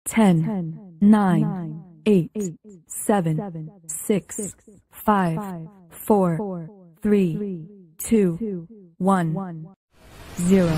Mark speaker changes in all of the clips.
Speaker 1: 10, 9, 8, 7, 6, 5, 4, 3, 2, 1, 0.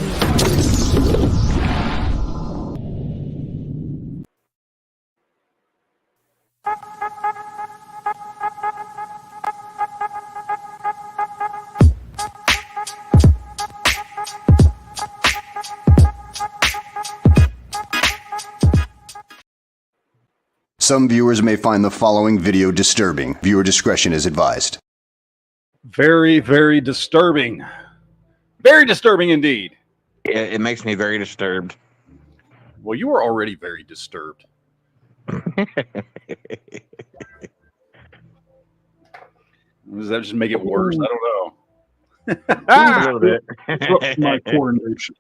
Speaker 2: Some viewers may find the following video disturbing. Viewer discretion is advised.
Speaker 3: Very, very disturbing. Very disturbing indeed.
Speaker 4: It makes me very disturbed.
Speaker 3: Well, you were already very disturbed. Does that just make it worse? I don't know.
Speaker 4: A little bit.
Speaker 5: My coronation.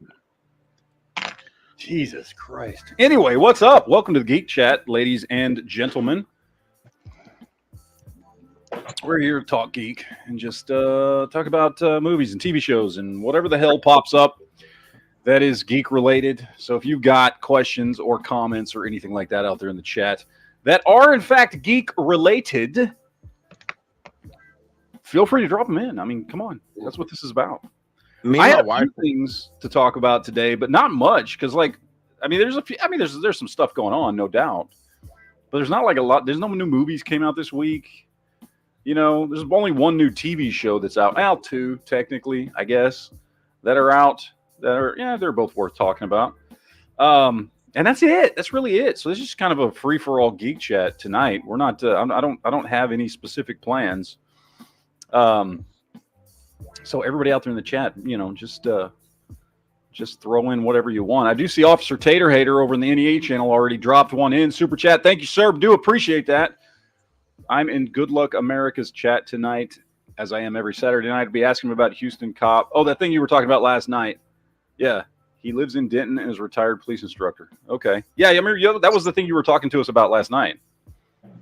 Speaker 3: Jesus Christ. Anyway, what's up? Welcome to the Geek Chat, ladies and gentlemen. We're here to talk geek and just talk about movies and TV shows and whatever the hell pops up that is geek related. So if you've got questions or comments or anything like that out there in the chat that are in fact geek related, feel free to drop them in. I mean, come on. That's what this is about. I have a few things to talk about today, but not much because, there's some stuff going on, no doubt, but there's not like a lot. There's no new movies came out this week. You know, there's only one new TV show that's out. Well, two technically, I guess, that are out. They're both worth talking about. And that's it. That's really it. So this is just kind of a free for all geek chat tonight. We're not. I don't have any specific plans. So everybody out there in the chat, you know, just throw in whatever you want. I do see Officer Tater Hater over in the NEA channel already dropped one in super chat. Thank you, sir. Do appreciate that. I'm in Good Luck America's chat tonight, as I am every Saturday night. I'll be asking him about Houston cop. Oh, that thing you were talking about last night. Yeah, he lives in Denton and is a retired police instructor. Okay, yeah, I remember that was the thing you were talking to us about last night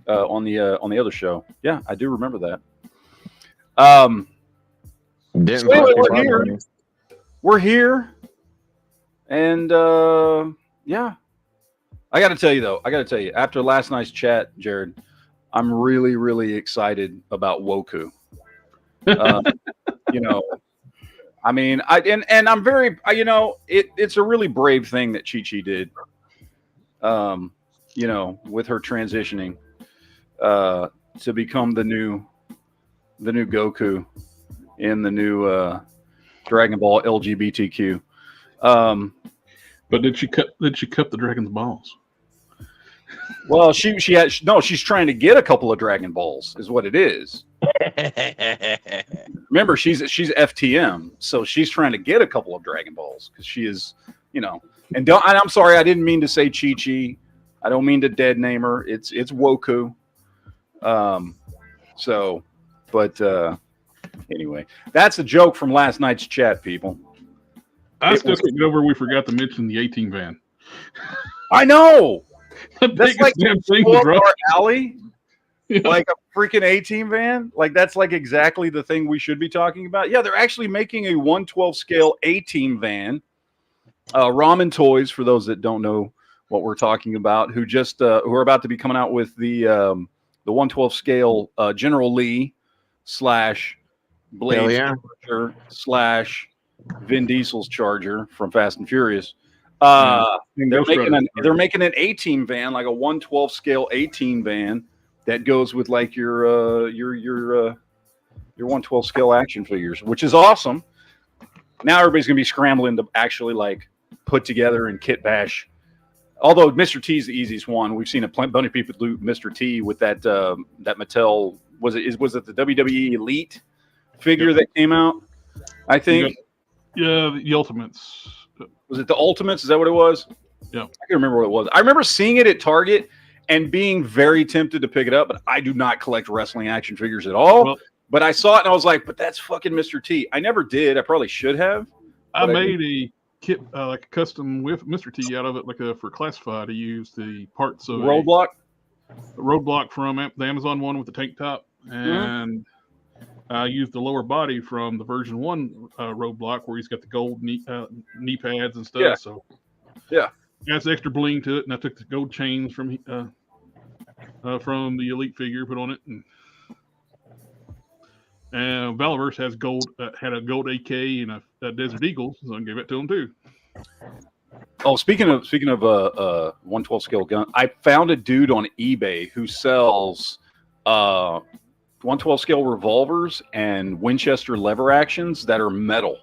Speaker 3: on the other show. Yeah, I do remember that. So anyway, we're here, and yeah, I got to tell you, after last night's chat, Jared, I'm really, really excited about Woku. You know, I mean, I'm very, it's a really brave thing that Chi-Chi did. You know, with her transitioning to become the new Goku in the new Dragon Ball LGBTQ.
Speaker 5: But did she cut the dragon's balls?
Speaker 3: Well, she's trying to get a couple of Dragon Balls, is what it is. Remember, she's FTM, so she's trying to get a couple of Dragon Balls because she is, you know. And I'm sorry, I didn't mean to say Chi-Chi. I don't mean to dead name her. It's Woku. Anyway, that's a joke from last night's chat, people.
Speaker 5: I still can't get over we forgot to mention the 18 van.
Speaker 3: I know. That's like
Speaker 5: our
Speaker 3: alley. Yeah. Like a freaking 18 van. Like that's like exactly the thing we should be talking about. Yeah, they're actually making a 1/12 scale 18 van. Ramen Toys, for those that don't know what we're talking about, who are about to be coming out with the 1/12 scale General Lee / Blaze Charger / Vin Diesel's Charger from Fast and Furious. They're making an 18 van, like a 1/12 scale 18 van that goes with like your 1/12 scale action figures, which is awesome. Now everybody's gonna be scrambling to actually like put together and kit bash. Although Mr. T is the easiest one, we've seen a bunch of people do Mr. T with that Mattel. Was it the WWE Elite figure that came out? I think.
Speaker 5: Yeah, the Ultimates.
Speaker 3: Was it the Ultimates? Is that what it was?
Speaker 5: Yeah.
Speaker 3: I can remember what it was. I remember seeing it at Target and being very tempted to pick it up, but I do not collect wrestling action figures at all. Well, but I saw it and I was like, but that's fucking Mr. T. I never did. I probably should have.
Speaker 5: I made a kit, like a custom with Mr. T out of it, like for Classified. I used the parts of
Speaker 3: Roadblock
Speaker 5: from the Amazon one with the tank top, and I used the lower body from the version 1 Roadblock where he's got the gold knee pads and stuff.
Speaker 3: Yeah.
Speaker 5: So
Speaker 3: yeah.
Speaker 5: Adds extra bling to it, and I took the gold chains from the Elite figure, put on it, and Valorverse has gold. Had a gold AK and a Desert Eagle, so I gave it to him too.
Speaker 3: Oh, speaking of 112 scale gun, I found a dude on eBay who sells 112 scale revolvers and Winchester lever actions that are metal.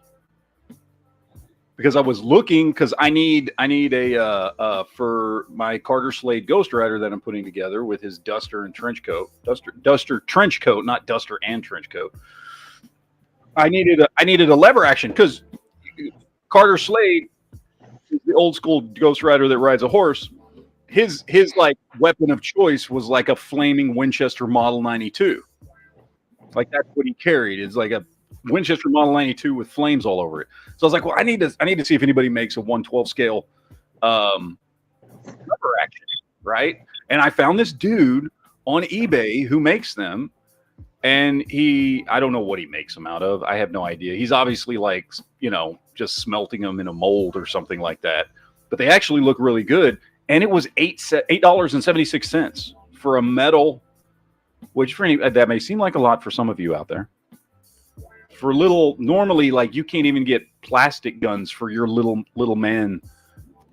Speaker 3: Because I was looking, because I need a for my Carter Slade Ghost Rider that I'm putting together with his duster and trench coat, duster trench coat, not duster and trench coat. I needed a lever action because Carter Slade is the old school Ghost Rider that rides a horse. His like weapon of choice was like a flaming Winchester Model 92. Like that's what he carried. It's like a Winchester Model 92 with flames all over it. So I was like, well, I need to see if anybody makes a 112 scale lever action, right? And I found this dude on eBay who makes them, and I don't know what he makes them out of. I have no idea. He's obviously like, just smelting them in a mold or something like that. But they actually look really good. And it was $8.76 for a metal, which that may seem like a lot for some of you out there. For normally, like you can't even get plastic guns for your little man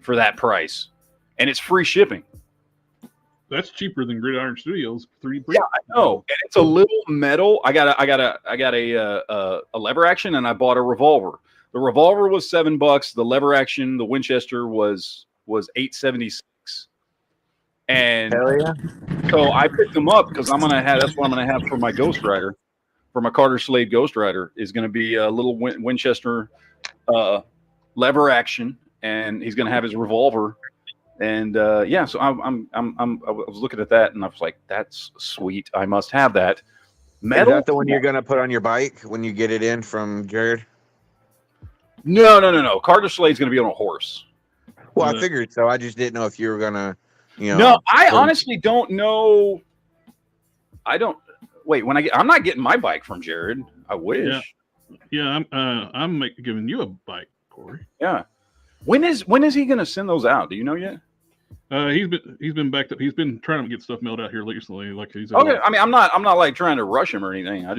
Speaker 3: for that price, and it's free shipping.
Speaker 5: That's cheaper than Gridiron Studios.
Speaker 3: Yeah, I know, and it's a little metal. I got a lever action, and I bought a revolver. The revolver was $7. The lever action, the Winchester was $8.76. And so I picked them up because that's what I'm gonna have for my Ghost Rider. For my Carter Slade Ghost Rider is going to be a little Winchester lever action, and he's going to have his revolver. And so I was looking at that, and I was like, "That's sweet. I must have that." Metal.
Speaker 4: Is that the one you're going to put on your bike when you get it in from Jared?
Speaker 3: No. Carter Slade's going to be on a horse.
Speaker 4: Well, I figured so. I just didn't know if you were going to,
Speaker 3: No, I honestly don't know. I don't. Wait, I'm not getting my bike from Jared. I wish.
Speaker 5: Yeah, I'm giving you a bike, Corey.
Speaker 3: Yeah. When is he going to send those out? Do you know yet?
Speaker 5: He's been backed up. He's been trying to get stuff mailed out here recently. Like he's
Speaker 3: okay. I mean, I'm not like trying to rush him or anything. I'm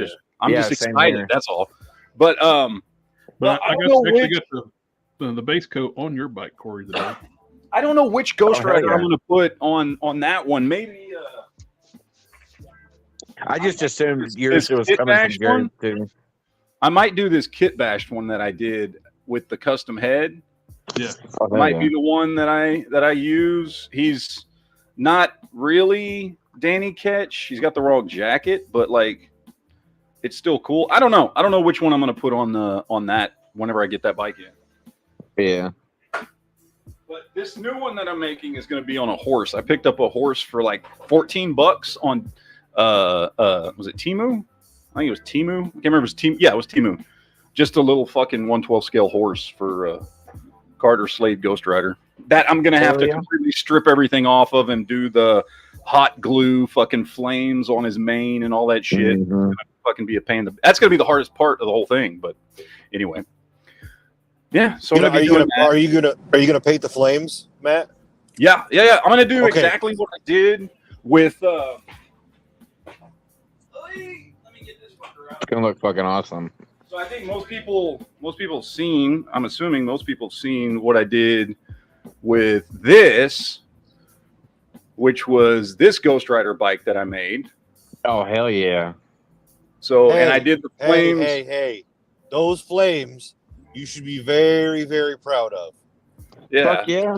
Speaker 3: just excited. That's all. But
Speaker 5: I got the base coat on your bike, Corey. Today.
Speaker 3: I don't know which Ghost Rider I'm going to put on that one. Maybe.
Speaker 4: I just assumed yours was coming from Jared too.
Speaker 3: I might do this kit bashed one that I did with the custom head.
Speaker 5: Yeah,
Speaker 3: might be the one that I use. He's not really Danny Ketch. He's got the wrong jacket, but like it's still cool. I don't know which one I'm going to put on that whenever I get that bike in.
Speaker 4: Yeah.
Speaker 3: But this new one that I'm making is going to be on a horse. I picked up a horse for like $14 on. Was it Temu? I think it was Temu. I can't remember. It was Temu. Yeah, it was Temu. Just a little fucking 112 scale horse for Carter Slade Ghost Rider. That I'm gonna have to completely strip everything off of and do the hot glue fucking flames on his mane and all that shit. It's gonna fucking be a pain. That's gonna be the hardest part of the whole thing. But anyway, yeah. So
Speaker 6: are you gonna paint the flames, Matt?
Speaker 3: Yeah. I'm gonna do exactly what I did with.
Speaker 4: It's gonna look fucking awesome.
Speaker 3: So I think most people have seen. I'm assuming most people have seen what I did with this, which was this Ghost Rider bike that I made.
Speaker 4: Oh hell yeah!
Speaker 3: So and I did the flames.
Speaker 6: Hey! Those flames, you should be very, very proud of.
Speaker 3: Yeah.
Speaker 4: Fuck yeah.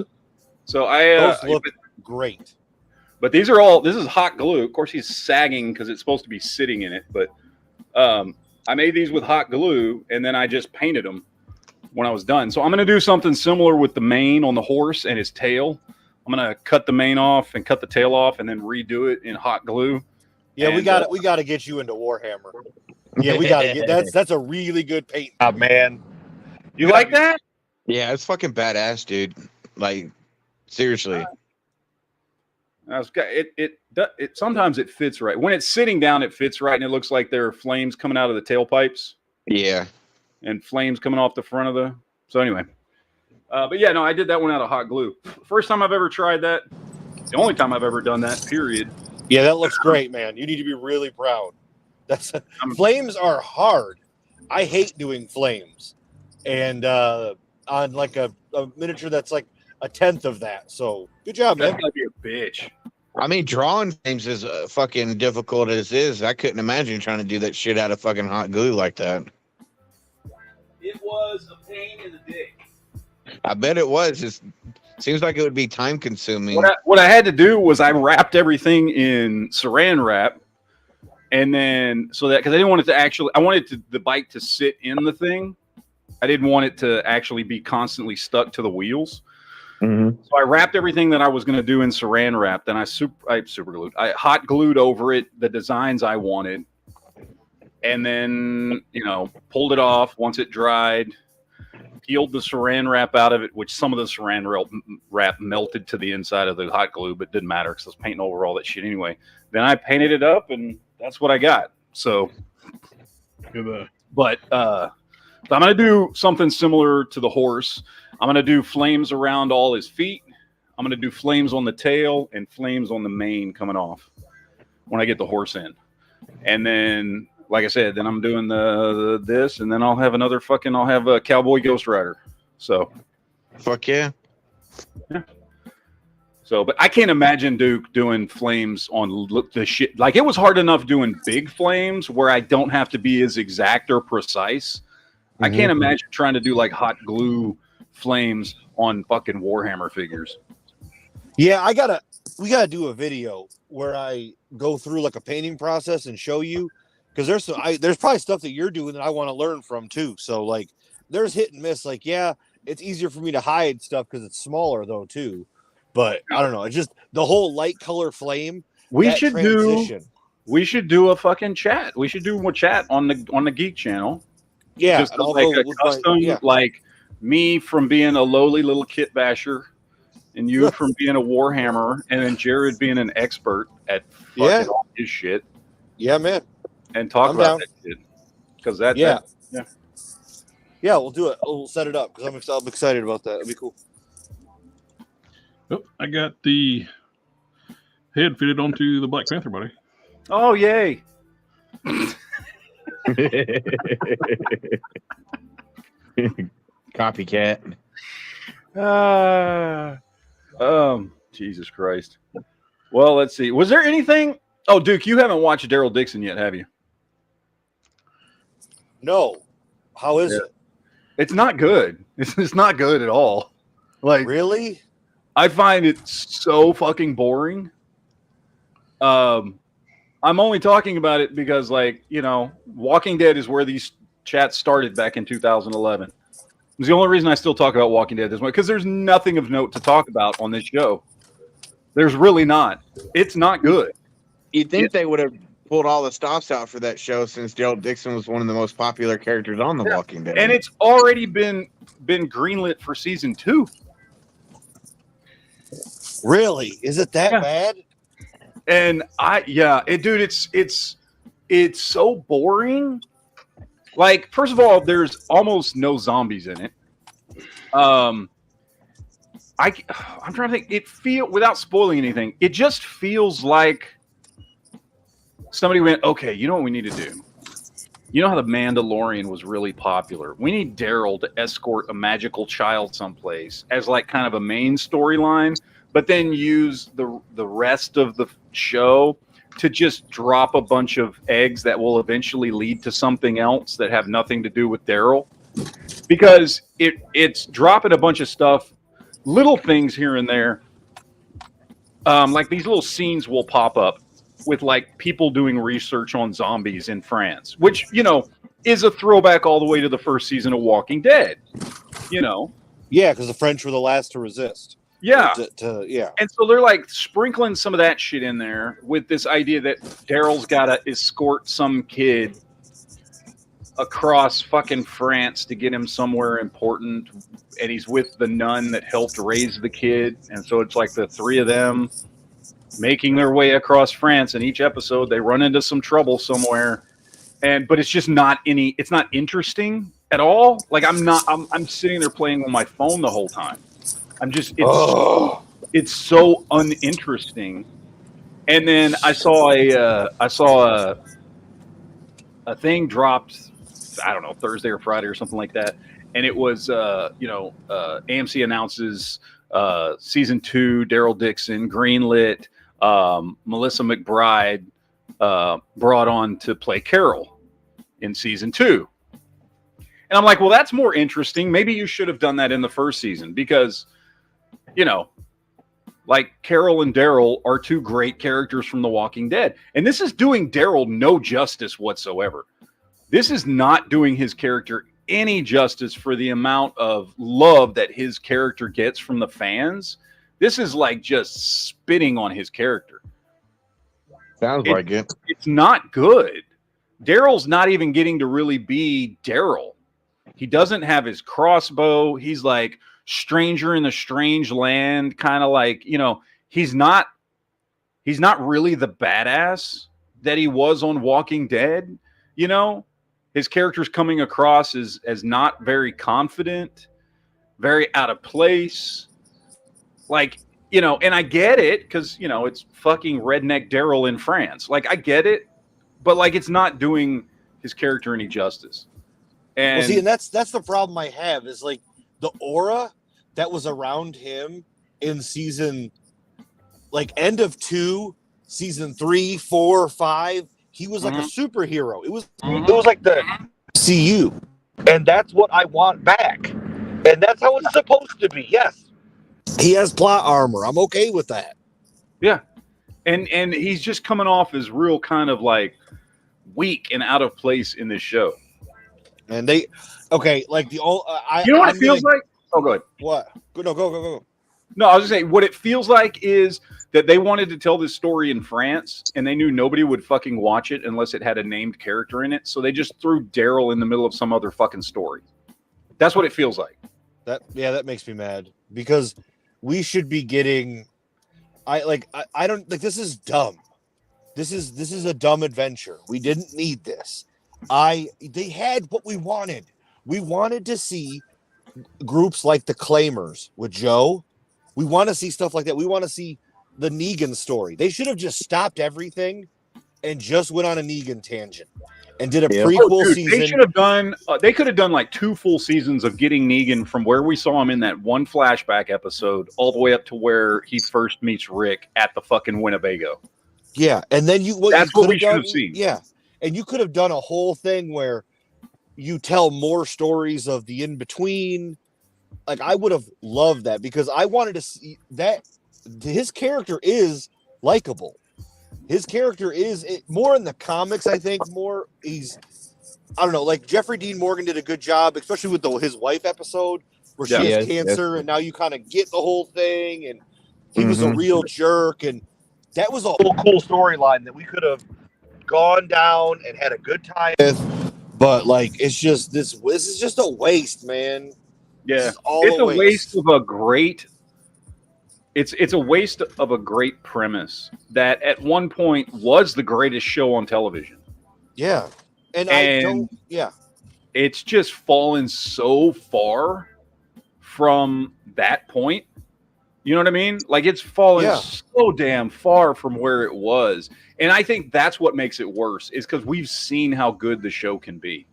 Speaker 3: So
Speaker 6: those look great.
Speaker 3: But this is hot glue. Of course, he's sagging because it's supposed to be sitting in it. But I made these with hot glue, and then I just painted them when I was done. So I'm going to do something similar with the mane on the horse and his tail. I'm going to cut the mane off and cut the tail off, and then redo it in hot glue.
Speaker 6: Yeah, we got to get you into Warhammer. Yeah, we got to get that's a really good paint job, man.
Speaker 3: You like that?
Speaker 4: Yeah, it's fucking badass, dude. Like seriously.
Speaker 3: It sometimes it fits right. When it's sitting down, it fits right, and it looks like there are flames coming out of the tailpipes.
Speaker 4: Yeah.
Speaker 3: And flames coming off the front of the. So anyway, But yeah, no, I did that one out of hot glue. First time I've ever tried that. The only time I've ever done that, period.
Speaker 6: Yeah, that looks great, man. You need to be really proud. Flames are hard. I hate doing flames. And on like a miniature that's like a tenth of that. So good job,
Speaker 3: That's
Speaker 6: man.
Speaker 3: gotta be a bitch.
Speaker 4: I mean, drawing things is fucking difficult as is. I couldn't imagine trying to do that shit out of fucking hot glue like that.
Speaker 3: It was a pain in the dick.
Speaker 4: I bet it was. It seems like it would be time consuming.
Speaker 3: What I had to do was I wrapped everything in saran wrap, and then so that because I didn't want it to actually, I wanted the bike to sit in the thing. I didn't want it to actually be constantly stuck to the wheels.
Speaker 4: Mm-hmm.
Speaker 3: So I wrapped everything that I was going to do in saran wrap. Then I super glued. I hot glued over it the designs I wanted, and then pulled it off once it dried. Peeled the saran wrap out of it, which some of the saran wrap melted to the inside of the hot glue, but didn't matter because I was painting over all that shit anyway. Then I painted it up, and that's what I got. So, but I'm gonna do something similar to the horse. I'm gonna do flames around all his feet. I'm gonna do flames on the tail and flames on the mane coming off when I get the horse in, and then. Like I said, then I'm doing this, and then I'll have a Cowboy Ghost Rider. So,
Speaker 4: fuck yeah.
Speaker 3: So, but I can't imagine Duke doing flames on the shit. Like it was hard enough doing big flames where I don't have to be as exact or precise. Mm-hmm. I can't imagine trying to do like hot glue flames on fucking Warhammer figures.
Speaker 6: Yeah, we gotta do a video where I go through like a painting process and show you. Because there's probably stuff that you're doing that I want to learn from too. So like, there's hit and miss. Like, yeah, it's easier for me to hide stuff because it's smaller though too. But I don't know. It's just the whole light color flame. We should
Speaker 3: do a fucking chat. We should do a chat on the Geek channel.
Speaker 6: Yeah,
Speaker 3: just like a custom, like me from being a lowly little kit basher, and you from being a Warhammer, and then Jared being an expert at fucking all his shit.
Speaker 6: Yeah, man.
Speaker 3: And talk about that shit because
Speaker 6: yeah, we'll do it. We'll set it up because I'm excited about that. It'll be cool.
Speaker 5: Oh, I got the head fitted onto the Black Panther body.
Speaker 3: Oh, yay!
Speaker 4: Copycat.
Speaker 3: Jesus Christ. Well, let's see. Was there anything? Oh, Duke, you haven't watched Daryl Dixon yet, have you?
Speaker 6: No. How is it?
Speaker 3: It's not good. It's not good at all. Like,
Speaker 6: really?
Speaker 3: I find it so fucking boring. I'm only talking about it because, like, Walking Dead is where these chats started back in 2011. It's the only reason I still talk about Walking Dead this way, because there's nothing of note to talk about on this show. There's really not. It's not good.
Speaker 4: You'd think they would have pulled all the stops out for that show since Daryl Dixon was one of the most popular characters on The Walking Dead.
Speaker 3: And it's already been greenlit for season 2.
Speaker 6: Really? Is it that bad?
Speaker 3: And it's so boring. Like, first of all, there's almost no zombies in it. I'm trying to think. Without spoiling anything, it just feels like somebody went, okay, you know what we need to do? You know how the Mandalorian was really popular? We need Daryl to escort a magical child someplace as like kind of a main storyline, but then use the rest of the show to just drop a bunch of eggs that will eventually lead to something else that have nothing to do with Daryl. Because it's dropping a bunch of stuff, little things here and there. Like these little scenes will pop up with like people doing research on zombies in France, which, is a throwback all the way to the first season of Walking Dead,
Speaker 6: Yeah, because the French were the last to resist.
Speaker 3: Yeah.
Speaker 6: Yeah.
Speaker 3: And so they're like sprinkling some of that shit in there with this idea that Daryl's got to escort some kid across fucking France to get him somewhere important. And he's with the nun that helped raise the kid. And so it's like the three of them making their way across France. And each episode they run into some trouble somewhere. But it's just not it's not interesting. at all. Like I'm not. I'm sitting there playing on my phone the whole time. I'm just. It's so uninteresting. And then I saw a thing dropped. I don't know, Thursday or Friday or something like that. And it was AMC announces season 2, Daryl Dixon greenlit, Melissa McBride brought on to play Carol in season 2. And I'm like, well, that's more interesting. Maybe you should have done that in the first season because, like Carol and Daryl are 2 great characters from The Walking Dead. And this is doing Daryl no justice whatsoever. This is not doing his character any justice for the amount of love that his character gets from the fans. This is like just spitting on his character.
Speaker 4: Sounds like it.
Speaker 3: It's not good. Daryl's not even getting to really be Daryl. He doesn't have his crossbow. He's like stranger in a strange land, kind of like, he's not really the badass that he was on Walking Dead. His character's coming across as not very confident, very out of place. Like, and I get it because, it's fucking redneck Daryl in France. Like, I get it, but like, it's not doing his character any justice. And
Speaker 6: well, see, and that's the problem I have is like the aura that was around him in season, like end of 2, season 3, 4, 5. He was like a superhero. It was like the CU, and that's what I want back. And that's how it's supposed to be. Yes, he has plot armor. I'm okay with that.
Speaker 3: Yeah, and he's just coming off as real kind of like weak and out of place in this show.
Speaker 6: And like the old.
Speaker 3: You know what it feels like? Oh, go ahead.
Speaker 6: What? No, go.
Speaker 3: No, I was just saying what it feels like is that they wanted to tell this story in France and they knew nobody would fucking watch it unless it had a named character in it. So they just threw Daryl in the middle of some other fucking story. That's what it feels like.
Speaker 6: That makes me mad because we should be getting, I don't like, this is dumb. This is a dumb adventure. We didn't need this. They had what we wanted. We wanted to see groups like the Claimers with Joe. We want to see stuff like that. We want to see the Negan story. They should have just stopped everything and just went on a Negan tangent and did a prequel season.
Speaker 3: They should have done. They could have done like 2 full seasons of getting Negan from where we saw him in that one flashback episode all the way up to where he first meets Rick at the fucking Winnebago.
Speaker 6: Yeah, and then
Speaker 3: that's what we should have seen.
Speaker 6: Yeah, and you could have done a whole thing where you tell more stories of the in between. Like, I would have loved that because I wanted to see that his character is likable. His character is more in the comics. I think more I don't know. Like Jeffrey Dean Morgan did a good job, especially with his wife episode where she has cancer, and now you kind of get the whole thing. And he was a real jerk, and that was a whole cool storyline that we could have gone down and had a good time with. But like, it's just this is just a waste, man.
Speaker 3: Yeah, it's a waste of a great. It's a waste of a great premise that at one point was the greatest show on television.
Speaker 6: Yeah, and
Speaker 3: it's just fallen so far from that point. You know what I mean? Like it's fallen so damn far from where it was, and I think that's what makes it worse. Is because we've seen how good the show can be.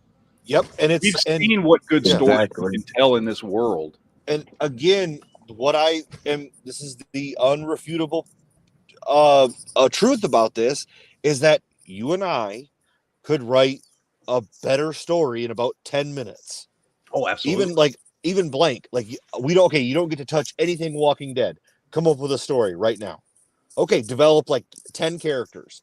Speaker 6: Yep, and
Speaker 3: we've seen what good stories we can tell in this world.
Speaker 6: And again, this is the unrefutable truth about this is that you and I could write a better story in about 10 minutes.
Speaker 3: Oh, absolutely.
Speaker 6: Even blank. Like you don't get to touch anything Walking Dead. Come up with a story right now. Okay, develop like 10 characters.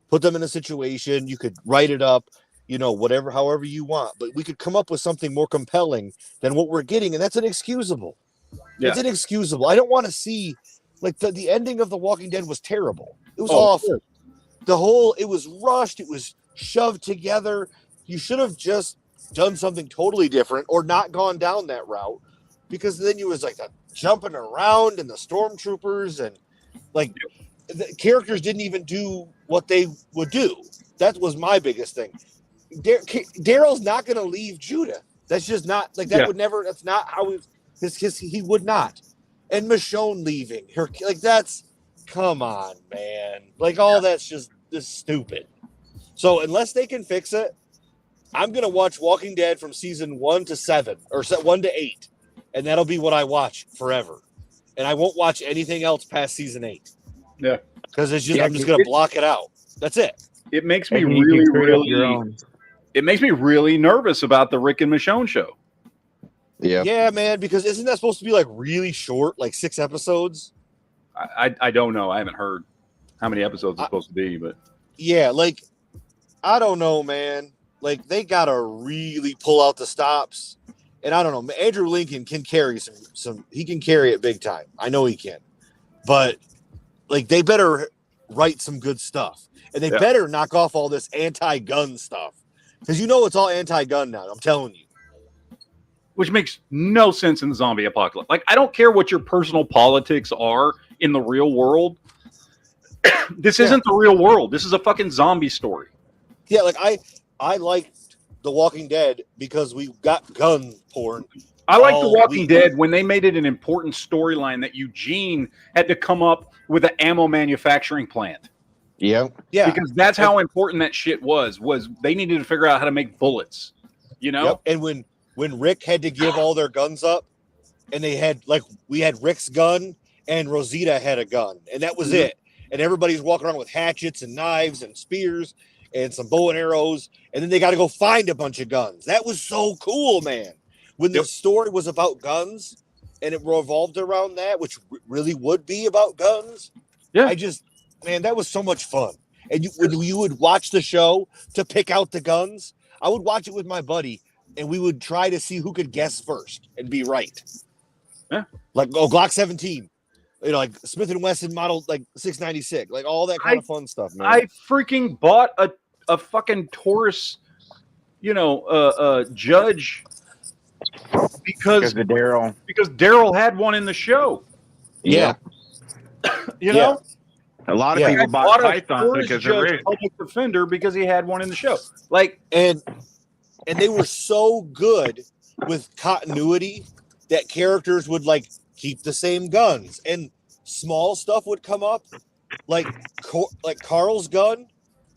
Speaker 6: Put them in a situation. You could write it up. Whatever, however you want, but we could come up with something more compelling than what we're getting, and that's inexcusable. Yeah. It's inexcusable. I don't want to see like the ending of The Walking Dead was terrible. It was awful. Sure. It was rushed. It was shoved together. You should have just done something totally different or not gone down that route, because then you was like the jumping around and the stormtroopers and like the characters didn't even do what they would do. That was my biggest thing. Daryl's not going to leave Judith. That's just not like that.
Speaker 3: Yeah.
Speaker 6: Would never. That's not how he would not. And Michonne leaving her, like that's, come on, man. Like all that's just stupid. So unless they can fix it, I'm gonna watch Walking Dead from season 1 to 7 or 1 to 8, and that'll be what I watch forever. And I won't watch anything else past season 8.
Speaker 3: Yeah,
Speaker 6: because it's just I'm just gonna block it out. That's it.
Speaker 3: It makes me
Speaker 4: And you can create up your
Speaker 3: really.
Speaker 4: own.
Speaker 3: It makes me really nervous about the Rick and Michonne show.
Speaker 4: Yeah.
Speaker 6: Yeah, man. Because isn't that supposed to be like really short, like 6 episodes?
Speaker 3: I don't know. I haven't heard how many episodes it's supposed to be, but
Speaker 6: Yeah, like I don't know, man. Like they gotta really pull out the stops, and I don't know. Andrew Lincoln can carry some. He can carry it big time. I know he can, but like they better write some good stuff, and they better knock off all this anti-gun stuff because it's all anti-gun now. I'm telling you.
Speaker 3: which makes no sense in the zombie apocalypse. Like, I don't care what your personal politics are in the real world. This isn't the real world. This is a fucking zombie story.
Speaker 6: Yeah, like I liked The Walking Dead because we got gun porn.
Speaker 3: I like The Walking Dead when they made it an important storyline that Eugene had to come up with an ammo manufacturing plant.
Speaker 4: Yeah.
Speaker 3: Because that's how important that shit was they needed to figure out how to make bullets. You know?
Speaker 6: Yep. And when Rick had to give all their guns up, and they had we had Rick's gun and Rosita had a gun, and that was it. And everybody's walking around with hatchets and knives and spears and some bow and arrows, and then they got to go find a bunch of guns. That was so cool, man. When the story was about guns and it revolved around that, which really would be about guns.
Speaker 3: Yeah.
Speaker 6: Man, that was so much fun. And you would watch the show to pick out the guns. I would watch it with my buddy, and we would try to see who could guess first and be right.
Speaker 3: Yeah.
Speaker 6: Like, Glock 17. Like Smith & Wesson model, like 696. Like all that kind of fun stuff, man.
Speaker 3: I freaking bought a fucking Taurus, Judge because Daryl had one in the show.
Speaker 6: Yeah.
Speaker 3: You know?
Speaker 4: A lot of people bought Python because of Rick.
Speaker 3: Public defender because he had one in the show. Like,
Speaker 6: and they were so good with continuity that characters would like keep the same guns, and small stuff would come up. Like Carl's gun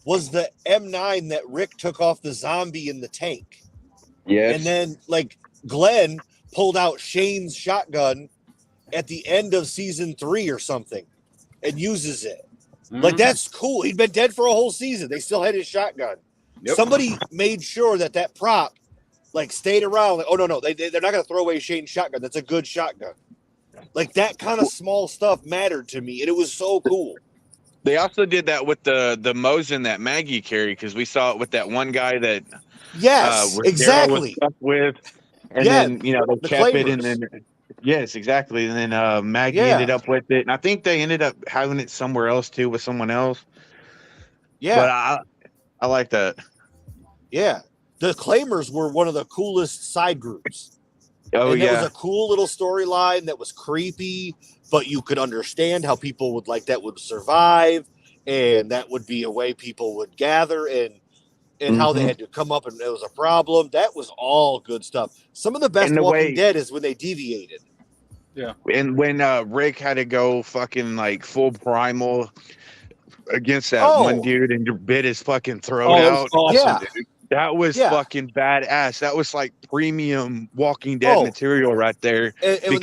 Speaker 6: was the M9 that Rick took off the zombie in the tank.
Speaker 4: Yes.
Speaker 6: And then like Glenn pulled out Shane's shotgun at the end of season 3 or something and uses it. Like, that's cool. He'd been dead for a whole season. They still had his shotgun.
Speaker 3: Yep.
Speaker 6: Somebody made sure that prop like stayed around. Like, oh no, they're not going to throw away Shane's shotgun. That's a good shotgun. Like that kind of small stuff mattered to me, and it was so cool.
Speaker 4: They also did that with the Mosin that Maggie carried, because we saw it with that one guy that
Speaker 6: exactly
Speaker 4: was stuck with, and then they kept it, and then yes, exactly, and then Maggie ended up with it, and I think they ended up having it somewhere else too with someone else. Yeah, but I like that. Yeah,
Speaker 6: the Claimers were one of the coolest side groups.
Speaker 4: Oh,
Speaker 6: and it was a cool little storyline that was creepy, but you could understand how people would survive, and that would be a way people would gather, and how they had to come up, and it was a problem. That was all good stuff. Some of the best Walking Dead is when they deviated.
Speaker 3: Yeah.
Speaker 4: And when Rick had to go fucking like full primal against that one dude and bit his fucking throat out.
Speaker 3: Awesome, dude.
Speaker 4: That was fucking badass. That was like premium Walking Dead material right there.
Speaker 6: And when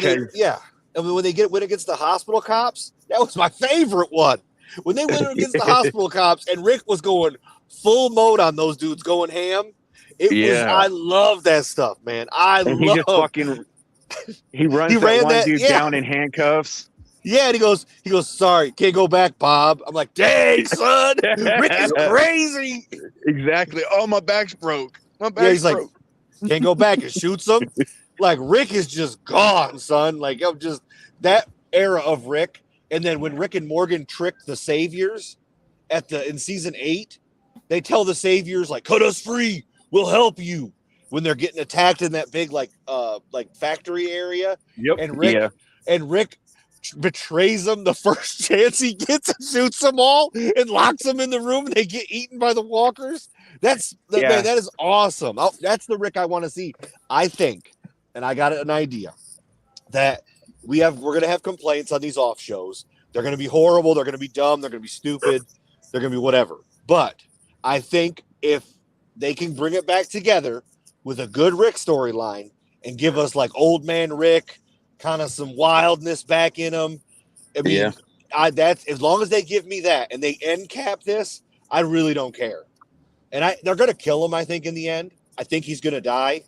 Speaker 6: they went against the hospital cops, that was my favorite one. When they went against the hospital cops and Rick was going full mode on those dudes, going ham. I love that stuff, man.
Speaker 4: He runs that one dude down in handcuffs.
Speaker 6: Yeah, and he goes, sorry, can't go back, Bob. I'm like, dang, son, Rick is crazy.
Speaker 4: Exactly. Oh, my back's broke. He's
Speaker 6: broke. Like, can't go back, and shoots him. Like, Rick is just gone, son. Like, I'm just that era of Rick. And then when Rick and Morgan tricked the Saviors in season 8, they tell the Saviors, like, cut us free, we'll help you. When they're getting attacked in that big like factory area.
Speaker 3: Yep.
Speaker 6: And Rick betrays them the first chance he gets and shoots them all and locks them in the room, and they get eaten by the walkers. Man, that is awesome. That's the Rick I want to see. I think, and I got an idea that we're going to have complaints on these off shows. They're going to be horrible. They're going to be dumb. They're going to be stupid. They're going to be whatever. But I think if they can bring it back together with a good Rick storyline and give us like old man Rick, kind of some wildness back in him. I mean, that's as long as they give me that and they end cap this, I really don't care. And they're going to kill him, I think, in the end. I think he's going to die.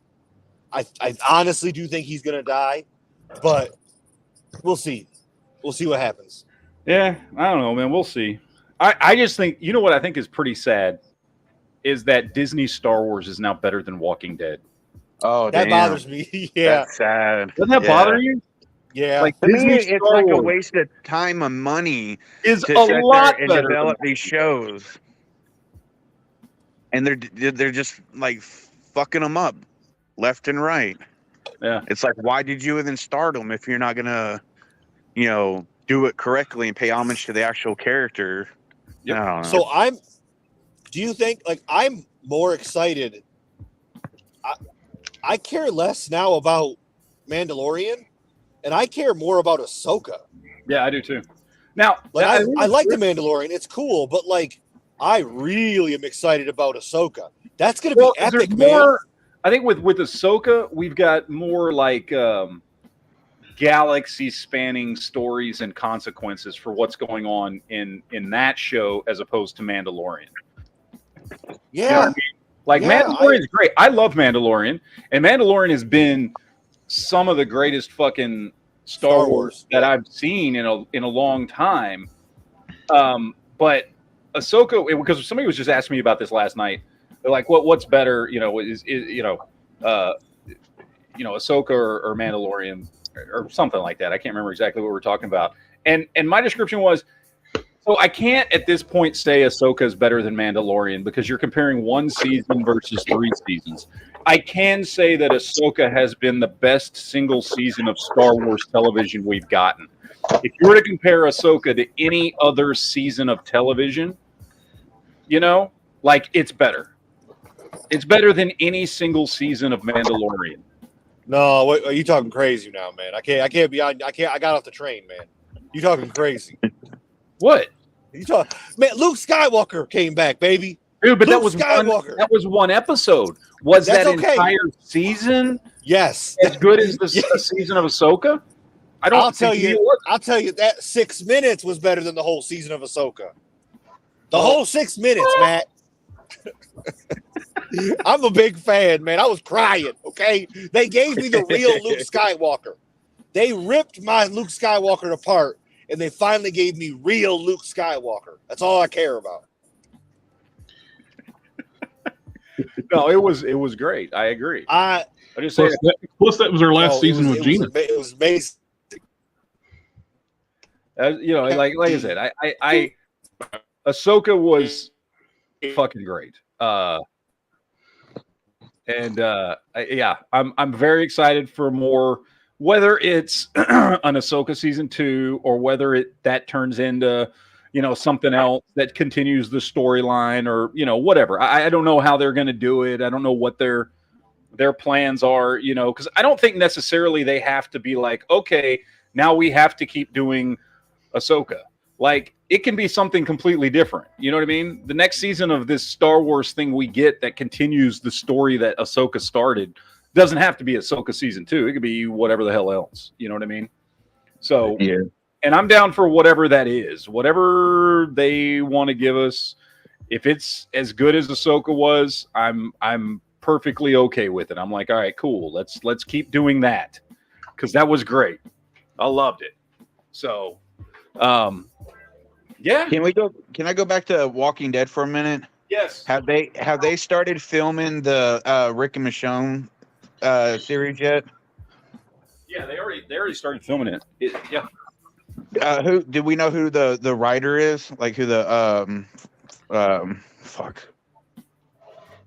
Speaker 6: I honestly do think he's going to die, but we'll see. We'll see what happens.
Speaker 3: Yeah, I don't know, man. We'll see. I just think, you know what I think is pretty sad is that Disney Star Wars is now better than Walking Dead.
Speaker 4: Oh,
Speaker 6: that bothers me. Yeah.
Speaker 4: That's sad.
Speaker 3: Doesn't that bother you?
Speaker 6: Yeah.
Speaker 3: Like
Speaker 4: To me,
Speaker 3: Disney
Speaker 4: it's
Speaker 3: Star
Speaker 4: like a
Speaker 3: Wars
Speaker 4: waste of time and money
Speaker 3: is
Speaker 4: to
Speaker 3: a
Speaker 4: sit
Speaker 3: lot
Speaker 4: there and
Speaker 3: better.
Speaker 4: develop these shows. And they're just like fucking them up left and right.
Speaker 3: Yeah.
Speaker 4: It's like, why did you even start them if you're not going to, do it correctly and pay homage to the actual character?
Speaker 3: Yep.
Speaker 4: I don't know.
Speaker 6: So do you think, like, I'm more excited? I care less now about Mandalorian, and I care more about Ahsoka.
Speaker 3: Yeah, I do too. Now,
Speaker 6: Like, I like the Mandalorian. It's cool, but, like, I really am excited about Ahsoka. That's going to be epic, man.
Speaker 3: More, I think with Ahsoka, we've got more like galaxy-spanning stories and consequences for what's going on in that show as opposed to Mandalorian.
Speaker 6: Yeah.
Speaker 3: You know what I mean? Like, Mandalorian is great. I love Mandalorian, and Mandalorian has been some of the greatest fucking Star Wars that I've seen in a long time. But Ahsoka, because somebody was just asking me about this last night. They're like, what's better? Is Ahsoka or Mandalorian or something like that. I can't remember exactly what we're talking about. And my description was, so I can't at this point say Ahsoka is better than Mandalorian because you're comparing one season versus 3 seasons. I can say that Ahsoka has been the best single season of Star Wars television we've gotten. If you were to compare Ahsoka to any other season of television, it's better. It's better than any single season of Mandalorian.
Speaker 6: No, what, are you talking crazy now, man? I can't be on. I got off the train, man. You talking crazy?
Speaker 3: What?
Speaker 6: You talk, man? Luke Skywalker came back, baby.
Speaker 3: Dude, but
Speaker 6: Luke
Speaker 3: Skywalker. That was one episode. Was
Speaker 6: That's
Speaker 3: that
Speaker 6: okay.
Speaker 3: entire season?
Speaker 6: Yes.
Speaker 3: As good as the season of Ahsoka?
Speaker 6: I'll tell you that 6 minutes was better than the whole season of Ahsoka. The whole 6 minutes, Matt. I'm a big fan, man. I was crying, okay? They gave me the real Luke Skywalker. They ripped my Luke Skywalker apart, and they finally gave me real Luke Skywalker. That's all I care about.
Speaker 3: No, it was great. I agree.
Speaker 6: I
Speaker 3: just say
Speaker 5: plus that was our last season with Gina.
Speaker 6: It was amazing.
Speaker 3: Like I said, I Ahsoka was fucking great. I'm very excited for more, whether it's an Ahsoka season 2 or whether that turns into, something else that continues the storyline or, whatever. I don't know how they're going to do it. I don't know what their plans are, because I don't think necessarily they have to be like, okay, now we have to keep doing Ahsoka. Like, it can be something completely different. You know what I mean? The next season of this Star Wars thing we get that continues the story that Ahsoka started doesn't have to be Ahsoka season 2. It could be whatever the hell else. You know what I mean? So, yeah. And I'm down for whatever that is. Whatever they want to give us. If it's as good as Ahsoka was, I'm perfectly okay with it. I'm like, all right, cool. Let's keep doing that. Because that was great. I loved it. So, yeah.
Speaker 4: Can I go back to Walking Dead for a minute?
Speaker 3: Yes.
Speaker 4: Have they started filming the Rick and Michonne series yet?
Speaker 3: Yeah, they already started filming it. Yeah.
Speaker 4: Who do we know who the writer is? Like who the fuck?
Speaker 3: I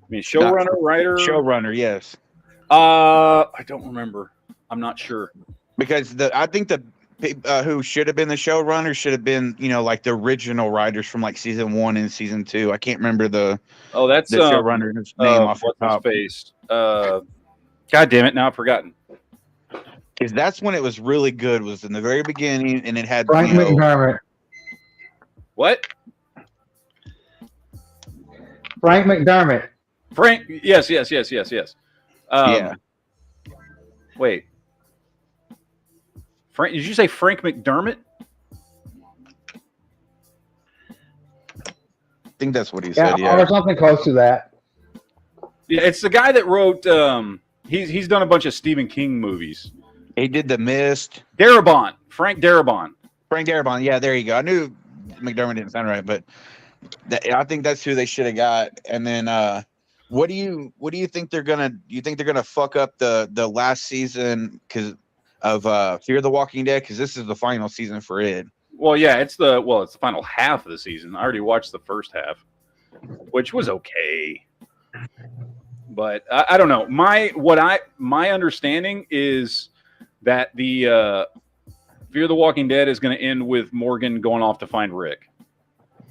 Speaker 3: mean, showrunner,
Speaker 4: yes.
Speaker 3: I don't remember. I'm not sure.
Speaker 4: Because I think who should have been the showrunner should have been, like the original writers from like season 1 and season 2. I can't remember the showrunner's name off the top.
Speaker 3: What's his face? God damn it! Now I've forgotten.
Speaker 4: Because that's when it was really good. Was in the very beginning, and it had
Speaker 7: Frank McDermott.
Speaker 3: What?
Speaker 7: Frank McDermott.
Speaker 3: Frank. Yes.
Speaker 4: Yeah.
Speaker 3: Wait. Frank? Did you say Frank McDermott?
Speaker 4: I think that's what he said.
Speaker 7: Yeah, or something close to that.
Speaker 3: Yeah, it's the guy that wrote. He's done a bunch of Stephen King movies.
Speaker 4: He did The Mist.
Speaker 3: Darabont. Frank Darabont.
Speaker 4: Yeah, there you go. I knew McDermott didn't sound right, but I think that's who they should have got. And then, what do you think they're gonna? Do you think they're gonna fuck up the last season of Fear the Walking Dead? Because this is the final season for it.
Speaker 3: Well, yeah, it's the final half of the season. I already watched the first half, which was okay. But I don't know. My understanding is that the Fear the Walking Dead is going to end with Morgan going off to find Rick,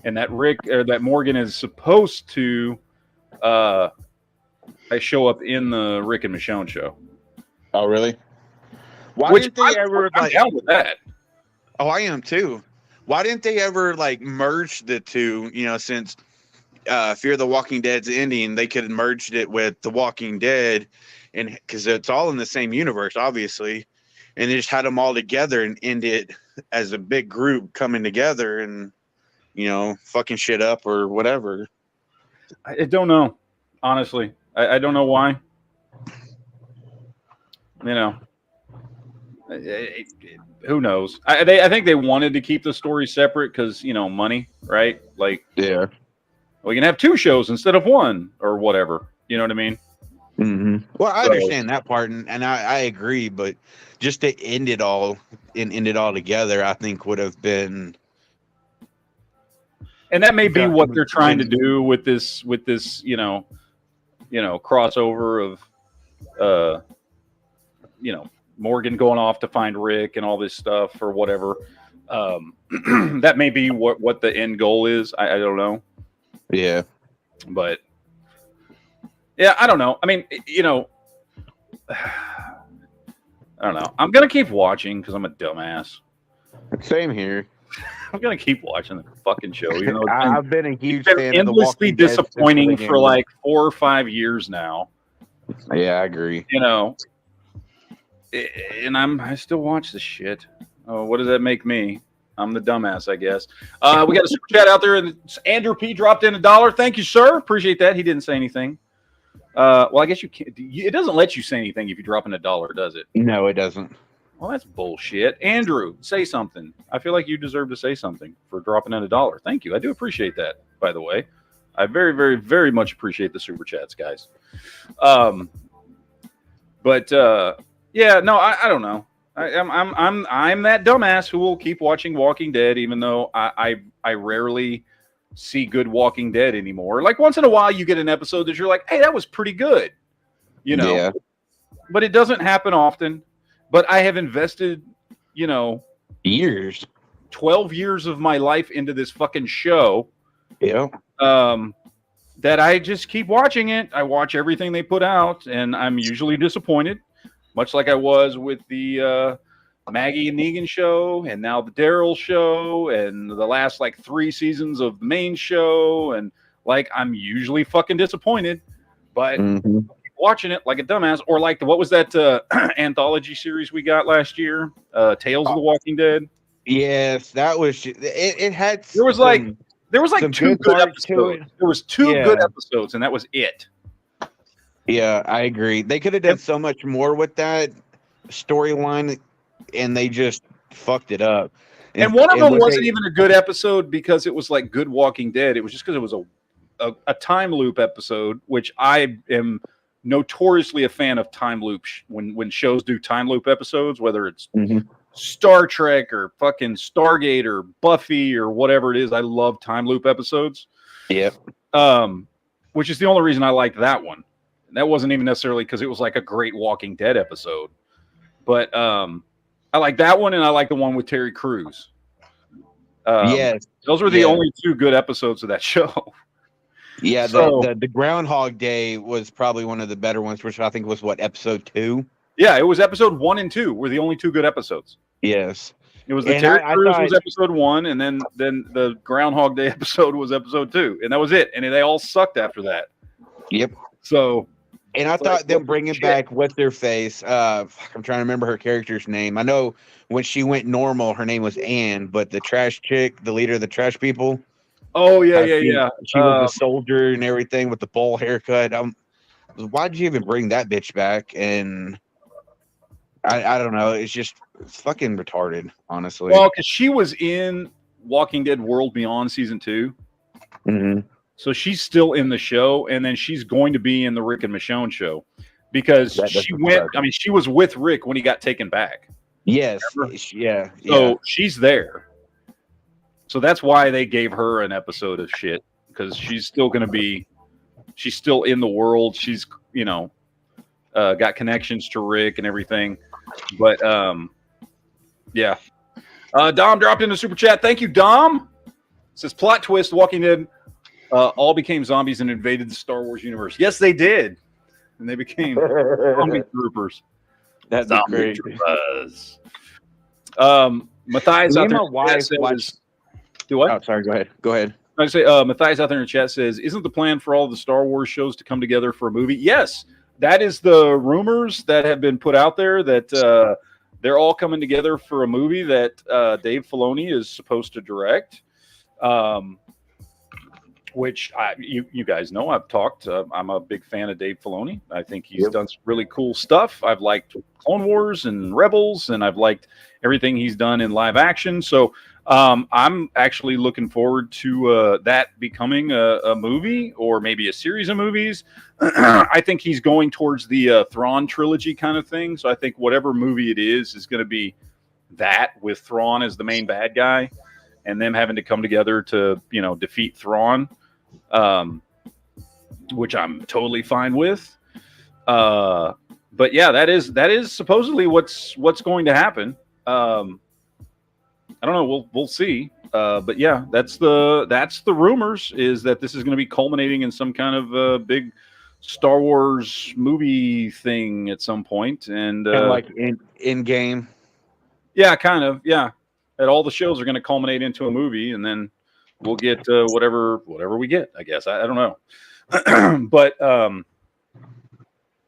Speaker 3: and that Morgan is supposed to show up in the Rick and Michonne show.
Speaker 4: Oh, really? Why
Speaker 3: Which
Speaker 4: didn't they ever
Speaker 3: I'm down with that?
Speaker 4: Oh, I am too. Why didn't they ever merge the two? Since Fear the Walking Dead's ending, they could have merged it with The Walking Dead, and because it's all in the same universe, obviously, and they just had them all together and end it as a big group coming together and fucking shit up or whatever.
Speaker 3: I don't know, honestly. I don't know why. Who knows? I think they wanted to keep the story separate because money, right?
Speaker 4: Yeah,
Speaker 3: we can have 2 shows instead of 1 or whatever. You know what I mean?
Speaker 4: Mm-hmm. Well, I understand that part, and I agree, but just to end it all together, I think would have been.
Speaker 3: And that may be what they're trying to do with this, crossover of, Morgan going off to find Rick and all this stuff or whatever. That may be what the end goal is. I don't know.
Speaker 4: Yeah.
Speaker 3: But yeah, I don't know. I mean, I don't know. I'm going to keep watching because I'm a dumbass.
Speaker 4: Same here.
Speaker 3: I'm going to keep watching the fucking show.
Speaker 4: I've been a huge fan of The Walking Dead.
Speaker 3: Endlessly disappointing for 4 or 5 years now.
Speaker 4: Yeah, I agree.
Speaker 3: And I still watch the shit. Oh, what does that make me? I'm the dumbass, I guess. We got a super chat out there, and Andrew P dropped in $1. Thank you, sir. Appreciate that. He didn't say anything. Well, I guess you can't. It doesn't let you say anything if you drop in $1, does it?
Speaker 4: No, it doesn't.
Speaker 3: Well, that's bullshit. Andrew, say something. I feel like you deserve to say something for dropping in $1. Thank you. I do appreciate that, by the way. I very, very, very much appreciate the super chats, guys. Yeah, no, I don't know. I'm that dumbass who will keep watching Walking Dead, even though I rarely see good Walking Dead anymore. Like once in a while, you get an episode that you're like, hey, that was pretty good,
Speaker 4: Yeah.
Speaker 3: But it doesn't happen often. But I have invested,
Speaker 4: years,
Speaker 3: 12 years of my life into this fucking show.
Speaker 4: Yeah.
Speaker 3: That I just keep watching it. I watch everything they put out, and I'm usually disappointed. Much like I was with the Maggie and Negan show, and now the Daryl show, and the last 3 seasons of the main show, and I'm usually fucking disappointed, but keep watching it like a dumbass. Or what was that anthology series we got last year? Tales of the Walking Dead.
Speaker 4: Yes, that was. It had.
Speaker 3: There was 2 good episodes. There was 2 good episodes, and that was it.
Speaker 4: Yeah, I agree. They could have done so much more with that storyline, and they just fucked it up.
Speaker 3: And one of them wasn't even a good episode because it was like Good Walking Dead. It was just because it was a time loop episode, which I am notoriously a fan of time loops. When shows do time loop episodes, whether it's Star Trek or fucking Stargate or Buffy or whatever it is, I love time loop episodes.
Speaker 4: Yep.
Speaker 3: Which is the only reason I like that one. And that wasn't even necessarily because it was like a great Walking Dead episode. But I like that one, and I like the one with Terry Crews.
Speaker 4: Yes,
Speaker 3: those were the only 2 good episodes of that show.
Speaker 4: Yeah,
Speaker 3: So,
Speaker 4: the Groundhog Day was probably one of the better ones, which I think was episode 2.
Speaker 3: Yeah, it was episode 1 and 2 were the only 2 good episodes.
Speaker 4: Yes,
Speaker 3: it was the Terry Crews was episode 1, and then the Groundhog Day episode was episode 2, and that was it. And they all sucked after that.
Speaker 4: Yep.
Speaker 3: So,
Speaker 4: and I thought them bringing back what's their face. I'm trying to remember her character's name. I know when she went normal, her name was Anne, but the trash chick, the leader of the trash people.
Speaker 3: Oh yeah.
Speaker 4: She was a soldier and everything with the bowl haircut. Why'd you even bring that bitch back? And I don't know. It's fucking retarded, honestly.
Speaker 3: Well, because she was in Walking Dead World Beyond season 2.
Speaker 4: Mm-hmm.
Speaker 3: So she's still in the show, and then she's going to be in the Rick and Michonne show because she went. I mean, she was with Rick when he got taken back.
Speaker 4: Yes.
Speaker 3: Remember?
Speaker 4: Yeah.
Speaker 3: So she's there. So that's why they gave her an episode of shit, because she's still going to be. She's still in the world. She's got connections to Rick and everything. But yeah. Dom dropped in the super chat. Thank you, Dom. It says plot twist: Walking Dead all became zombies and invaded the Star Wars universe. Yes, they did, and they became zombie troopers.
Speaker 4: That's great.
Speaker 3: Troopers. Matthias out there.
Speaker 4: My wife watched.
Speaker 3: Do what?
Speaker 4: Oh, sorry. Go ahead.
Speaker 3: I say Matthias out there in the chat says, "Isn't the plan for all the Star Wars shows to come together for a movie?" Yes, that is the rumors that have been put out there that they're all coming together for a movie that Dave Filoni is supposed to direct. Which you guys know, I've talked. I'm a big fan of Dave Filoni. I think he's done some really cool stuff. I've liked Clone Wars and Rebels, and I've liked everything he's done in live action. So I'm actually looking forward to that becoming a movie or maybe a series of movies. I think he's going towards the Thrawn trilogy kind of thing. So I think whatever movie it is going to be that, with Thrawn as the main bad guy and them having to come together to, defeat Thrawn. Which I'm totally fine with. But yeah, that is supposedly what's going to happen. I don't know. We'll see. But yeah, that's the rumors, is that this is going to be culminating in some kind of big Star Wars movie thing at some point, and
Speaker 4: like in game.
Speaker 3: Yeah, kind of. Yeah, that all the shows are going to culminate into a movie, and then we'll get whatever we get, I guess. I don't know. But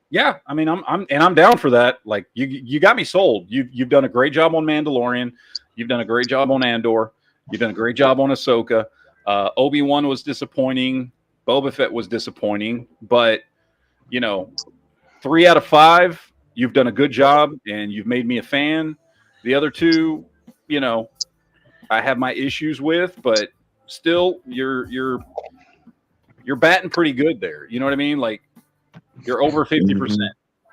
Speaker 3: yeah, I mean, I'm down for that. Like, you got me sold. You've done a great job on Mandalorian. You've done a great job on Andor. You've done a great job on Ahsoka. Obi-Wan was disappointing. Boba Fett was disappointing. But 3 out of 5, you've done a good job, and you've made me a fan. The other 2, I have my issues with, but still, you're batting pretty good there. You know what I mean? Like, you're over 50%.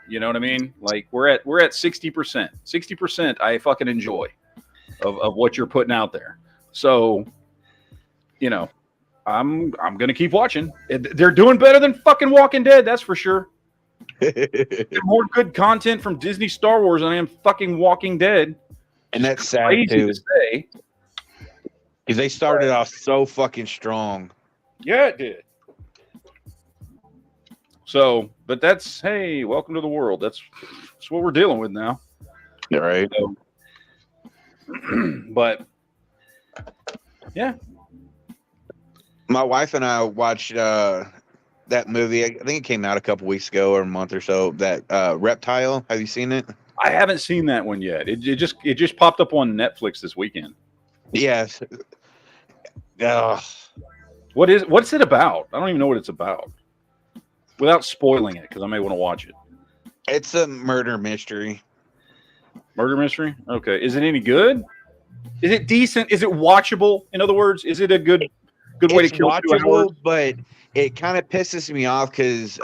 Speaker 3: You know what I mean? Like, we're at 60%. 60% I fucking enjoy of what you're putting out there. So, I'm gonna keep watching. They're doing better than fucking Walking Dead, that's for sure. More good content from Disney Star Wars than I am fucking Walking Dead.
Speaker 4: And that's sad too. To say. Because they started off so fucking strong.
Speaker 3: Yeah, it did. So, but that's, hey, welcome to the world. That's what we're dealing with now.
Speaker 4: All right.
Speaker 3: So, but, yeah.
Speaker 4: My wife and I watched that movie. I think it came out a couple weeks ago or a month or so. That Reptile. Have you seen it?
Speaker 3: I haven't seen that one yet. It just popped up on Netflix this weekend.
Speaker 4: Yes.
Speaker 3: What's it about? I don't even know what it's about. Without spoiling it, because I may want to watch it.
Speaker 4: It's a murder mystery.
Speaker 3: Murder mystery? Okay. Is it any good? Is it decent? Is it watchable? In other words, is it a good way to kill
Speaker 4: watchable,
Speaker 3: 2 hours?
Speaker 4: But it kind of pisses me off because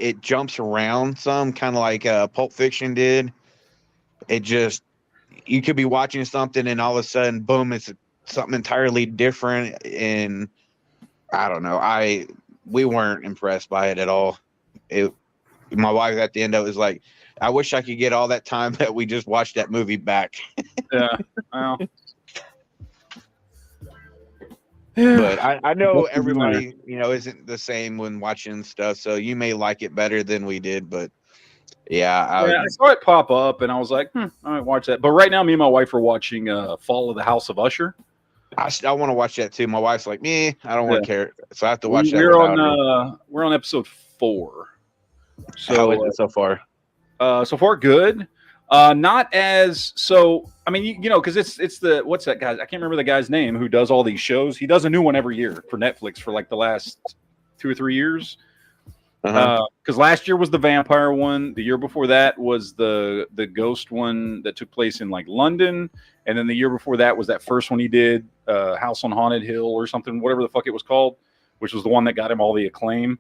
Speaker 4: it jumps around some, kind of like Pulp Fiction did. It just, you could be watching something and all of a sudden, boom, it's something entirely different. And I don't know. We weren't impressed by it at all. My wife at the end of it was like, I wish I could get all that time that we just watched that movie back.
Speaker 3: Yeah. Well.
Speaker 4: But I know everybody, isn't the same when watching stuff. So you may like it better than we did, but yeah,
Speaker 3: I saw it pop up and I was like, I might watch that. But right now, me and my wife are watching Fall of the House of Usher.
Speaker 4: I want to watch that too. My wife's like, me, I don't want to care, so I have to watch that.
Speaker 3: We're on episode 4. So
Speaker 4: how is it so far?
Speaker 3: So far, good. Not as so. I mean, because it's the what's that guy? I can't remember the guy's name who does all these shows. He does a new one every year for Netflix for like the last 2 or 3 years. Because last year was the vampire one. The year before that was the ghost one that took place in like London, and then the year before that was that first one he did, House on Haunted Hill or something, whatever the fuck it was called, which was the one that got him all the acclaim.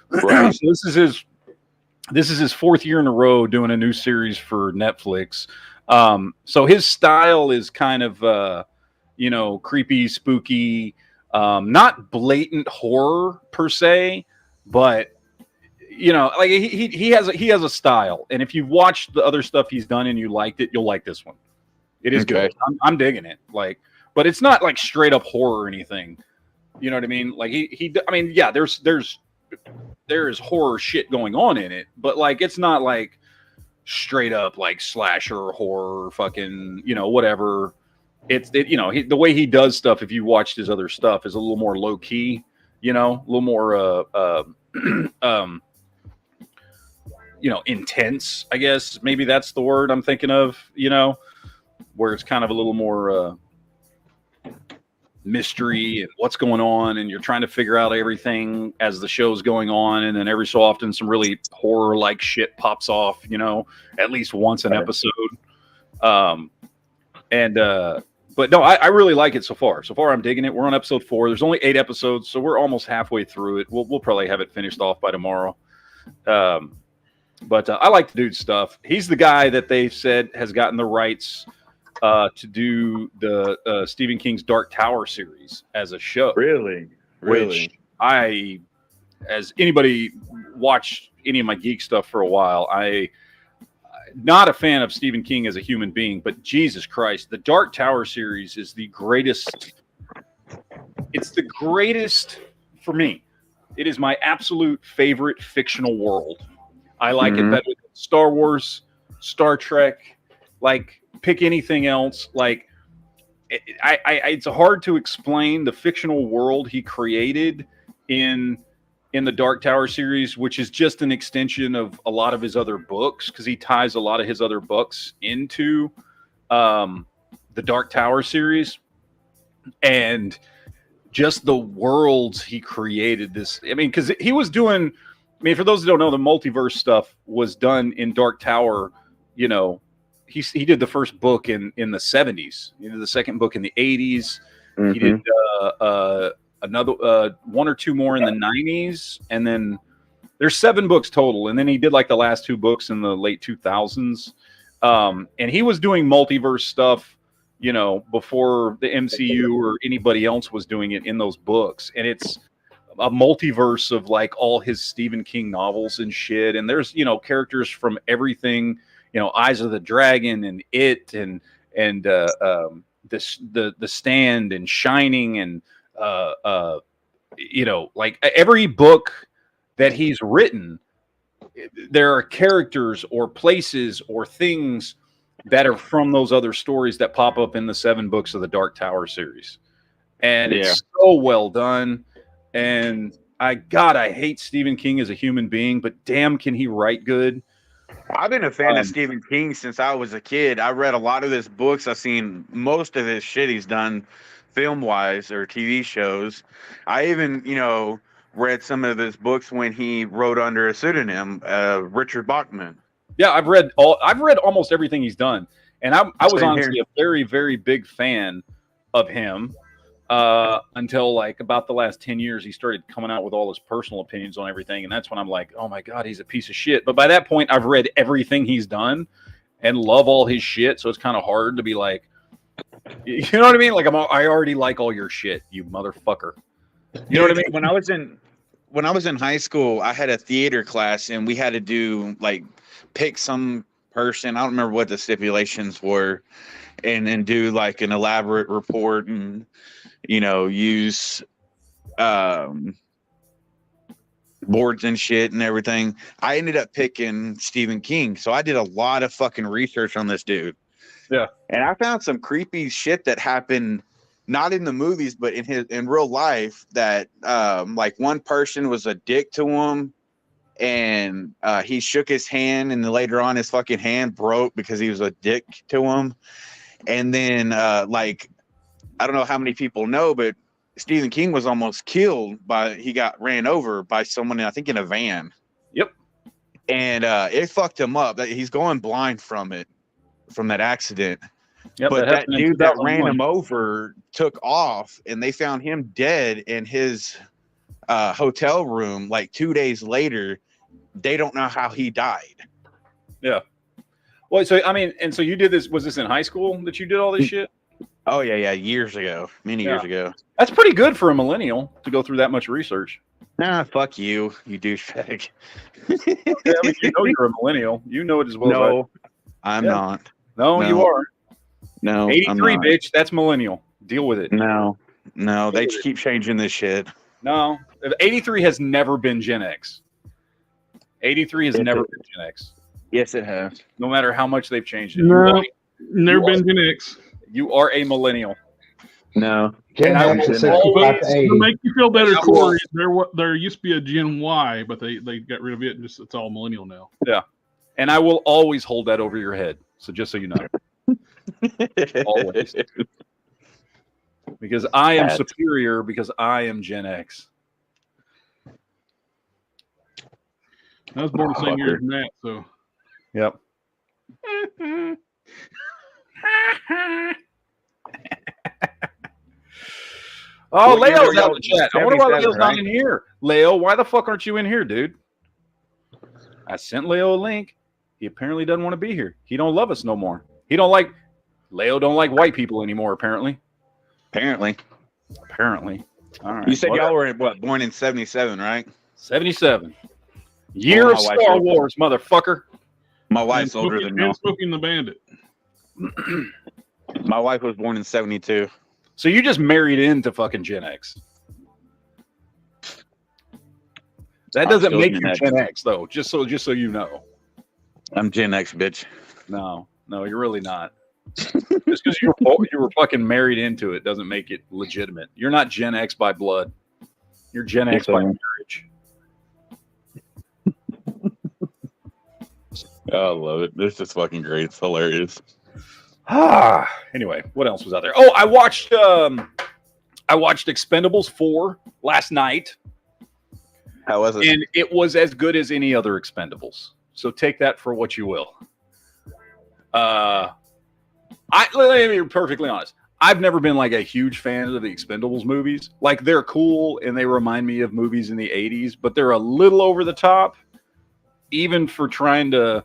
Speaker 3: Right. So this is his 4th year in a row doing a new series for Netflix. So his style is kind of creepy, spooky, not blatant horror per se, but like he has a style, and if you've watched the other stuff he's done and you liked it, you'll like this one. It is good. I'm digging it. But it's not like straight up horror or anything. You know what I mean? Like there's horror shit going on in it, but like it's not like straight up like slasher horror, fucking whatever. The way he does stuff, if you watched his other stuff, is a little more low key. A little more intense, I guess. Maybe that's the word I'm thinking of, where it's kind of a little more mystery and what's going on, and you're trying to figure out everything as the show's going on, and then every so often some really horror-like shit pops off, at least once an episode. But no, I really like it so far. So far, I'm digging it. We're on episode 4. There's only 8 episodes, so we're almost halfway through it. We'll probably have it finished off by tomorrow. But I like the dude's stuff. He's the guy that they said has gotten the rights to do the Stephen King's Dark Tower series as a show.
Speaker 4: Really?
Speaker 3: Which as anybody watched any of my geek stuff for a while, not a fan of Stephen King as a human being, but Jesus Christ, the Dark Tower series is the greatest. It's the greatest for me. It is my absolute favorite fictional world. I like it better than Star Wars, Star Trek, like pick anything else. Like it's hard to explain the fictional world he created in the Dark Tower series, which is just an extension of a lot of his other books, because he ties a lot of his other books into the Dark Tower series. And just the worlds he created because he was doing, for those who don't know, the multiverse stuff was done in Dark Tower. He did the first book in the 70s. He did the second book in the 80s. He did another 1 or 2 more in the 90s, and then there's 7 books total, and then he did like the last 2 books in the late 2000s. And he was doing multiverse stuff before the MCU or anybody else was doing it in those books. And it's a multiverse of like all his Stephen King novels and shit, and there's characters from everything, Eyes of the Dragon and It and the Stand and Shining, and like every book that he's written, there are characters or places or things that are from those other stories that pop up in the 7 books of the Dark Tower series. And it's so well done. And I hate Stephen King as a human being, but damn, can he write good.
Speaker 4: I've been a fan of Stephen King since I was a kid. I read a lot of his books. I've seen most of his shit he's done film-wise or TV shows. I even, read some of his books when he wrote under a pseudonym, Richard Bachman.
Speaker 3: Yeah, I've read almost everything he's done. And I was honestly a very, very big fan of him until like about the last 10 years, he started coming out with all his personal opinions on everything. And that's when I'm like, oh my God, he's a piece of shit. But by that point, I've read everything he's done and love all his shit. So it's kind of hard to be like, you know what I mean? Like I already like all your shit, you motherfucker. You know what I mean?
Speaker 4: When I was in high school, I had a theater class and we had to do like pick some person. I don't remember what the stipulations were, and then do like an elaborate report and use boards and shit and everything. I ended up picking Stephen King, so I did a lot of fucking research on this dude.
Speaker 3: Yeah,
Speaker 4: and I found some creepy shit that happened, not in the movies, but in real life. That like one person was a dick to him, and he shook his hand, and then later on his fucking hand broke because he was a dick to him. And then like I don't know how many people know, but Stephen King was almost killed he got ran over by someone, I think in a van.
Speaker 3: Yep.
Speaker 4: And it fucked him up. He's going blind from that accident.
Speaker 3: Yep,
Speaker 4: but that dude that ran
Speaker 3: 2001.
Speaker 4: him over took off, and they found him dead in his hotel room like 2 days later. They don't know how he died.
Speaker 3: Yeah. Well, so I mean, and so you did this. Was this in high school that you did all this shit?
Speaker 4: Oh yeah, years ago, many years ago.
Speaker 3: That's pretty good for a millennial to go through that much research.
Speaker 4: Nah, fuck you douchebag.
Speaker 3: Okay, I mean, you know you're a millennial. You know it as well.
Speaker 4: No, I'm not.
Speaker 3: No, you are.
Speaker 4: No,
Speaker 3: 83, bitch. That's millennial. Deal with it.
Speaker 4: No, they keep changing this shit.
Speaker 3: No, 83 has never been Gen X. 83 has never been Gen X.
Speaker 4: Yes, it has.
Speaker 3: No matter how much they've changed it.
Speaker 5: No, never been Gen X.
Speaker 3: You are a millennial.
Speaker 4: No.
Speaker 7: Gen X is 65 to
Speaker 5: To
Speaker 7: 80.
Speaker 5: make you feel better, Corey, there used to be a Gen Y, but they got rid of it and it's all millennial now.
Speaker 3: Yeah. And I will always hold that over your head. So just so you know. Always. Because I am superior because I am Gen X.
Speaker 5: I was born the same year as Matt, so.
Speaker 3: Yep. Oh, Leo's out in the chat. I wonder why Leo's not in here. Leo, why the fuck aren't you in here, dude? I sent Leo a link. He apparently doesn't want to be here. He don't love us no more. Leo don't like white people anymore, apparently.
Speaker 4: Apparently.
Speaker 3: All right.
Speaker 4: You said y'all were born in 77, right?
Speaker 3: 77. Year of Star Wars, motherfucker.
Speaker 4: My wife's older than me.
Speaker 5: And Smokey and the Bandit.
Speaker 4: My wife was born in 72.
Speaker 3: So you just married into fucking Gen X. That doesn't make you Gen X, though. Just so you know.
Speaker 4: I'm Gen X, bitch.
Speaker 3: No, you're really not. Just because you were fucking married into it doesn't make it legitimate. You're not Gen X by blood. You're Gen X by marriage.
Speaker 4: I love it. This is fucking great. It's hilarious.
Speaker 3: Anyway, what else was out there? Oh, I watched Expendables 4 last night.
Speaker 4: How was it?
Speaker 3: And it was as good as any other Expendables. So take that for what you will. Let me be perfectly honest. I've never been like a huge fan of the Expendables movies. Like, they're cool and they remind me of movies in the 80s, but they're a little over the top, even for trying to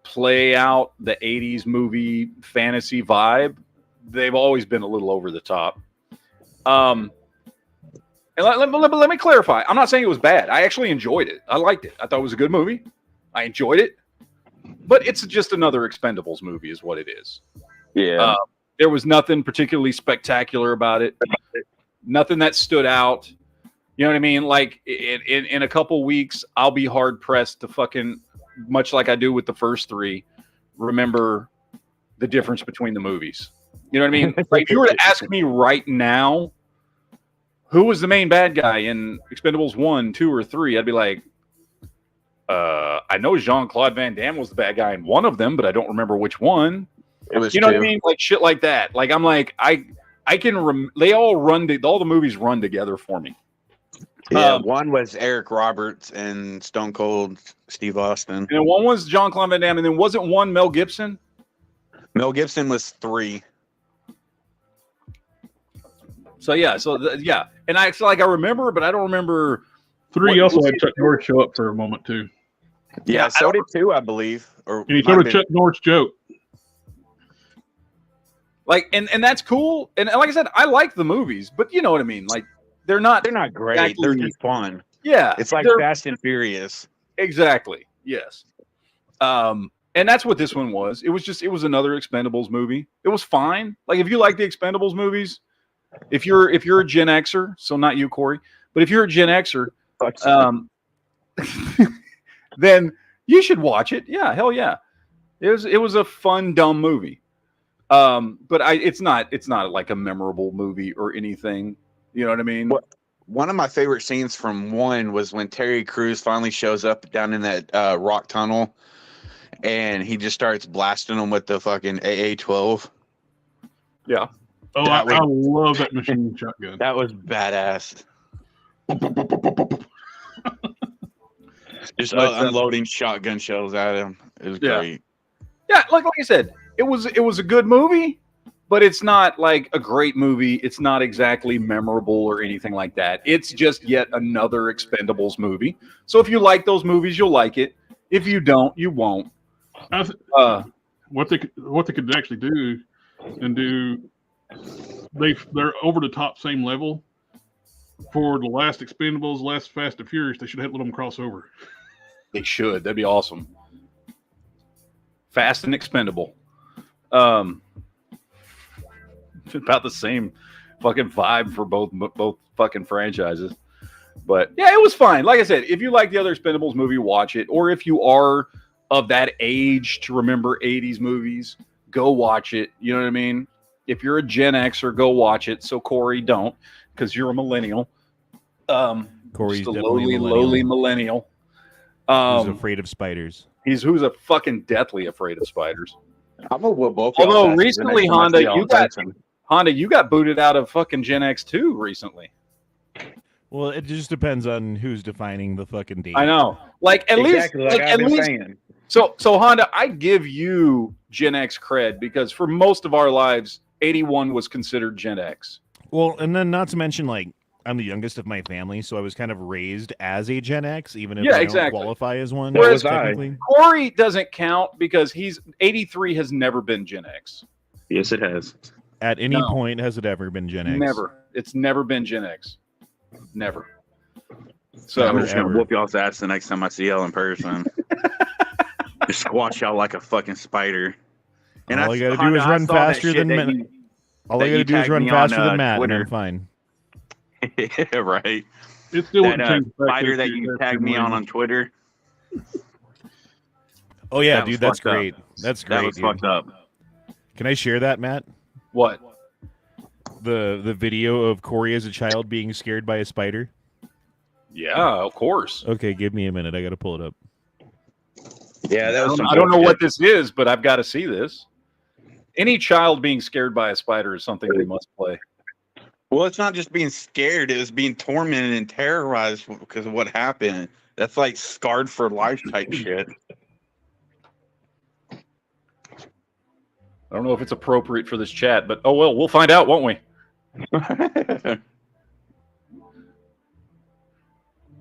Speaker 3: play out the 80s movie fantasy vibe. They've always been a little over the top. And let me clarify. I'm not saying it was bad. I actually enjoyed it. I liked it. I thought it was a good movie. I enjoyed it. But it's just another Expendables movie is what it is.
Speaker 4: Yeah.
Speaker 3: There was nothing particularly spectacular about it. Nothing that stood out. You know what I mean? Like, in a couple weeks, I'll be hard-pressed to fucking, much like I do with the first three, remember the difference between the movies. You know what I mean? Like, if you were to ask me right now, who was the main bad guy in Expendables 1, 2, or 3, I'd be like, I know Jean-Claude Van Damme was the bad guy in one of them, but I don't remember which one.
Speaker 4: It was,
Speaker 3: you know what I mean? Like, shit like that. Like, I'm like, I can, they all all the movies run together for me.
Speaker 4: Yeah, one was Eric Roberts and Stone Cold Steve Austin. And
Speaker 3: then one was Jean-Claude Van Damme, and then wasn't one Mel Gibson?
Speaker 4: Mel Gibson was 3.
Speaker 3: So yeah, and I feel like I remember, but I don't remember.
Speaker 5: 3 also had Chuck Norris show up for a moment too.
Speaker 4: Yeah, so did 2, I believe.
Speaker 5: And he told a Chuck Norris joke.
Speaker 3: Like, and that's cool. And like I said, I like the movies, but you know what I mean. Like, they're not
Speaker 4: great.
Speaker 3: Exactly,
Speaker 4: they're just fun.
Speaker 3: Yeah,
Speaker 4: it's like Fast and Furious.
Speaker 3: Exactly. Yes. And that's what this one was. It was another Expendables movie. It was fine. Like if you like the Expendables movies, if you're a Gen Xer, so not you, Corey, but if you're a Gen Xer, then you should watch it. Yeah, hell yeah. It was a fun, dumb movie. But it's not like a memorable movie or anything. You know what I mean?
Speaker 4: One of my favorite scenes from one was when Terry Crews finally shows up down in that rock tunnel, and he just starts blasting them with the fucking AA-12.
Speaker 3: Yeah.
Speaker 5: Oh, I love that machine shotgun.
Speaker 4: That was badass. Just unloading shotgun shells at him. It was great.
Speaker 3: Yeah, like I said, it was a good movie, but it's not like a great movie. It's not exactly memorable or anything like that. It's just yet another Expendables movie. So if you like those movies, you'll like it. If you don't, you won't.
Speaker 5: What they could actually do and do, they're over the top same level. For the last Expendables, last Fast and Furious, they should let them cross over.
Speaker 3: They should. That'd be awesome. Fast and Expendable. It's about the same fucking vibe for both fucking franchises. But yeah, it was fine. Like I said, if you like the other Expendables movie, watch it. Or if you are of that age to remember 80s movies, go watch it. You know what I mean? If you're a Gen Xer, go watch it. So Corey, don't, because you're a millennial.
Speaker 8: Corey's
Speaker 3: just a
Speaker 8: definitely
Speaker 3: lowly millennial.
Speaker 8: Who's afraid of spiders.
Speaker 3: Who's a fucking deathly afraid of spiders.
Speaker 4: I'm gonna whoop both.
Speaker 3: Although recently, Honda, you got booted out of fucking Gen X 2 recently.
Speaker 8: Well, it just depends on who's defining the fucking date.
Speaker 3: I know. Like at least saying. So Honda, I give you Gen X cred because for most of our lives, 81 was considered Gen X.
Speaker 8: Well, and then not to mention, like, I'm the youngest of my family, so I was kind of raised as a Gen X, even if I don't qualify as one.
Speaker 3: Whereas Corey doesn't count because 83 has never been Gen X.
Speaker 4: Yes, it has.
Speaker 8: At any point, has it ever been Gen X?
Speaker 3: Never. It's never been Gen X. Never. So
Speaker 4: I'm just gonna whoop y'all's ass the next time I see y'all in person. Just squash y'all like a fucking spider.
Speaker 8: And all you gotta do is run faster than Matt. All I gotta do is run faster than Matt, and I'm fine.
Speaker 4: Right.
Speaker 5: It's still
Speaker 4: that spider that you tagged me on Twitter.
Speaker 8: Oh yeah, dude, that's great. That's great.
Speaker 4: That was fucked up.
Speaker 8: Can I share that, Matt?
Speaker 3: What?
Speaker 8: The video of Corey as a child being scared by a spider?
Speaker 3: Yeah, of course.
Speaker 8: Okay, give me a minute. I got to pull it up.
Speaker 4: Yeah, that was.
Speaker 3: I don't know what this is, but I've got to see this. Any child being scared by a spider is something they must play.
Speaker 4: Well, it's not just being scared; it was being tormented and terrorized because of what happened. That's like scarred for life type shit.
Speaker 3: I don't know if it's appropriate for this chat, but oh well, we'll find out, won't we?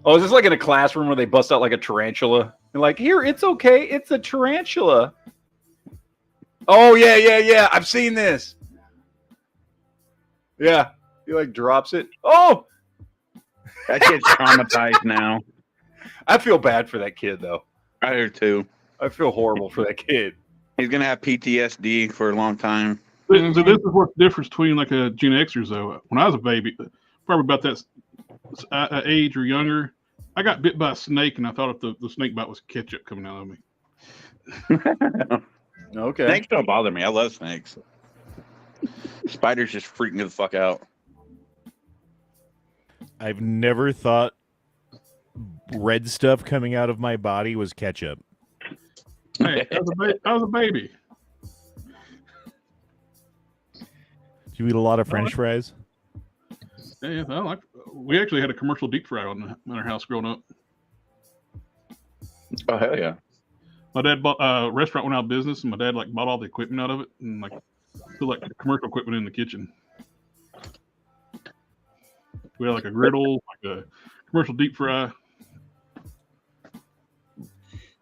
Speaker 3: Oh, is this like in a classroom where they bust out like a tarantula? And like, here, it's okay, it's a tarantula. Oh yeah. I've seen this. Yeah, he like drops it. Oh,
Speaker 4: that kid's traumatized now.
Speaker 3: I feel bad for that kid though.
Speaker 4: I do too.
Speaker 3: I feel horrible for that kid.
Speaker 4: He's gonna have PTSD for a long time.
Speaker 5: So this is what the difference between like a Gen Xers though. When I was a baby, probably about that age or younger, I got bit by a snake and I thought if the snake bite was ketchup coming out of me.
Speaker 3: Okay.
Speaker 4: Snakes don't bother me. I love snakes. Spiders just freak me the fuck out.
Speaker 8: I've never thought red stuff coming out of my body was ketchup.
Speaker 5: Hey, I was a baby.
Speaker 8: Do you eat a lot of French fries?
Speaker 5: Yeah, we actually had a commercial deep fryer in our house growing up.
Speaker 4: Oh hell yeah!
Speaker 5: My dad bought a restaurant went out of business, and my dad like bought all the equipment out of it, and like put like commercial equipment in the kitchen. We had like a griddle, like a commercial deep fry.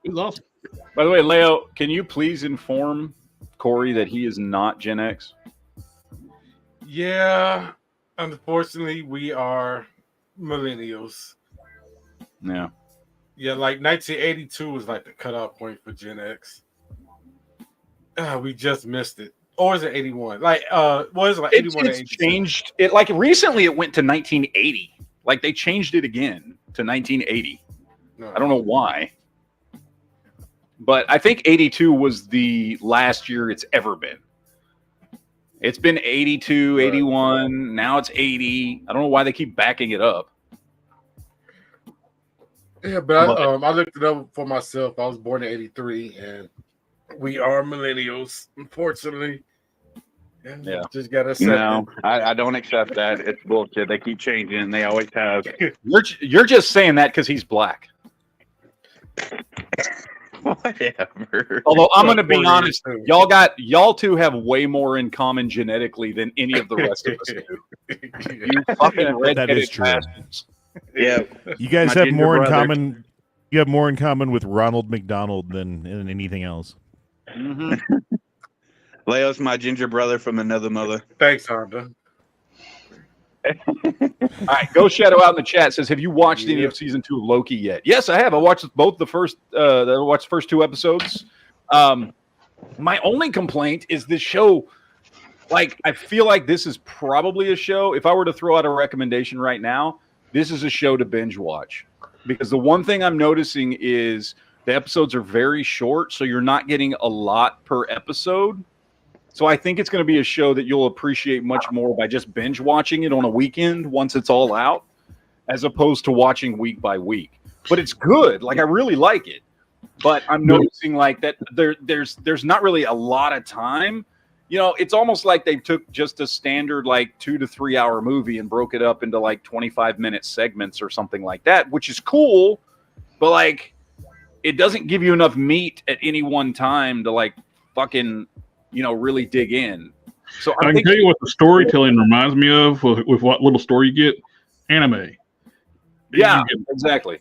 Speaker 5: It was awesome.
Speaker 3: By the way, Leo, can you please inform Corey that he is not Gen X?
Speaker 9: Yeah, unfortunately, we are millennials.
Speaker 3: Yeah.
Speaker 9: Yeah, like 1982 was like the cutoff point for Gen X. We just missed it. Or is it 81? Like, what is it, like 81
Speaker 3: It's changed. It like recently it went to 1980. Like they changed it again to 1980. No. I don't know why. But I think 82 was the last year it's ever been. It's been 82, 81. Now it's 80. I don't know why they keep backing it up.
Speaker 9: Yeah, but I looked it up for myself. I was born in 83, and we are millennials, unfortunately.
Speaker 3: Yeah.
Speaker 9: Just got to
Speaker 4: No, I don't accept that. It's bullshit. They keep changing, and they always have.
Speaker 3: You're just saying that because he's black.
Speaker 4: Whatever.
Speaker 3: Although I'm going to be honest, y'all two have way more in common genetically than any of the rest of us do. You fucking redheaded bastards.
Speaker 4: Yeah,
Speaker 8: you guys have more in common. You have more in common with Ronald McDonald than anything else.
Speaker 3: Mm-hmm.
Speaker 4: Leo's my ginger brother from another mother.
Speaker 9: Thanks, Honda.
Speaker 3: All right, Go Shadow out in the chat says, "Have you watched any of season 2 of Loki yet?" Yes, I have. I watched both the first. I watched the first 2 episodes. My only complaint is this show. Like, I feel like this is probably a show. If I were to throw out a recommendation right now, this is a show to binge watch, because the one thing I'm noticing is the episodes are very short, so you're not getting a lot per episode. So I think it's going to be a show that you'll appreciate much more by just binge watching it on a weekend once it's all out, as opposed to watching week by week. But it's good. Like, I really like it. But I'm noticing like that there's not really a lot of time. You know, it's almost like they took just a standard like 2 to 3 hour movie and broke it up into like 25-minute segments or something like that, which is cool. But like, it doesn't give you enough meat at any one time to like fucking, you know, really dig in. So
Speaker 5: I can tell you what the storytelling reminds me of with what little story you get. Anime.
Speaker 3: Yeah, exactly.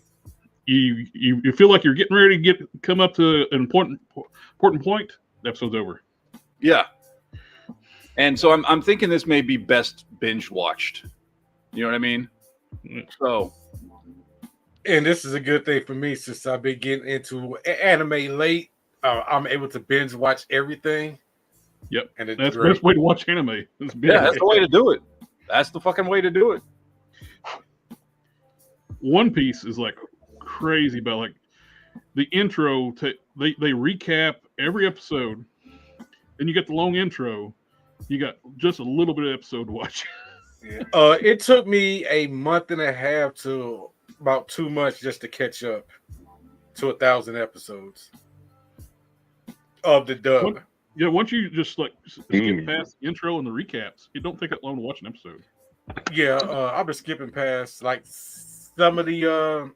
Speaker 5: You feel like you're getting ready to come up to an important point. The episode's over.
Speaker 3: Yeah. And so I'm thinking this may be best binge watched. You know what I mean? So,
Speaker 9: and this is a good thing for me since I've been getting into anime late. I'm able to binge watch everything.
Speaker 5: Yep,
Speaker 9: and
Speaker 5: that's the best way to watch anime.
Speaker 3: Yeah, that's the way to do it. That's the fucking way to do it.
Speaker 5: One Piece is like crazy about like the intro. They recap every episode. Then you get the long intro. You got just a little bit of episode to watch.
Speaker 9: Yeah. It took me a month and a half to about 2 months just to catch up to 1,000 episodes of the dub.
Speaker 5: Once you just like skip past the intro and the recaps, it don't take that long to watch an episode.
Speaker 9: Yeah, I've been skipping past like some of the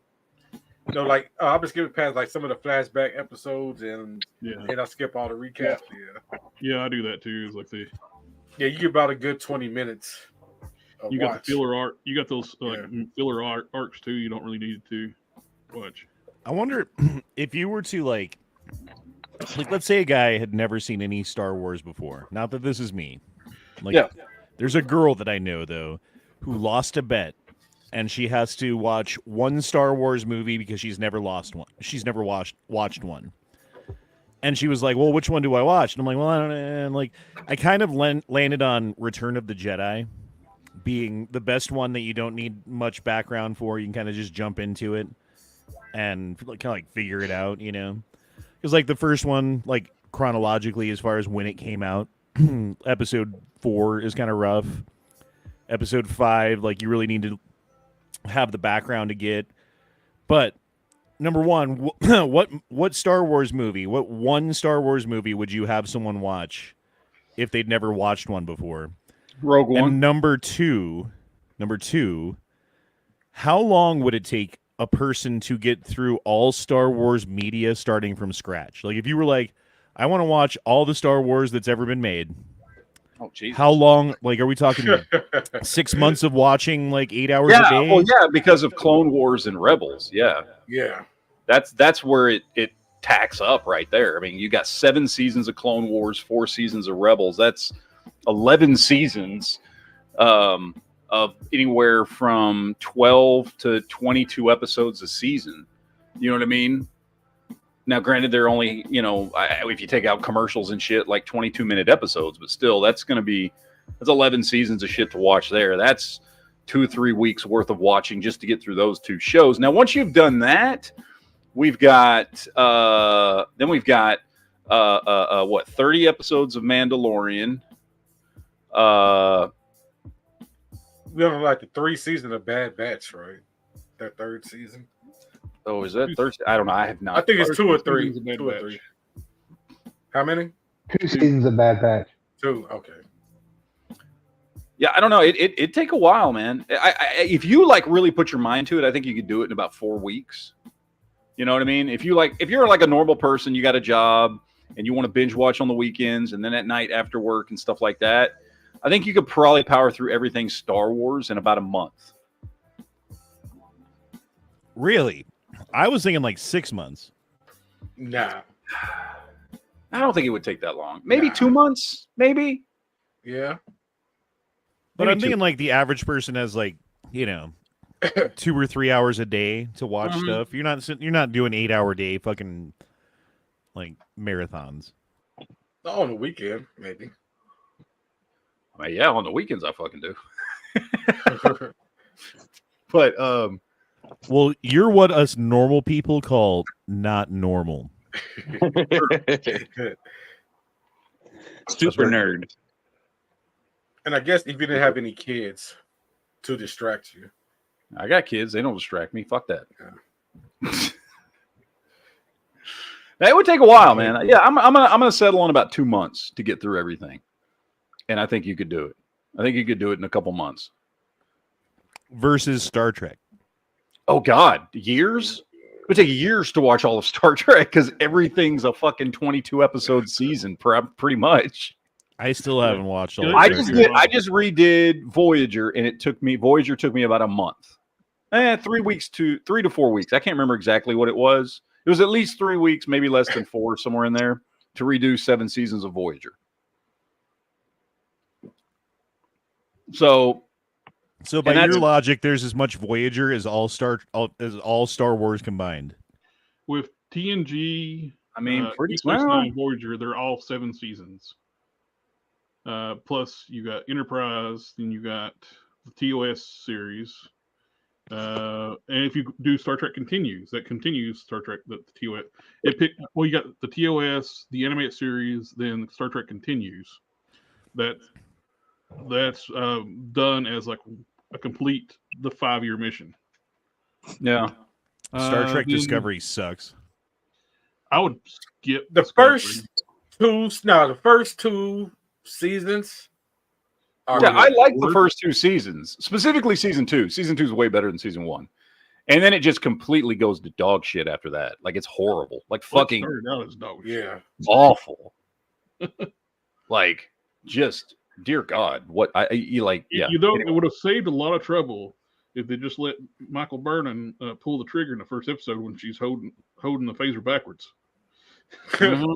Speaker 9: I've been skipping past like some of the flashback episodes and I skip all the recaps.
Speaker 5: Yeah, I do that too. It's like
Speaker 9: you get about a good 20 minutes.
Speaker 5: You got the filler art. You got those filler arcs too. You don't really need to watch.
Speaker 8: I wonder if you were to like let's say a guy had never seen any Star Wars before. Not that this is me. There's a girl that I know though who lost a bet, and she has to watch one Star Wars movie because she's never watched one. And she was like, "Well, which one do I watch?" And I'm like, "Well, I don't know." And like, I kind of landed on Return of the Jedi being the best one that you don't need much background for. You can kind of just jump into it and kind of like figure it out, you know? Because like the first one, like chronologically, as far as when it came out, episode 4 is kind of rough. Episode 5, like you really need to have the background to get. But number one, what Star Wars movie, what one Star Wars movie would you have someone watch if they'd never watched one before?
Speaker 3: Rogue One.
Speaker 8: And number two, how long would it take a person to get through all Star Wars media starting from scratch? Like if you were like, I want to watch all the Star Wars that's ever been made.
Speaker 3: Oh, Jesus.
Speaker 8: How long? Like, are we talking 6 months of watching like 8 hours a day?
Speaker 3: Well, yeah, because of Clone Wars and Rebels. Yeah. That's where it tacks up right there. I mean, you got 7 seasons of Clone Wars, 4 seasons of Rebels. That's 11 seasons of anywhere from 12 to 22 episodes a season. You know what I mean? Now, granted, they're only, if you take out commercials and shit, like 22-minute episodes, but still, that's 11 seasons of shit to watch there. That's 2 or 3 weeks worth of watching just to get through those 2 shows. Now, once you've done that, we've got 30 episodes of Mandalorian.
Speaker 9: We only like the 3 seasons of Bad Batch, right? That 3rd season.
Speaker 3: Oh, is that Thursday? I don't know. I have not.
Speaker 9: I think it's 2 or 3.
Speaker 5: Seasons of Bad
Speaker 9: 2 or
Speaker 5: Batch.
Speaker 9: 3. How many?
Speaker 7: 2 seasons of Bad Batch.
Speaker 9: 2. Okay.
Speaker 3: Yeah, I don't know. It take a while, man. If you really put your mind to it, I think you could do it in about 4 weeks. You know what I mean? If you're like a normal person, you got a job and you want to binge watch on the weekends and then at night after work and stuff like that, I think you could probably power through everything Star Wars in about a month.
Speaker 8: Really? I was thinking like 6 months.
Speaker 9: Nah.
Speaker 3: I don't think it would take that long. Maybe 2 months, maybe.
Speaker 9: Yeah.
Speaker 8: But I'm thinking like the average person has 2 or 3 hours a day to watch stuff. You're not doing 8-hour day fucking marathons.
Speaker 9: On the weekend, maybe.
Speaker 3: I mean, yeah, on the weekends I fucking do. But
Speaker 8: well, you're what us normal people call not normal.
Speaker 4: Super nerd.
Speaker 9: And I guess if you didn't have any kids to distract you.
Speaker 3: I got kids. They don't distract me. Fuck that. Yeah. It would take a while, man. Yeah, I'm gonna settle on about 2 months to get through everything. And I think you could do it. I think you could do it in a couple months.
Speaker 8: Versus Star Trek.
Speaker 3: Oh, God. Years? It would take years to watch all of Star Trek because everything's a fucking 22-episode season, pretty much.
Speaker 8: I still haven't watched all.
Speaker 3: I just redid Voyager, and Voyager took me about a month. 3 to 4 weeks. I can't remember exactly what it was. It was at least 3 weeks, maybe less than 4, somewhere in there, to redo 7 seasons of Voyager. So
Speaker 8: by your logic, there's as much Voyager as all Star Wars combined.
Speaker 5: With TNG,
Speaker 3: I mean, pretty
Speaker 5: Deep Space Nine, Voyager, they're all 7 seasons. Plus, you got Enterprise, then you got the TOS series, and if you do Star Trek Continues, that continues Star Trek the TOS. You got the TOS, the animated series, then Star Trek Continues. That's done as like a complete the 5-year mission.
Speaker 3: Yeah.
Speaker 8: Star Trek Discovery sucks.
Speaker 5: I would skip
Speaker 9: the first 2. No, the first 2 seasons.
Speaker 3: I like the first 2 seasons, specifically season 2. Season 2 is way better than season 1, and then it just completely goes to dog shit after that. Like it's horrible, like fucking awful. Like just dear God, what you like? Yeah,
Speaker 5: It would have saved a lot of trouble if they just let Michael Burnham pull the trigger in the first episode when she's holding the phaser backwards.
Speaker 3: Mm-hmm.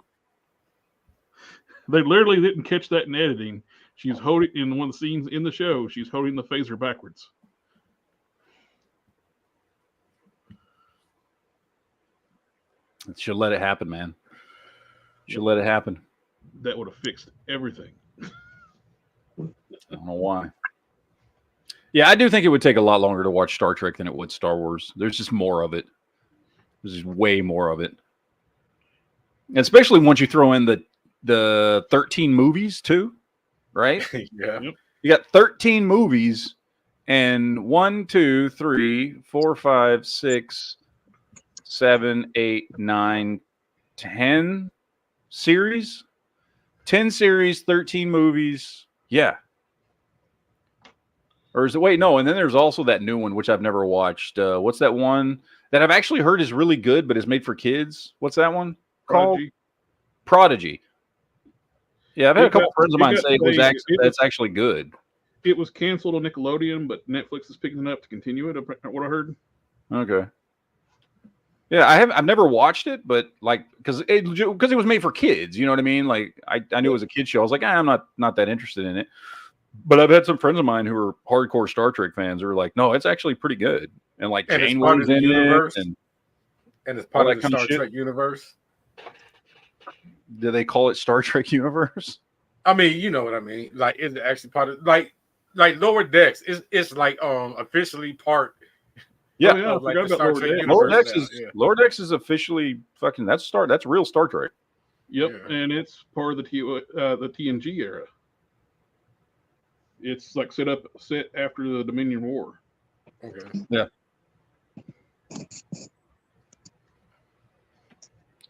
Speaker 5: They literally didn't catch that in editing. She's holding in one of the scenes in the show. She's holding the phaser backwards.
Speaker 3: Should let it happen, man. Should let it happen.
Speaker 5: That would have fixed everything.
Speaker 3: I don't know why. Yeah, I do think it would take a lot longer to watch Star Trek than it would Star Wars. There's just more of it. There's just way more of it. And especially once you throw in the 13 movies too, right?
Speaker 9: Yeah.
Speaker 5: Yep.
Speaker 3: You got 13 movies and 1, 2, 3, 4, 5, 6, 7, 8, 9, 10 series. 10 series, 13 movies. Yeah. Or is it, wait, no, and then there's also that new one, which I've never watched. What's that one that I've actually heard is really good, but is made for kids? What's that one called? Prodigy. Yeah, I've had a couple friends of mine say that's actually good.
Speaker 5: It was canceled on Nickelodeon, but Netflix is picking it up to continue it, what I heard.
Speaker 3: Okay. Yeah, I've never watched it, but like because it was made for kids, you know what I mean? Like I knew it was a kid show. I was like, I'm not that interested in it. But I've had some friends of mine who are hardcore Star Trek fans who are like, no, it's actually pretty good. And like Janeway's in it,
Speaker 9: and it's part of the Star Trek universe.
Speaker 3: do they call it Star Trek universe?
Speaker 9: I mean, you know what I mean. Like, it's actually part of like Lower Decks. It's like officially part.
Speaker 3: Yeah,
Speaker 5: I
Speaker 9: of, like,
Speaker 5: forgot
Speaker 9: the
Speaker 5: about
Speaker 9: Star Trek
Speaker 3: Lower
Speaker 9: universe
Speaker 3: Decks
Speaker 9: now,
Speaker 3: is
Speaker 9: yeah.
Speaker 3: Lower Decks is officially fucking that's real Star Trek.
Speaker 5: Yep,
Speaker 9: Yeah.
Speaker 5: and it's part of the TNG era. It's like set after the Dominion War.
Speaker 9: Okay.
Speaker 3: Yeah.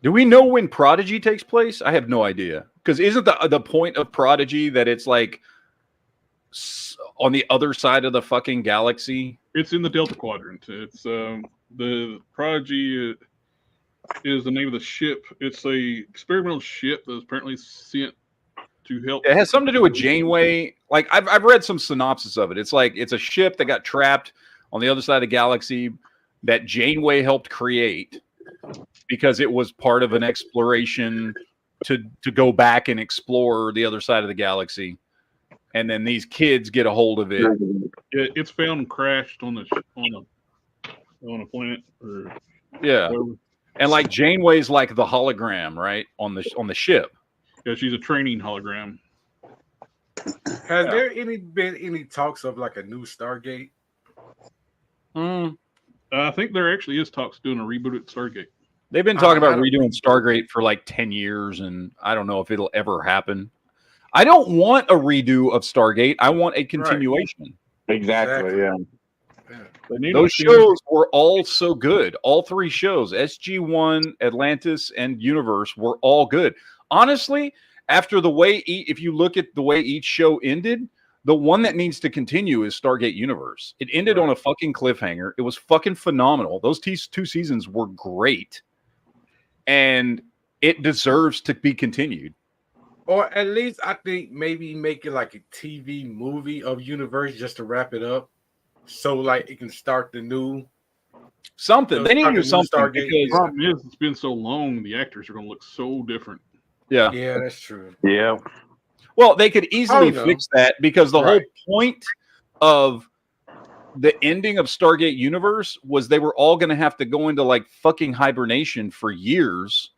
Speaker 3: Do we know when Prodigy takes place? I have no idea. Because isn't the point of Prodigy that it's like on the other side of the fucking galaxy?
Speaker 5: It's in the Delta Quadrant. It's the Prodigy is the name of the ship. It's a experimental ship that was apparently sent to help.
Speaker 3: It has something to do with Janeway. Like I've read some synopsis of it. It's like it's a ship that got trapped on the other side of the galaxy that Janeway helped create because it was part of an exploration to go back and explore the other side of the galaxy. And then these kids get a hold of it.
Speaker 5: It's found crashed on a planet.
Speaker 3: Yeah, and like Janeway's like the hologram, right, on the ship.
Speaker 5: Yeah, she's a training hologram.
Speaker 9: Has there been any talks of like a new Stargate?
Speaker 5: I think there actually is talks doing a reboot at Stargate.
Speaker 3: They've been talking about redoing Stargate for like 10 years, and I don't know if it'll ever happen. I don't want a redo of Stargate. I want a continuation.
Speaker 4: Right. Exactly, yeah.
Speaker 3: Those shows were all so good. All three shows, SG-1, Atlantis, and Universe, were all good. Honestly, after the way, if you look at the way each show ended, the one that needs to continue is Stargate Universe. It ended on a fucking cliffhanger. It was fucking phenomenal. Those two seasons were great. And it deserves to be continued.
Speaker 9: Or at least I think maybe make it like a TV movie of Universe just to wrap it up. So like it can start the new
Speaker 3: something. They need to do something
Speaker 5: because the problem is it's been so long, the actors are going to look so different.
Speaker 3: Yeah.
Speaker 9: Yeah, that's true.
Speaker 4: Yeah.
Speaker 3: Well, they could easily fix that because the whole point of the ending of Stargate Universe was they were all going to have to go into like fucking hibernation for years.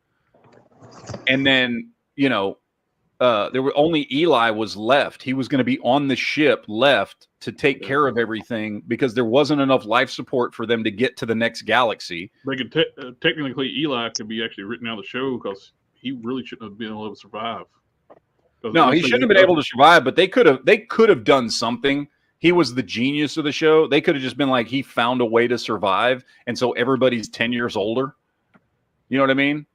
Speaker 3: And then, there were only Eli was left. He was going to be on the ship left to take care of everything because there wasn't enough life support for them to get to the next galaxy.
Speaker 5: They could technically Eli could be actually written out of the show because he really shouldn't have been able to survive.
Speaker 3: No, he shouldn't have been able to survive, but they could have done something. He was the genius of the show. They could have just been like, he found a way to survive, and so everybody's 10 years older. You know what I mean?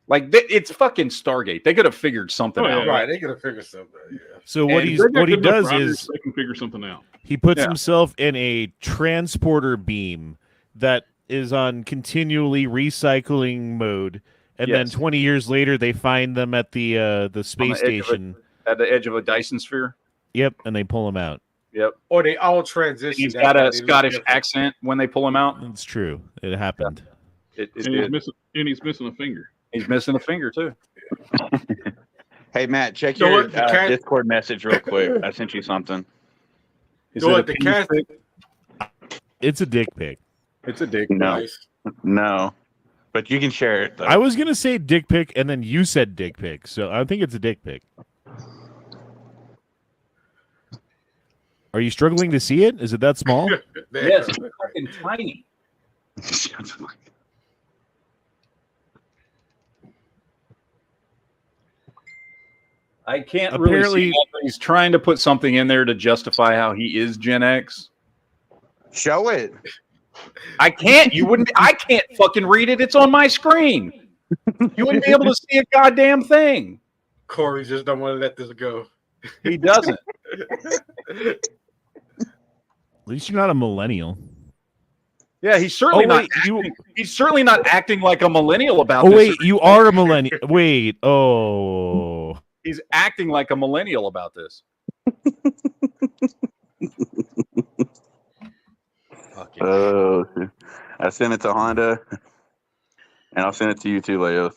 Speaker 3: Like it's fucking Stargate. They could have figured something out.
Speaker 9: Right, they could have figured something out. Yeah.
Speaker 8: So what he does is
Speaker 5: they can figure something out.
Speaker 8: He puts himself in a transporter beam that is on continually recycling mode, and then 20 years later they find them at the space station
Speaker 3: at the edge of a Dyson sphere.
Speaker 8: Yep, and they pull him out.
Speaker 3: Yep.
Speaker 9: Or they all transition.
Speaker 3: He's got a Scottish accent when they pull him out.
Speaker 8: It's true. It happened.
Speaker 5: He's missing a finger.
Speaker 3: He's missing a finger too.
Speaker 4: Hey Matt, check your Discord message real quick. I sent you something.
Speaker 3: Is it a penis pic?
Speaker 8: It's a dick pic.
Speaker 3: It's a dick.
Speaker 4: No, but you can share it. Though.
Speaker 8: I was gonna say dick pic, and then you said dick pic, so I think it's a dick pic. Are you struggling to see it? Is it that small?
Speaker 3: Yes, it's fucking tiny. I can't really see that. He's trying to put something in there to justify how he is Gen X.
Speaker 4: Show it.
Speaker 3: I can't. I can't fucking read it. It's on my screen. You wouldn't be able to see a goddamn thing.
Speaker 9: Corey just don't want to let this go.
Speaker 3: He doesn't.
Speaker 8: At least you're not a millennial.
Speaker 3: Yeah, he's certainly not. He's certainly not acting like a millennial about
Speaker 8: this.
Speaker 3: Oh
Speaker 8: wait, you are a millennial. Wait, oh.
Speaker 3: He's acting like a millennial about this.
Speaker 4: Oh, I sent it to Honda, and I'll send it to you too, Leo.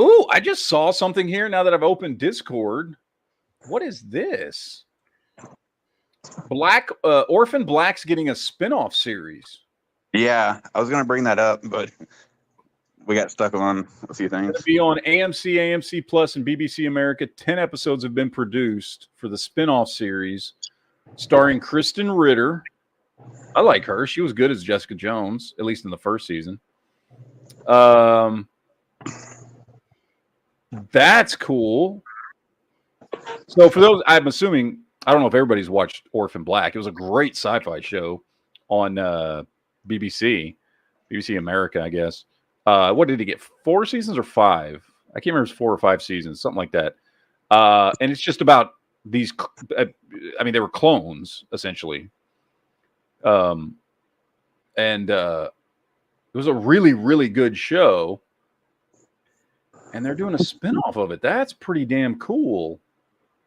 Speaker 3: Ooh, I just saw something here now that I've opened Discord. What is this? Orphan Black's getting a spin-off series.
Speaker 4: Yeah, I was going to bring that up, but we got stuck on a few things.
Speaker 3: It'll be on AMC, AMC Plus, and BBC America. 10 episodes have been produced for the spinoff series starring Kristen Ritter. I like her. She was good as Jessica Jones, at least in the first season. That's cool. So for those, I'm assuming, I don't know if everybody's watched Orphan Black. It was a great sci-fi show on BBC America, I guess. What did he get? 4 seasons or 5? I can't remember if it's 4 or 5 seasons, something like that. And it's just about these. I mean, they were clones essentially. And it was a really, really good show. And they're doing a spinoff of it. That's pretty damn cool.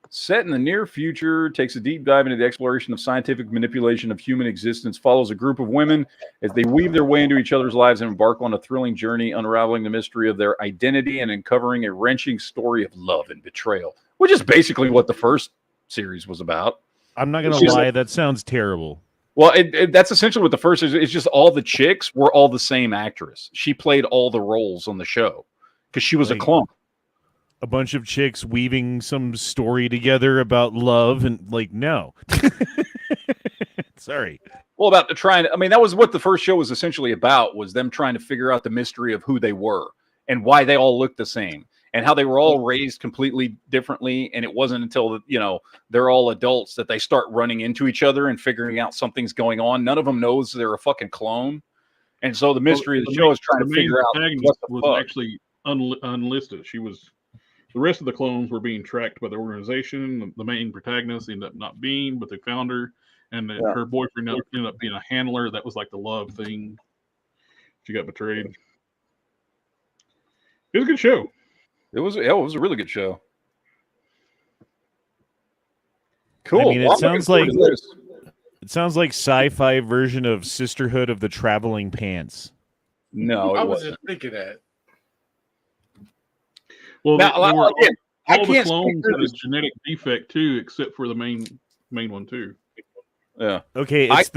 Speaker 3: Set in the near future, takes a deep dive into the exploration of scientific manipulation of human existence, follows a group of women as they weave their way into each other's lives and embark on a thrilling journey, unraveling the mystery of their identity and uncovering a wrenching story of love and betrayal, which is basically what the first series was about.
Speaker 8: I'm not going to lie, that sounds terrible.
Speaker 3: Well, that's essentially what the first is. It's just all the chicks were all the same actress. She played all the roles on the show because she was a clone.
Speaker 8: A bunch of chicks weaving some story together about love and no. Sorry.
Speaker 3: Well, about the trying. I mean, that was what the first show was essentially about, was them trying to figure out the mystery of who they were and why they all looked the same and how they were all raised completely differently. And it wasn't until, they're all adults that they start running into each other and figuring out something's going on. None of them knows they're a fucking clone. And so the mystery of the show is trying to figure out what the
Speaker 5: was
Speaker 3: fuck.
Speaker 5: Actually unlisted. She was. The rest of the clones were being tracked by the organization. The main protagonist ended up not being, but they found her, and her boyfriend ended up being a handler. That was like the love thing. She got betrayed. It was a good show.
Speaker 3: It was a really good show. Cool.
Speaker 8: I mean, it sounds like sci-fi version of Sisterhood of the Traveling Pants.
Speaker 3: No,
Speaker 9: I was just thinking that.
Speaker 5: Well,
Speaker 3: now,
Speaker 5: all the
Speaker 3: can't
Speaker 5: clones had a genetic defect too, except for the main one too.
Speaker 3: Yeah.
Speaker 8: Okay, it's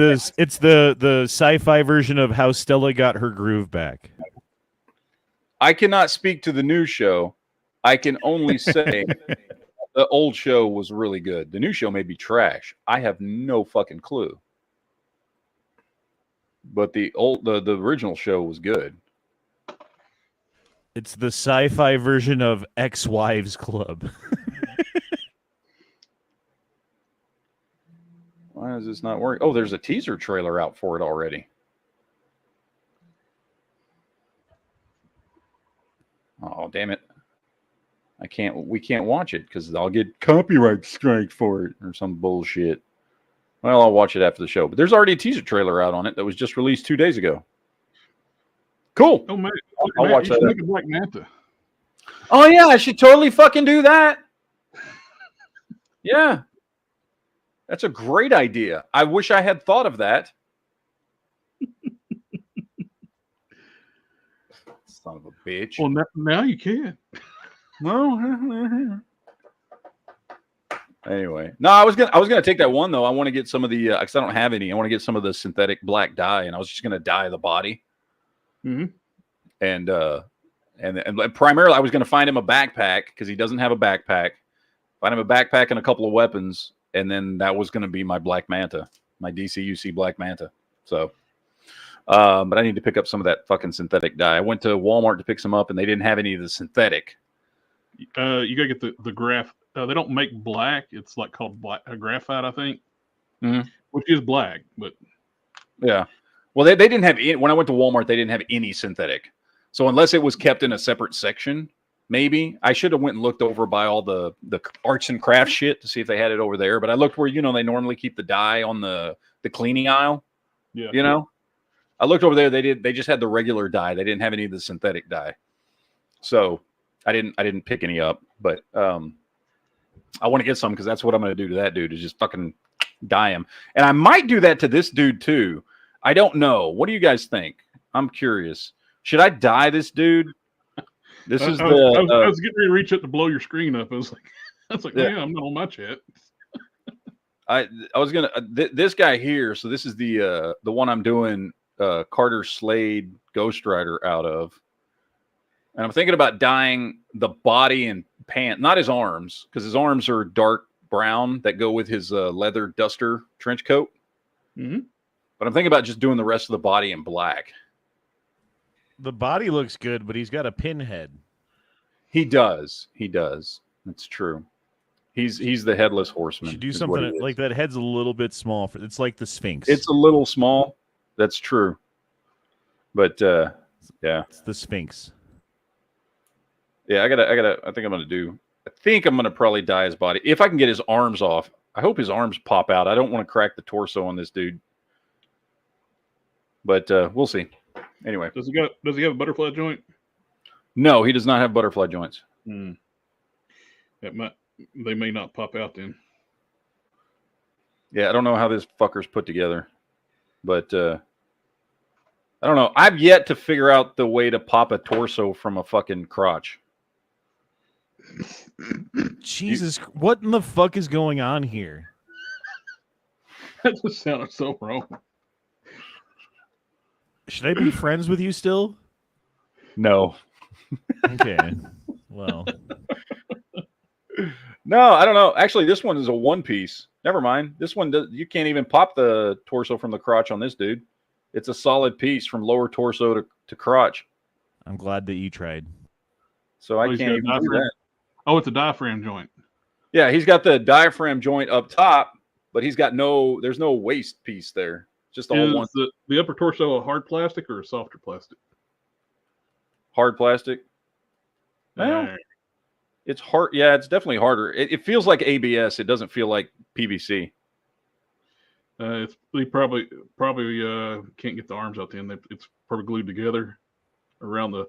Speaker 8: the sci-fi version of how Stella got her groove back.
Speaker 3: I cannot speak to the new show. I can only say the old show was really good. The new show may be trash. I have no fucking clue. But the original show was good.
Speaker 8: It's the sci-fi version of Ex-Wives Club.
Speaker 3: Why is this not working? Oh, there's a teaser trailer out for it already. Oh, damn it. We can't watch it because I'll get copyright strike for it or some bullshit. Well, I'll watch it after the show. But there's already a teaser trailer out on it that was just released 2 days ago. Cool.
Speaker 5: Oh man,
Speaker 3: I'll watch that.
Speaker 5: Make a Black Manta.
Speaker 3: Oh yeah, I should totally fucking do that. Yeah. That's a great idea. I wish I had thought of that. Son of a bitch.
Speaker 5: Well, now you can.
Speaker 3: Well, anyway, no, I was gonna take that one though. I want to get some of the because I don't have any. I want to get some of the synthetic black dye, and I was just gonna dye the body.
Speaker 5: Mm-hmm.
Speaker 3: And primarily, I was gonna find him a backpack because he doesn't have a backpack. Find him a backpack and a couple of weapons, and then that was gonna be my Black Manta, my DCUC Black Manta. So. But I need to pick up some of that fucking synthetic dye. I went to Walmart to pick some up, and they didn't have any of the synthetic.
Speaker 5: You gotta get the graph. They don't make black. It's like called graphite, I think, which is black. But
Speaker 3: yeah, well, they didn't have any, when I went to Walmart. They didn't have any synthetic. So unless it was kept in a separate section, maybe I should have went and looked over by all the arts and crafts shit to see if they had it over there. But I looked where they normally keep the dye on the cleaning aisle.
Speaker 5: Yeah,
Speaker 3: I looked over there. They just had the regular dye. They didn't have any of the synthetic dye. So I didn't pick any up. But I want to get some because that's what I'm going to do to that dude is just fucking dye him. And I might do that to this dude too. I don't know. What do you guys think? I'm curious. Should I dye this dude? This is
Speaker 5: I was getting ready to reach up to blow your screen up. I was like,
Speaker 3: yeah.
Speaker 5: Man, I'm not on my chat.
Speaker 3: I was gonna this guy here. So this is the one I'm doing Carter Slade Ghost Rider out of. And I'm thinking about dyeing the body and pants, not his arms, because his arms are dark brown that go with his leather duster trench coat.
Speaker 5: Mm-hmm.
Speaker 3: But I'm thinking about just doing the rest of the body in black.
Speaker 8: The body looks good, but he's got a pinhead.
Speaker 3: He does. That's true. He's the headless horseman.
Speaker 8: Should do something like that. Head's a little bit small. It's like the Sphinx.
Speaker 3: It's a little small. That's true. But yeah,
Speaker 8: it's the Sphinx.
Speaker 3: Yeah, I think I'm gonna probably dye his body if I can get his arms off. I hope his arms pop out. I don't want to crack the torso on this dude. But we'll see. Anyway,
Speaker 5: does he have a butterfly joint?
Speaker 3: No, he does not have butterfly joints.
Speaker 5: They may not pop out then.
Speaker 3: Yeah, I don't know how this fucker's put together, but I don't know. I've yet to figure out the way to pop a torso from a fucking crotch.
Speaker 8: Jesus, what in the fuck is going on here?
Speaker 5: That just sounded so wrong.
Speaker 8: Should I be friends with you still?
Speaker 3: No.
Speaker 8: Okay. Well.
Speaker 3: No, I don't know. Actually, this one is a one piece. Never mind. This one you can't even pop the torso from the crotch on this dude. It's a solid piece from lower torso to crotch.
Speaker 8: I'm glad that you tried.
Speaker 3: So I can't even do that.
Speaker 5: Oh, it's a diaphragm joint.
Speaker 3: Yeah, he's got the diaphragm joint up top, but he's got there's no waist piece there. Just all one.
Speaker 5: The upper torso a hard plastic or a softer plastic?
Speaker 3: Hard plastic. Well, it's hard. Yeah, it's definitely harder. It feels like ABS. It doesn't feel like PVC.
Speaker 5: They probably can't get the arms out the end. It's probably glued together around the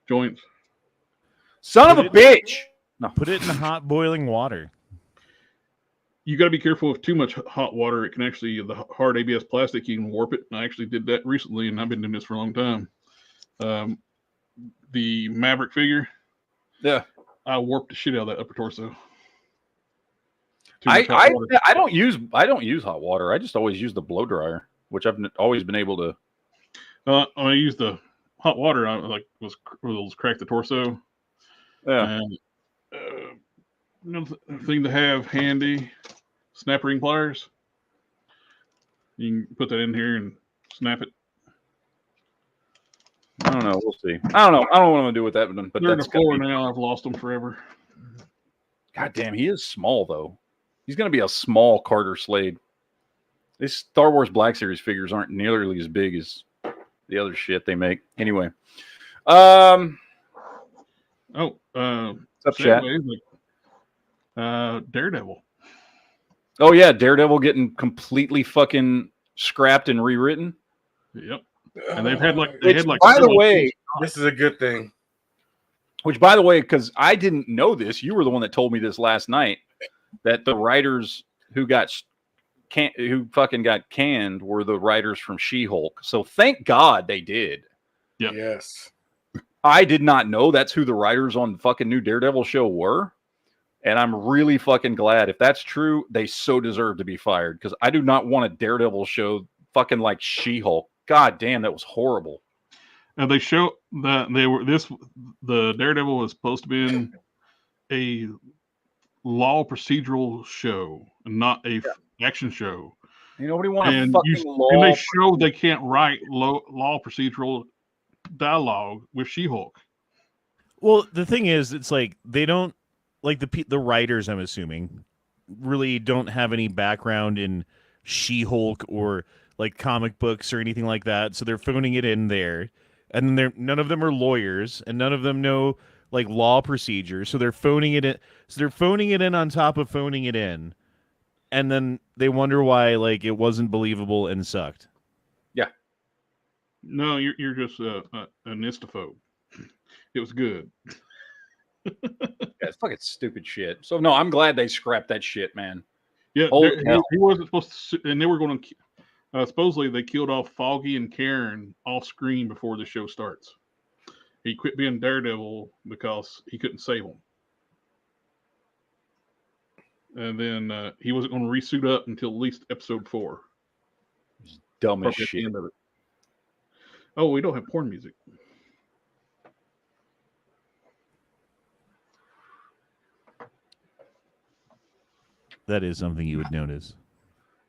Speaker 5: joints.
Speaker 3: Son of a bitch!
Speaker 8: No. Put it in hot boiling water.
Speaker 5: You got to be careful with too much hot water. It can actually, the hard ABS plastic, you can warp it. And I actually did that recently, and I've been doing this for a long time. The Maverick figure.
Speaker 3: Yeah.
Speaker 5: I warped the shit out of that upper torso.
Speaker 3: I don't use hot water. I just always use the blow dryer, which I've always been able to.
Speaker 5: When I use the hot water, I was crack the torso.
Speaker 3: Yeah.
Speaker 5: And, another thing to have handy: snap ring pliers. You can put that in here and snap it.
Speaker 3: I don't know. We'll see. I don't know. I don't know what I'm gonna do with that, but
Speaker 5: they're in the floor now. I've lost them forever.
Speaker 3: God damn, he is small though. He's gonna be a small Carter Slade. These Star Wars Black Series figures aren't nearly as big as the other shit they make. Anyway,
Speaker 5: what's
Speaker 3: up, chat?
Speaker 5: Daredevil.
Speaker 3: Oh yeah, Daredevil getting completely fucking scrapped and rewritten.
Speaker 5: Yep. And they've had like
Speaker 3: by the way,
Speaker 9: this is a good thing.
Speaker 3: Which, by the way, because I didn't know this, you were the one that told me this last night, that the writers who fucking got canned were the writers from She-Hulk. So thank God they did.
Speaker 5: Yep.
Speaker 9: Yes.
Speaker 3: I did not know that's who the writers on the fucking new Daredevil show were. And I'm really fucking glad. If that's true, they so deserve to be fired, because I do not want a Daredevil show fucking like She-Hulk. God damn, that was horrible.
Speaker 5: And they show that the Daredevil was supposed to be a law procedural show and not a action show.
Speaker 3: Nobody want a fucking law.
Speaker 5: And they show they can't write law procedural dialogue with She-Hulk.
Speaker 8: Well, the thing is, it's like they don't, like the writers, I'm assuming, really don't have any background in She-Hulk or like comic books or anything like that. So they're phoning it in there. And then none of them are lawyers, and none of them know like law procedures. So they're phoning it in. So they're phoning it in on top of phoning it in, and then they wonder why like it wasn't believable and sucked.
Speaker 3: Yeah.
Speaker 5: No, you're just an istophobe. It was good.
Speaker 3: Yeah, it's fucking stupid shit. So no, I'm glad they scrapped that shit, man.
Speaker 5: Yeah, he wasn't supposed to, and they were going to. Supposedly, they killed off Foggy and Karen off screen before the show starts. He quit being Daredevil because he couldn't save them. And then he wasn't going to resuit up until at least episode 4.
Speaker 3: Dumb as shit.
Speaker 5: Oh, we don't have porn music.
Speaker 8: That is something you would notice.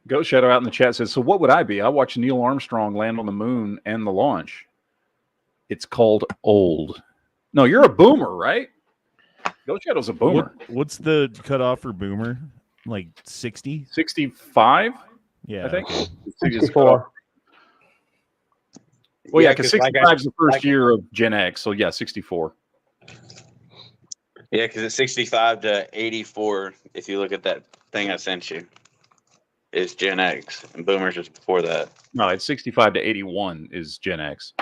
Speaker 3: Ghost Shadow out in the chat says, so what would I be? I watched Neil Armstrong land on the moon and the launch. It's called old. No, you're a boomer, right? Ghost Shadow's a boomer.
Speaker 8: What's the cutoff for boomer? Like 60?
Speaker 3: 65?
Speaker 8: Yeah.
Speaker 3: I think.
Speaker 8: Okay.
Speaker 7: 64.
Speaker 3: Well, yeah, because 65 is the first year of Gen X. So, yeah, 64.
Speaker 4: Yeah, because it's 65 to 84. If you look at that thing I sent you, is Gen X, and Boomers just before that.
Speaker 3: No, it's 65 to 81 is Gen X.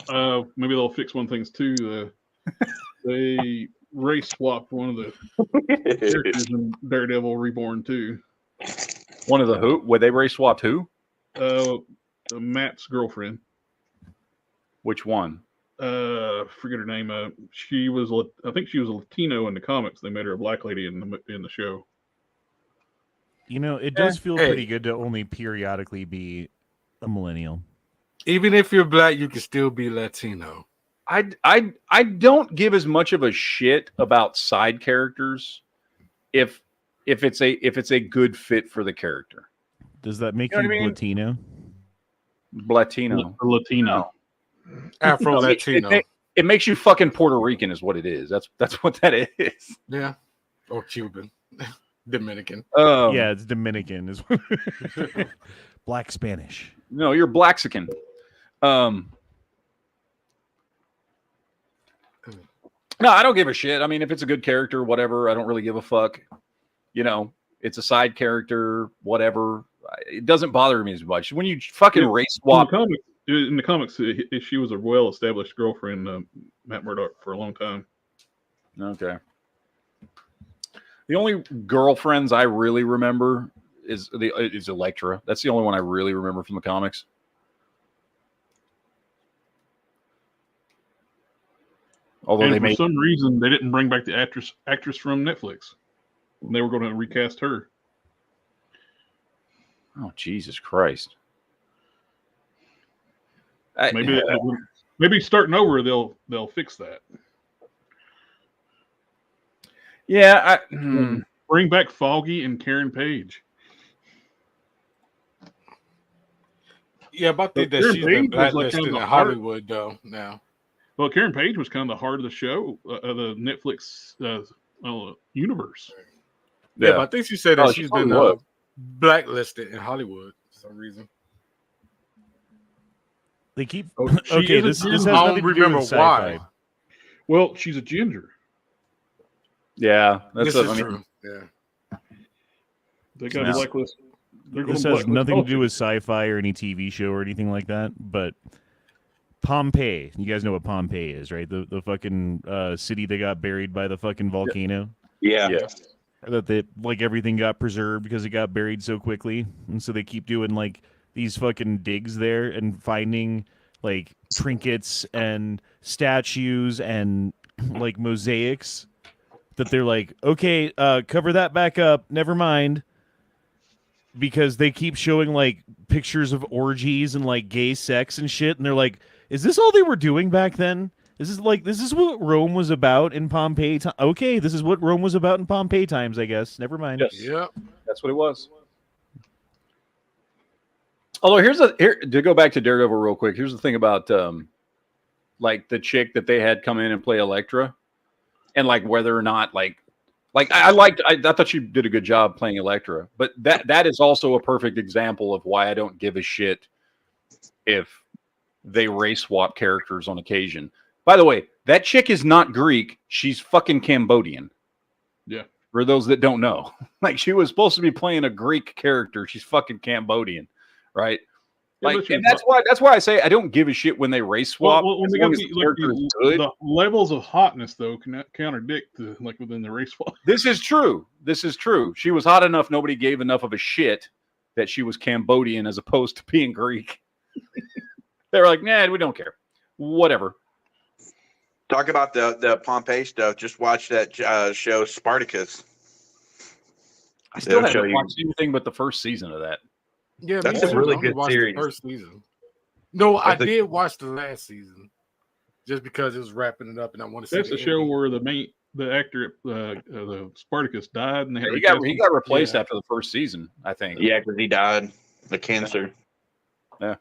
Speaker 5: Oh, maybe they'll fix one thing too. They race swapped one of the characters in Daredevil Reborn too.
Speaker 3: One of the who? Would they race swapped who?
Speaker 5: Matt's girlfriend.
Speaker 3: Which one?
Speaker 5: Forget her name. I think she was a Latino in the comics. They made her a black lady in the show.
Speaker 8: You know, it does feel pretty good to only periodically be a millennial.
Speaker 9: Even if you're black, you can still be Latino.
Speaker 3: I don't give as much of a shit about side characters if it's a good fit for the character.
Speaker 8: Does that make you Latino?
Speaker 3: Latino.
Speaker 5: Latino.
Speaker 9: Afro Latino.
Speaker 3: It makes you fucking Puerto Rican is what it is. That's what that is.
Speaker 9: Yeah. Or Cuban. Dominican.
Speaker 8: Yeah, it's Dominican. Is Black Spanish.
Speaker 3: No, you're Blaxican. No, I don't give a shit. I mean, if it's a good character, whatever, I don't really give a fuck. You know, it's a side character, whatever. It doesn't bother me as much. When you fucking race swap.
Speaker 5: In the comics, she was a well-established girlfriend, Matt Murdock, for a long time.
Speaker 3: Okay. The only girlfriends I really remember is Elektra. That's the only one I really remember from the comics. Although
Speaker 5: for some reason they didn't bring back the actress from Netflix. They were going to recast her.
Speaker 3: Oh, Jesus Christ!
Speaker 5: Maybe starting over, they'll fix that.
Speaker 3: Yeah,
Speaker 5: bring back Foggy and Karen Page.
Speaker 9: Yeah, but I think that she's been blacklisted in Hollywood though now.
Speaker 5: Well, Karen Page was kind of the heart of the show, the Netflix universe.
Speaker 9: Yeah, but I think she said that she's been blacklisted in Hollywood for some reason.
Speaker 8: They keep okay. This has nothing to do with sci-fi.
Speaker 5: Well, she's a ginger.
Speaker 3: Yeah,
Speaker 9: this is true. Yeah,
Speaker 5: they got blacklist.
Speaker 8: This has nothing to do with sci-fi or any TV show or anything like that. But Pompeii, you guys know what Pompeii is, right? The fucking city that got buried by the fucking volcano.
Speaker 4: Yeah.
Speaker 8: That everything got preserved because it got buried so quickly, and so they keep doing like these fucking digs there and finding like trinkets and statues and like mosaics that they're like, okay, cover that back up. Never mind. Because they keep showing like pictures of orgies and like gay sex and shit. And they're like, is this all they were doing back then? This is what Rome was about in Pompeii. Okay, this is what Rome was about in Pompeii times, I guess. Never mind.
Speaker 3: Yes. Yeah, that's what it was. Although to go back to Daredevil real quick, here's the thing about like the chick that they had come in and play Elektra, and like whether or not I thought she did a good job playing Elektra, but that is also a perfect example of why I don't give a shit if they race swap characters on occasion. By the way, that chick is not Greek; she's fucking Cambodian.
Speaker 5: Yeah.
Speaker 3: For those that don't know, like she was supposed to be playing a Greek character, she's fucking Cambodian. Right, like, and that's why I say I don't give a shit when they race swap.
Speaker 5: Well, the levels of hotness though can contradict like within the race swap.
Speaker 3: This is true. She was hot enough. Nobody gave enough of a shit that she was Cambodian as opposed to being Greek. They're like, nah, we don't care. Whatever.
Speaker 4: Talk about the Pompeii stuff. Just watch that show Spartacus.
Speaker 3: I still haven't watched anything but the first season of that.
Speaker 9: Yeah,
Speaker 4: that's a really good series.
Speaker 9: First season. No, I did watch the last season, just because it was wrapping it up, and I want to see.
Speaker 5: That's the show where the actor, the Spartacus died, and they had to
Speaker 3: He
Speaker 5: recast
Speaker 3: got
Speaker 5: him.
Speaker 3: replaced after the first season, I think.
Speaker 4: Yeah, because he died of cancer.
Speaker 3: Yeah.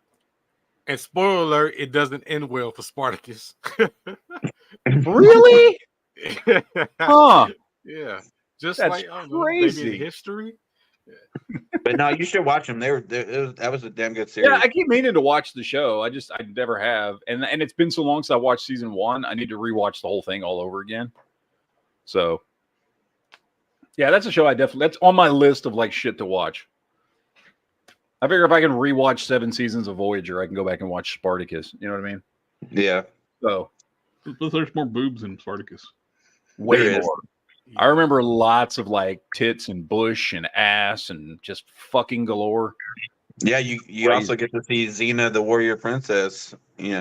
Speaker 9: And spoiler alert, it doesn't end well for Spartacus.
Speaker 3: Really? Huh.
Speaker 9: Yeah. Just
Speaker 3: That's
Speaker 9: like, I don't know,
Speaker 3: crazy.
Speaker 9: maybe in history.
Speaker 4: But no, you should watch them. That was a damn good series.
Speaker 3: Yeah, I keep meaning to watch the show. I never have, and it's been so long since I watched season 1. I need to rewatch the whole thing all over again. So, yeah, that's a show that's on my list of like shit to watch. I figure if I can rewatch 7 seasons of Voyager, I can go back and watch Spartacus. You know what I mean?
Speaker 4: Yeah.
Speaker 3: So,
Speaker 5: There's more boobs in Spartacus.
Speaker 3: way more. I remember lots of like tits and bush and ass and just fucking galore.
Speaker 4: Yeah, you also get to see Xena, the warrior princess, in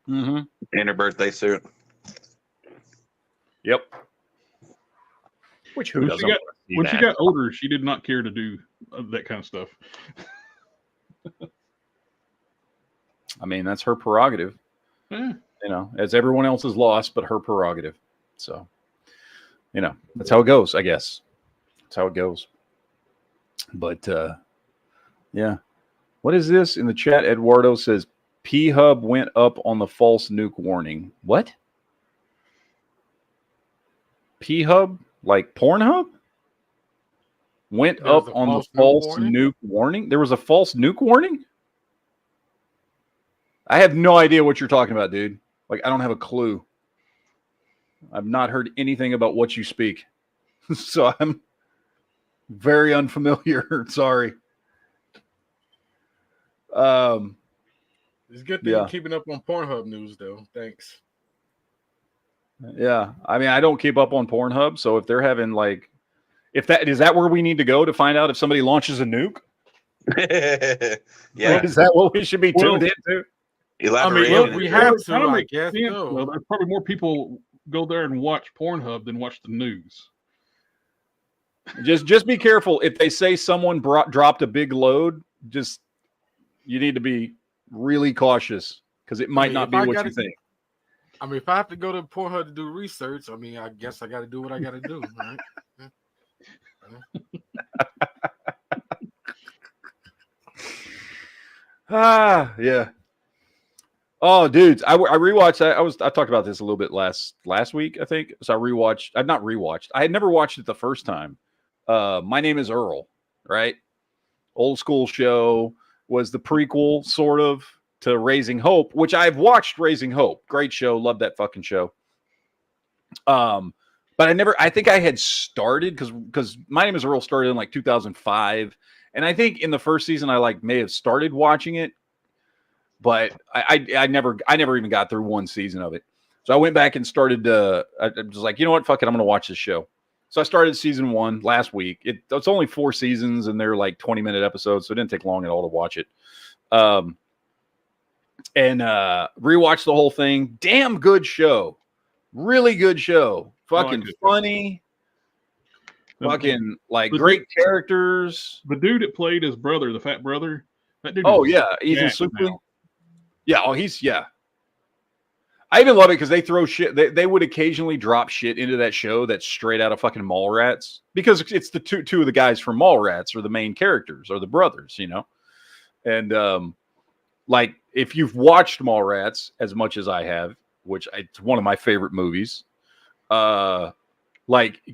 Speaker 4: her birthday suit.
Speaker 3: Yep. Which who
Speaker 5: When
Speaker 3: doesn't
Speaker 5: she got,
Speaker 3: want to see
Speaker 5: when
Speaker 3: that?
Speaker 5: she got older, she did not care to do that kind of stuff.
Speaker 3: I mean, that's her prerogative.
Speaker 5: Yeah.
Speaker 3: As everyone else is lost, but her prerogative. So, that's how it goes, I guess. That's how it goes. But, yeah. What is this? In the chat, Eduardo says, P-Hub went up on the false nuke warning. What? P-Hub? Like Pornhub? Went up on the false nuke warning? There was a false nuke warning? I have no idea what you're talking about, dude. Like, I don't have a clue. I've not heard anything about what you speak. So I'm very unfamiliar. Sorry.
Speaker 9: It's good that you're keeping up on Pornhub news, though. Thanks.
Speaker 3: Yeah. I mean, I don't keep up on Pornhub. So if they're having like, is that where we need to go to find out if somebody launches a nuke?
Speaker 4: Yeah.
Speaker 3: Is that what we should be tuned into?
Speaker 4: Elaborate.
Speaker 9: We have to. I
Speaker 5: guess. Well, there's probably more people go there and watch Pornhub than watch the news.
Speaker 3: Just be careful. If they say someone dropped a big load, you need to be really cautious because it might not be what you think.
Speaker 9: I mean, if I have to go to Pornhub to do research, I mean, I guess I got to do what I got to do, right?
Speaker 3: Yeah. Oh, dudes, I rewatched. I talked about this a little bit last week, I think. So I rewatched. I've not rewatched. I had never watched it the first time. My Name is Earl, right? Old school show, was the prequel sort of to Raising Hope, which I've watched. Raising Hope, great show, love that fucking show. But I think I had started because My Name is Earl started in like 2005, and I think in the first season I may have started watching it. But I never even got through one season of it. So I went back and started. I was like, you know what? Fuck it. I'm going to watch this show. So I started season 1 last week. It's only 4 seasons and they're like 20-minute episodes. So it didn't take long at all to watch it. And rewatched the whole thing. Damn good show. Really good show. Fucking funny. Fucking great characters.
Speaker 5: The dude that played his brother, the fat brother. That dude.
Speaker 3: Oh yeah. Ethan Suplee. Yeah, I even love it because they throw shit. They would occasionally drop shit into that show that's straight out of fucking Mallrats because it's the two of the guys from Mallrats are the main characters or the brothers, And if you've watched Mallrats as much as I have, which it's one of my favorite movies,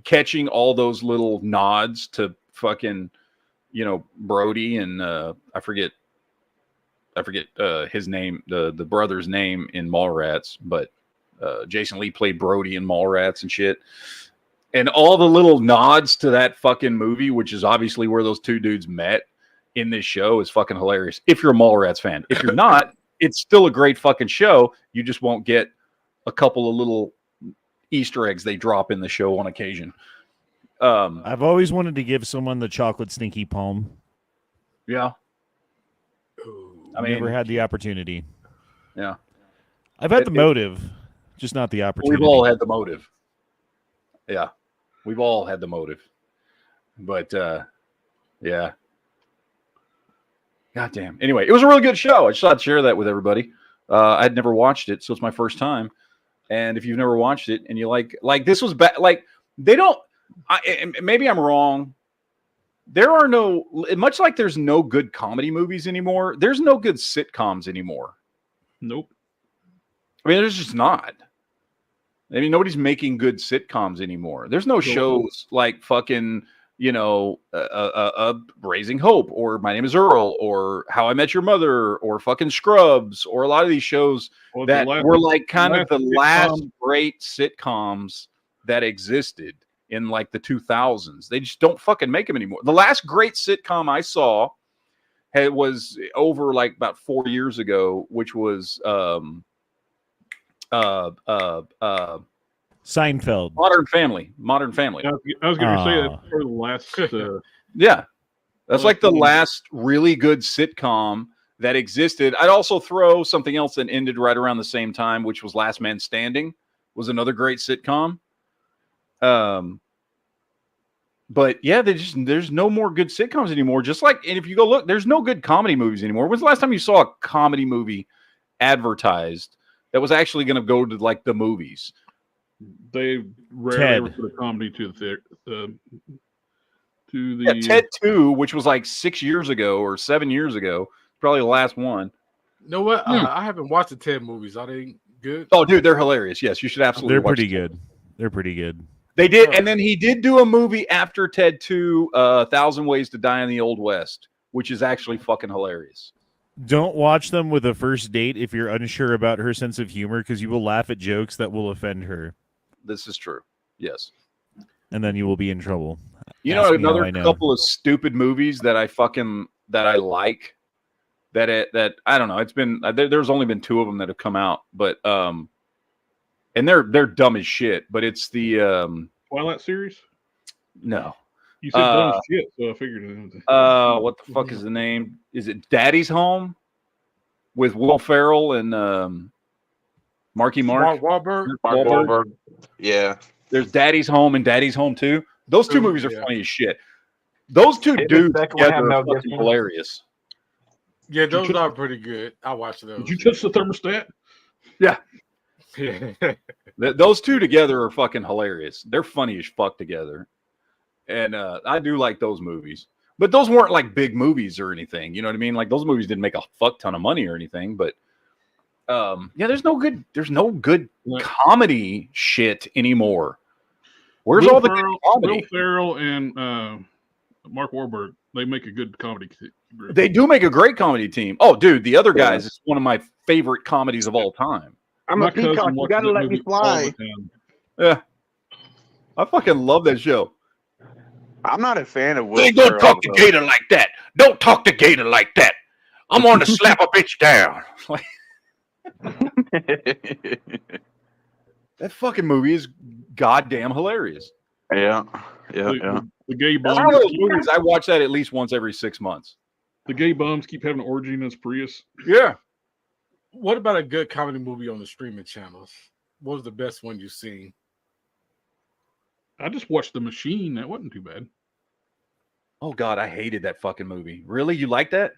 Speaker 3: catching all those little nods to fucking, Brody and I forget his name, the brother's name in Mallrats, but Jason Lee played Brody in Mallrats and shit. And all the little nods to that fucking movie, which is obviously where those two dudes met in this show, is fucking hilarious. If you're a Mallrats fan. If you're not, it's still a great fucking show. You just won't get a couple of little Easter eggs they drop in the show on occasion.
Speaker 8: I've always wanted to give someone the chocolate stinky palm.
Speaker 3: Yeah.
Speaker 8: I mean, never had the opportunity.
Speaker 3: Yeah.
Speaker 8: I've had the motive, just not the opportunity.
Speaker 3: We've all had the motive. Yeah. We've all had the motive. But, yeah. Goddamn. Anyway, it was a really good show. I just thought I'd share that with everybody. I'd never watched it, so it's my first time. And if you've never watched it and you like this was bad, like they don't. Maybe I'm wrong. There are no, much like there's no good comedy movies anymore. There's no good sitcoms anymore.
Speaker 5: Nope.
Speaker 3: I mean, there's just not. I mean, nobody's making good sitcoms anymore. There's no shows like fucking, Raising Hope or My Name is Earl or How I Met Your Mother or fucking Scrubs or a lot of these shows that were like kind of the last great sitcoms that existed in like the 2000s. They just don't fucking make them anymore. The last great sitcom I saw was over like about 4 years ago, which was
Speaker 8: Seinfeld.
Speaker 3: Modern Family.
Speaker 5: I was going to say that's for the last.
Speaker 3: Yeah, that's like the last really good sitcom that existed. I'd also throw something else that ended right around the same time, which was Last Man Standing. Was another great sitcom. But yeah, there's no more good sitcoms anymore. Just like, and if you go look, there's no good comedy movies anymore. When's the last time you saw a comedy movie advertised that was actually going to go to like the movies?
Speaker 5: They rarely put a comedy to the
Speaker 3: Ted 2, which was like 6 years ago or 7 years ago, probably the last one.
Speaker 9: You know what? I haven't watched the Ted movies. Are they good?
Speaker 3: Oh, dude, they're hilarious. Yes, you should absolutely.
Speaker 8: They're
Speaker 3: watch
Speaker 8: pretty good. They're pretty good.
Speaker 3: They did, and then he did do a movie after Ted 2, 1,000 Ways to Die in the Old West, which is actually fucking hilarious.
Speaker 8: Don't watch them with a first date if you're unsure about her sense of humor, because you will laugh at jokes that will offend her.
Speaker 3: This is true. Yes.
Speaker 8: And then you will be in trouble.
Speaker 3: You know, another couple of stupid movies that I like that I don't know. It's been there's only been 2 of them that have come out, but and they're dumb as shit. But it's the
Speaker 5: Twilight series.
Speaker 3: No,
Speaker 5: you said dumb as shit, so I figured it.
Speaker 3: What the fuck is the name? Is it Daddy's Home with Will Ferrell and Marky Mark?
Speaker 9: Mark
Speaker 4: Wahlberg. Yeah.
Speaker 3: There's Daddy's Home and Daddy's Home 2. Those 2 movies are funny as shit. Those 2 dudes together are fucking hilarious.
Speaker 9: Yeah, those are pretty good. I watched those.
Speaker 5: Did you touch the thermostat?
Speaker 3: Yeah. Those 2 together are fucking hilarious. They're funny as fuck together. And I do like those movies. But those weren't like big movies or anything. You know what I mean? Like those movies didn't make a fuck ton of money or anything. But yeah, there's no good comedy shit anymore. Where's all the good comedy?
Speaker 5: Will Ferrell and Mark Wahlberg, they make a good comedy group.
Speaker 3: They do make a great comedy team. Oh, dude, The Other Guys is one of my favorite comedies of all time.
Speaker 4: I'm a peacock. You gotta let me fly.
Speaker 3: Yeah, I fucking love that show.
Speaker 4: I'm not a fan of Will
Speaker 3: Hey, don't talk to Gator like that. Don't talk to Gator like that. I'm on to slap a bitch down. That fucking movie is goddamn hilarious.
Speaker 4: Yeah.
Speaker 5: The gay bums.
Speaker 3: One of those movies, I watch that at least once every 6 months.
Speaker 5: The gay bums keep having an orgy in his Prius.
Speaker 3: Yeah.
Speaker 9: What about a good comedy movie on the streaming channels? What was the best one you've seen?
Speaker 5: I just watched The Machine. That wasn't too bad.
Speaker 3: Oh God, I hated that fucking movie. Really, you like that?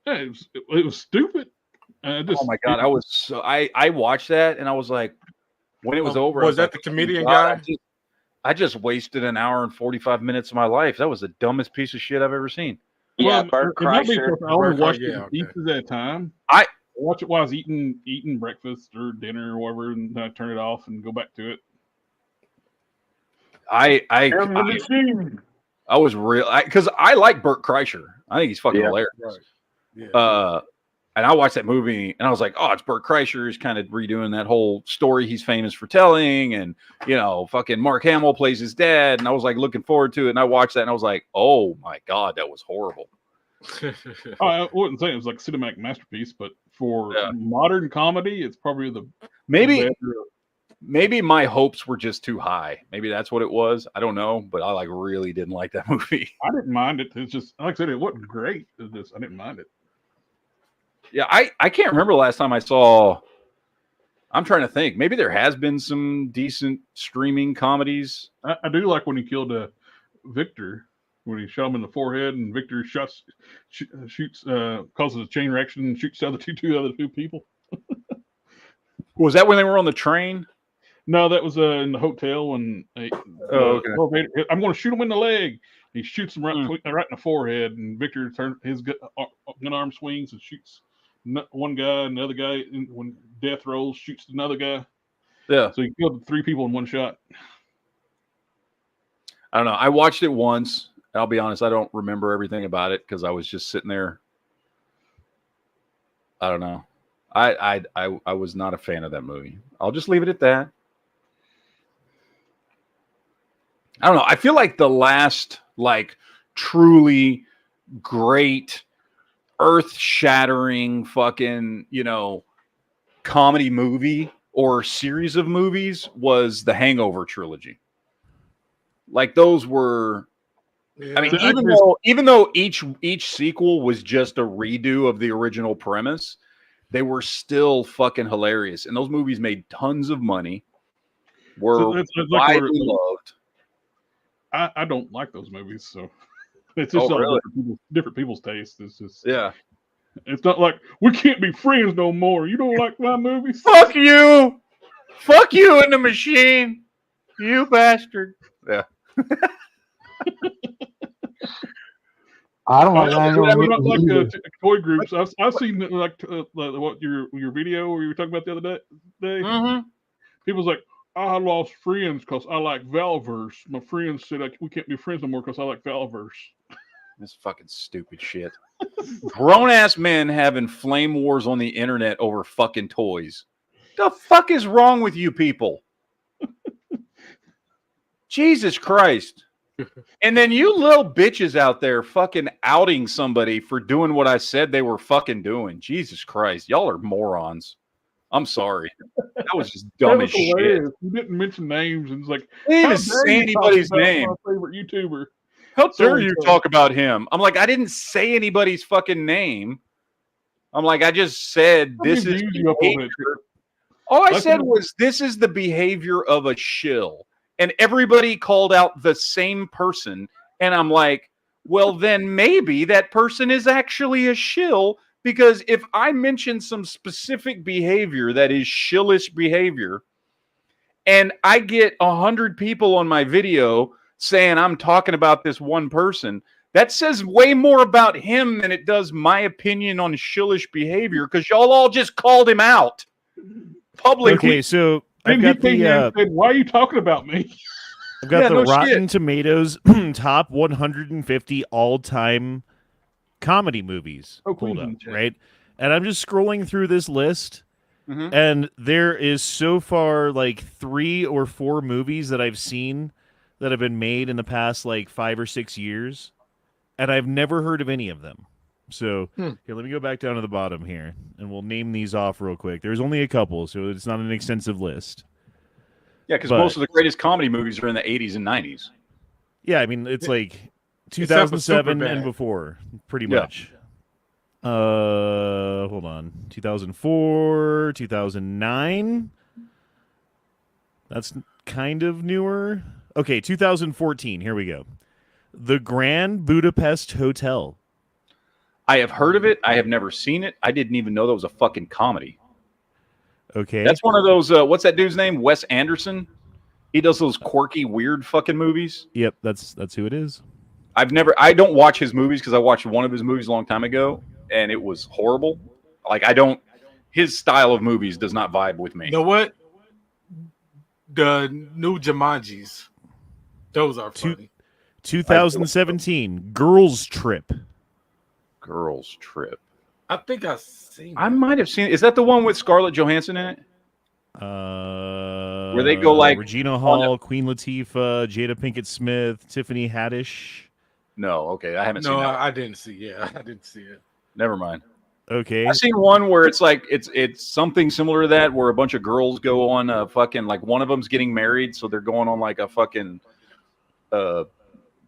Speaker 5: Yeah, it was stupid.
Speaker 3: Oh my God, I watched that and I was like, when it was over,
Speaker 9: was that the comedian guy?
Speaker 3: I just wasted an hour and 45 minutes of my life. That was the dumbest piece of shit I've ever seen.
Speaker 4: Yeah,
Speaker 5: Bert Kreischer. I only watched it pieces at a time. I watch it while I was eating breakfast or dinner or whatever, and then I turn it off and go back to it.
Speaker 3: I was real because I like Bert Kreischer. I think he's fucking hilarious. Right. Yeah. And I watched that movie and I was like, oh, it's Bert Kreischer. He's kind of redoing that whole story he's famous for telling. And, fucking Mark Hamill plays his dad. And I was like looking forward to it. And I watched that and I was like, oh my God, that was horrible.
Speaker 5: I wouldn't say it was like a cinematic masterpiece, but for modern comedy, it's probably
Speaker 3: maybe my hopes were just too high. Maybe that's what it was. I don't know, but I really didn't like that movie.
Speaker 5: I didn't mind it. It's just, like I said, it wasn't great. I didn't mind it.
Speaker 3: Yeah, I can't remember the last time I saw. I'm trying to think. Maybe there has been some decent streaming comedies.
Speaker 5: I do like when he killed Victor, when he shot him in the forehead, and Victor shoots, causes a chain reaction, and shoots the two other two people.
Speaker 3: Was that when they were on the train?
Speaker 5: No, that was in the hotel when
Speaker 3: okay.
Speaker 5: I'm going to shoot him in the leg. He shoots him right in the forehead, and Victor turns his gun arm swings and shoots one guy, and the other guy, when death rolls, shoots another guy.
Speaker 3: Yeah.
Speaker 5: So he killed 3 people in one shot.
Speaker 3: I don't know. I watched it once. I'll be honest, I don't remember everything about it because I was just sitting there. I don't know. I was not a fan of that movie. I'll just leave it at that. I don't know. I feel like the last truly great, earth-shattering fucking, comedy movie or series of movies was the Hangover trilogy. Like those were I mean, even though each sequel was just a redo of the original premise, they were still fucking hilarious. And those movies made tons of money. Were widely loved.
Speaker 5: I don't like those movies, so it's just all different people's tastes. It's just it's not like we can't be friends no more. You don't like my movies?
Speaker 3: Fuck you! Fuck you in the machine, you bastard! Yeah.
Speaker 7: I don't like
Speaker 5: toy groups. I've seen what your video where you were talking about the other day.
Speaker 3: Mm-hmm.
Speaker 5: People's like, I lost friends because I like Valverse. My friends said we can't be friends no more because I like Valverse.
Speaker 3: This fucking stupid shit. Grown ass men having flame wars on the internet over fucking toys. The fuck is wrong with you people? Jesus Christ. And then you little bitches out there fucking outing somebody for doing what I said they were fucking doing. Jesus Christ. Y'all are morons. I'm sorry. That was just dumb as shit.
Speaker 5: You didn't mention names, and it's like,
Speaker 3: I didn't even say anybody's name.
Speaker 5: My favorite YouTuber.
Speaker 3: How dare you talk about him? I'm like, I didn't say anybody's fucking name. I'm like, I just said this is behavior. All I said was this is the behavior of a shill. And everybody called out the same person. And I'm like, well, then maybe that person is actually a shill. Because if I mention some specific behavior that is shillish behavior, and I get 100 people on my video saying I'm talking about this one person, that says way more about him than it does my opinion on shillish behavior, because y'all all just called him out publicly.
Speaker 8: Okay, so I've got
Speaker 5: said, why are you talking about me?
Speaker 8: I've got the Rotten Tomatoes top 150 all-time comedy movies pulled up, right? And I'm just scrolling through this list, and there is so far like 3 or 4 movies that I've seen that have been made in the past like 5 or 6 years, and I've never heard of any of them. So here, let me go back down to the bottom here, and we'll name these off real quick. There's only a couple, so it's not an extensive list.
Speaker 3: Yeah, because most of the greatest comedy movies are in the 80s and 90s.
Speaker 8: Yeah, I mean, it's like 2007 and before, pretty much. Hold on. 2004, 2009. That's kind of newer. Okay, 2014. Here we go. The Grand Budapest Hotel.
Speaker 3: I have heard of it. I have never seen it. I didn't even know that was a fucking comedy.
Speaker 8: Okay.
Speaker 3: That's one of those, what's that dude's name? Wes Anderson? He does those quirky, weird fucking movies.
Speaker 8: Yep, that's who it is.
Speaker 3: I don't watch his movies because I watched one of his movies a long time ago, and it was horrible. Like, his style of movies does not vibe with me.
Speaker 9: You know what? The new Jumanjis. Those are funny.
Speaker 8: 2017, Girls Trip.
Speaker 3: Girls Trip.
Speaker 9: I think I've seen
Speaker 3: I might have seen it. Is that the one with Scarlett Johansson in it? Where they go like
Speaker 8: Regina Hall, Queen Latifah, Jada Pinkett Smith, Tiffany Haddish.
Speaker 3: No, okay, I haven't seen that.
Speaker 9: No, I didn't see. Yeah, I didn't see it.
Speaker 3: Never mind.
Speaker 8: Okay,
Speaker 3: I've seen one where it's like it's something similar to that, where a bunch of girls go on a fucking, like, one of them's getting married, so they're going on like a fucking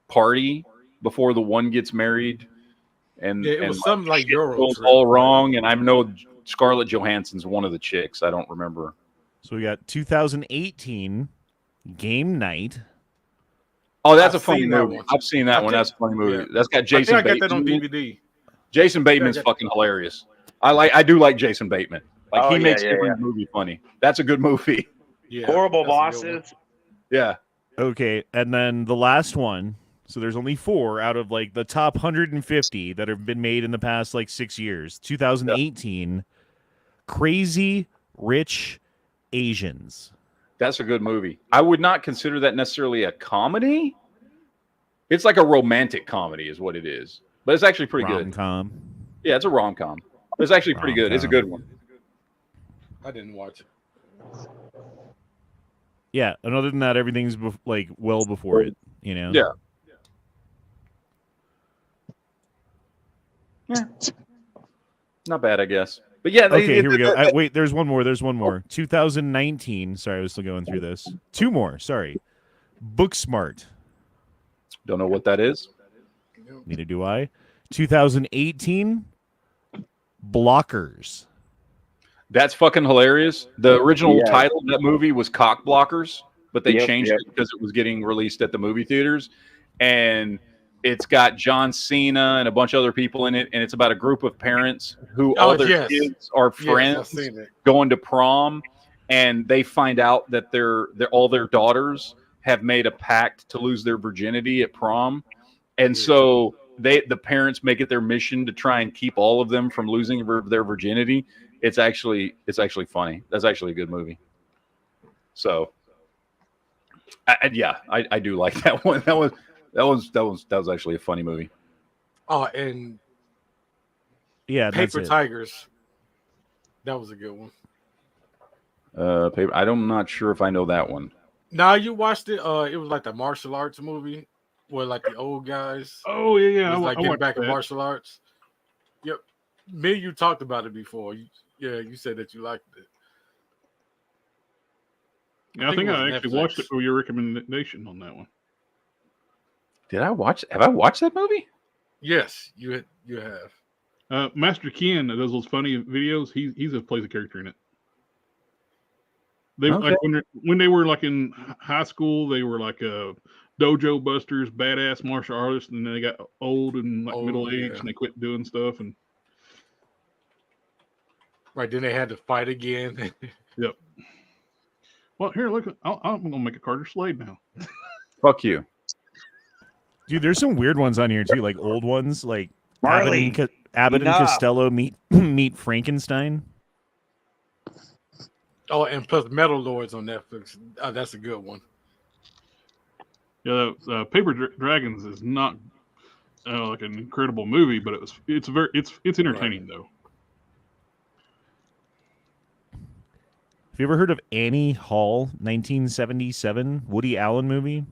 Speaker 3: party before the one gets married. And
Speaker 9: it was something like Euro
Speaker 3: goes all wrong, and I know Scarlett Johansson's one of the chicks. I don't remember.
Speaker 8: So we got 2018 Game Night.
Speaker 3: Oh, that's a funny movie. I've seen that one. That's a funny movie. That's got Jason Bateman.
Speaker 9: I got that on DVD.
Speaker 3: Jason Bateman's fucking hilarious. I do like Jason Bateman. Like, he makes every movie funny. That's a good movie.
Speaker 9: Yeah,
Speaker 4: Horrible
Speaker 9: that's a good one.
Speaker 4: Bosses.
Speaker 3: Yeah.
Speaker 8: Okay, and then the last one. So there's only 4 out of like the top 150 that have been made in the past like 6 years. 2018, Crazy Rich Asians.
Speaker 3: That's a good movie. I would not consider that necessarily a comedy. It's like a romantic comedy is what it is. But it's actually pretty good.
Speaker 8: Rom-com.
Speaker 3: Yeah, it's a rom-com. It's actually pretty good. It's a good one.
Speaker 9: I didn't watch it.
Speaker 8: Yeah, and other than that, everything's like well before it, you know?
Speaker 3: Yeah. Yeah. Not bad, I guess. But yeah,
Speaker 8: Okay, here we go. Wait, there's one more. 2019. Sorry, I was still going through this. 2 more. Sorry. Booksmart.
Speaker 3: Don't know what that is.
Speaker 8: Neither do I. 2018. Blockers.
Speaker 3: That's fucking hilarious. The original title of that movie was Cock Blockers, but they changed it because it was getting released at the movie theaters. And it's got John Cena and a bunch of other people in it, and it's about a group of parents who all their kids are friends going to prom, and they find out that all their daughters have made a pact to lose their virginity at prom, and so the parents make it their mission to try and keep all of them from losing their virginity. It's actually funny. That's actually a good movie. So, I do like that one. That was actually a funny movie.
Speaker 9: Oh, and
Speaker 8: Paper
Speaker 9: Tigers. That was a good one.
Speaker 3: I'm not sure if I know that one.
Speaker 9: Now you watched it. It was like the martial arts movie where like the old guys.
Speaker 5: Oh yeah.
Speaker 9: I like getting back
Speaker 5: in
Speaker 9: martial arts. Yep. Me and you talked about it before. You said that you liked it.
Speaker 5: Yeah, I think I actually watched it for your recommendation on that one.
Speaker 3: Have I watched that movie?
Speaker 9: Yes, you have.
Speaker 5: Master Ken that does those funny videos. He plays a character in it. They like when they were like in high school, they were like dojo busters, badass martial artists, and then they got old and like middle age, and they quit doing stuff. And
Speaker 9: right, then they had to fight again.
Speaker 5: Yep. Well, here, look, I'm gonna make a Carter Slade now.
Speaker 3: Fuck you.
Speaker 8: Dude, there's some weird ones on here too, like old ones, like
Speaker 4: Marley,
Speaker 8: Abbott and Costello meet Frankenstein.
Speaker 9: Oh, and plus Metal Lords on Netflix. That's a good one.
Speaker 5: Yeah, Paper Dragons is not like an incredible movie, but it's entertaining though.
Speaker 8: Have you ever heard of Annie Hall, 1977 Woody Allen movie?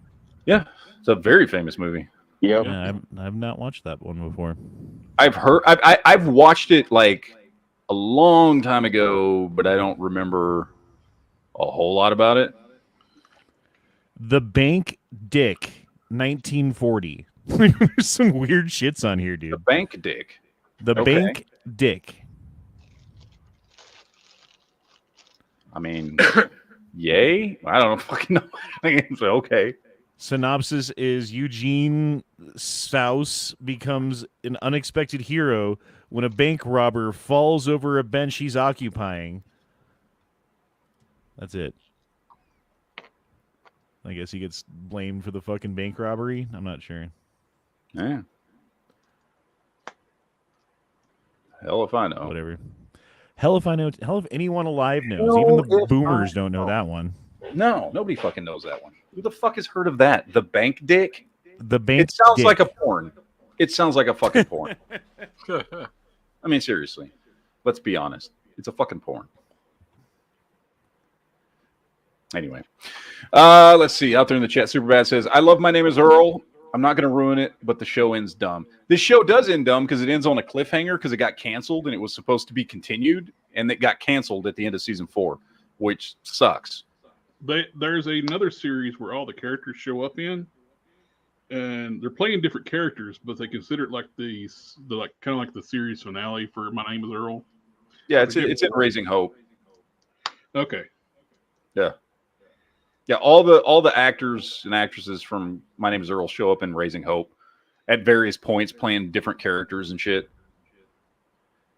Speaker 3: Yeah, it's a very famous movie.
Speaker 4: Yep.
Speaker 8: Yeah, I've not watched that one before.
Speaker 3: I've watched it like a long time ago, but I don't remember a whole lot about it.
Speaker 8: The Bank Dick, 1940. There's some weird shits on here, dude.
Speaker 3: The Bank Dick.
Speaker 8: The Bank Dick.
Speaker 3: I mean, yay? I don't fucking know. Okay.
Speaker 8: Synopsis is Eugene Souse becomes an unexpected hero when a bank robber falls over a bench he's occupying. That's it. I guess he gets blamed for the fucking bank robbery. I'm not sure.
Speaker 3: Yeah. Hell if I know.
Speaker 8: Whatever. Hell if I know. Hell if anyone alive knows. Even the boomers don't know that one.
Speaker 3: No, nobody fucking knows that one. Who the fuck has heard of that? The Bank Dick?
Speaker 8: The Bank
Speaker 3: It sounds
Speaker 8: Dick.
Speaker 3: like a porn. It sounds like a fucking porn. I mean, seriously. Let's be honest. It's a fucking porn. Anyway. Let's see. Out there in the chat, Superbad says, I love My Name is Earl. I'm not going to ruin it, but the show ends dumb. This show does end dumb because it ends on a cliffhanger because it got canceled and it was supposed to be continued, and it got canceled at the end of season 4, which sucks.
Speaker 5: There's another series where all the characters show up in, and they're playing different characters, but they consider it like the kind of like the series finale for My Name is Earl.
Speaker 3: Yeah, it's in Raising Hope.
Speaker 5: Okay.
Speaker 3: Yeah. Yeah, all the actors and actresses from My Name is Earl show up in Raising Hope at various points playing different characters and shit.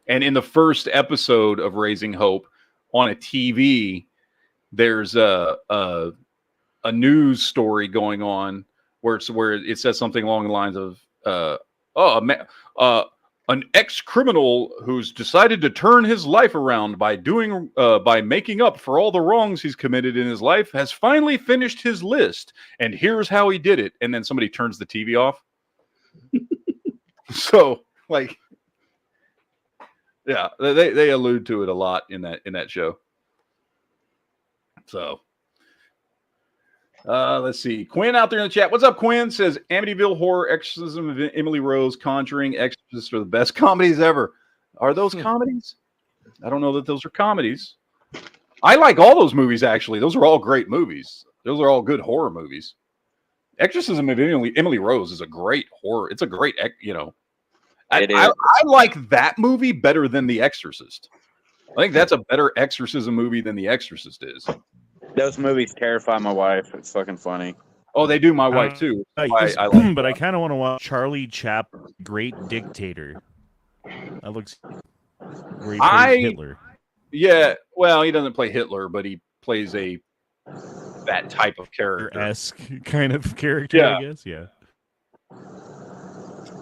Speaker 3: And in the first episode of Raising Hope on a TV, there's a news story going on where it says something along the lines of an ex-criminal who's decided to turn his life around by making up for all the wrongs he's committed in his life has finally finished his list, and here's how he did it. And then somebody turns the TV off. So, like, yeah, they allude to it a lot in that show. So, let's see. Quinn out there in the chat. What's up, Quinn? Says Amityville Horror, Exorcism of Emily Rose, Conjuring, Exorcist are the best comedies ever. Are those comedies? I don't know that those are comedies. I like all those movies, actually. Those are all great movies. Those are all good horror movies. Exorcism of Emily Rose is a great horror. It's a great, I like that movie better than The Exorcist. I think that's a better exorcism movie than The Exorcist is.
Speaker 4: Those movies terrify my wife. It's fucking funny.
Speaker 3: Oh, they do my wife too.
Speaker 8: I like but I kind of want to watch Charlie Chaplin, Great Dictator. That looks where he plays Hitler.
Speaker 3: Yeah, well, he doesn't play Hitler, but he plays that type of character-esque
Speaker 8: kind of character, yeah. I guess. Yeah.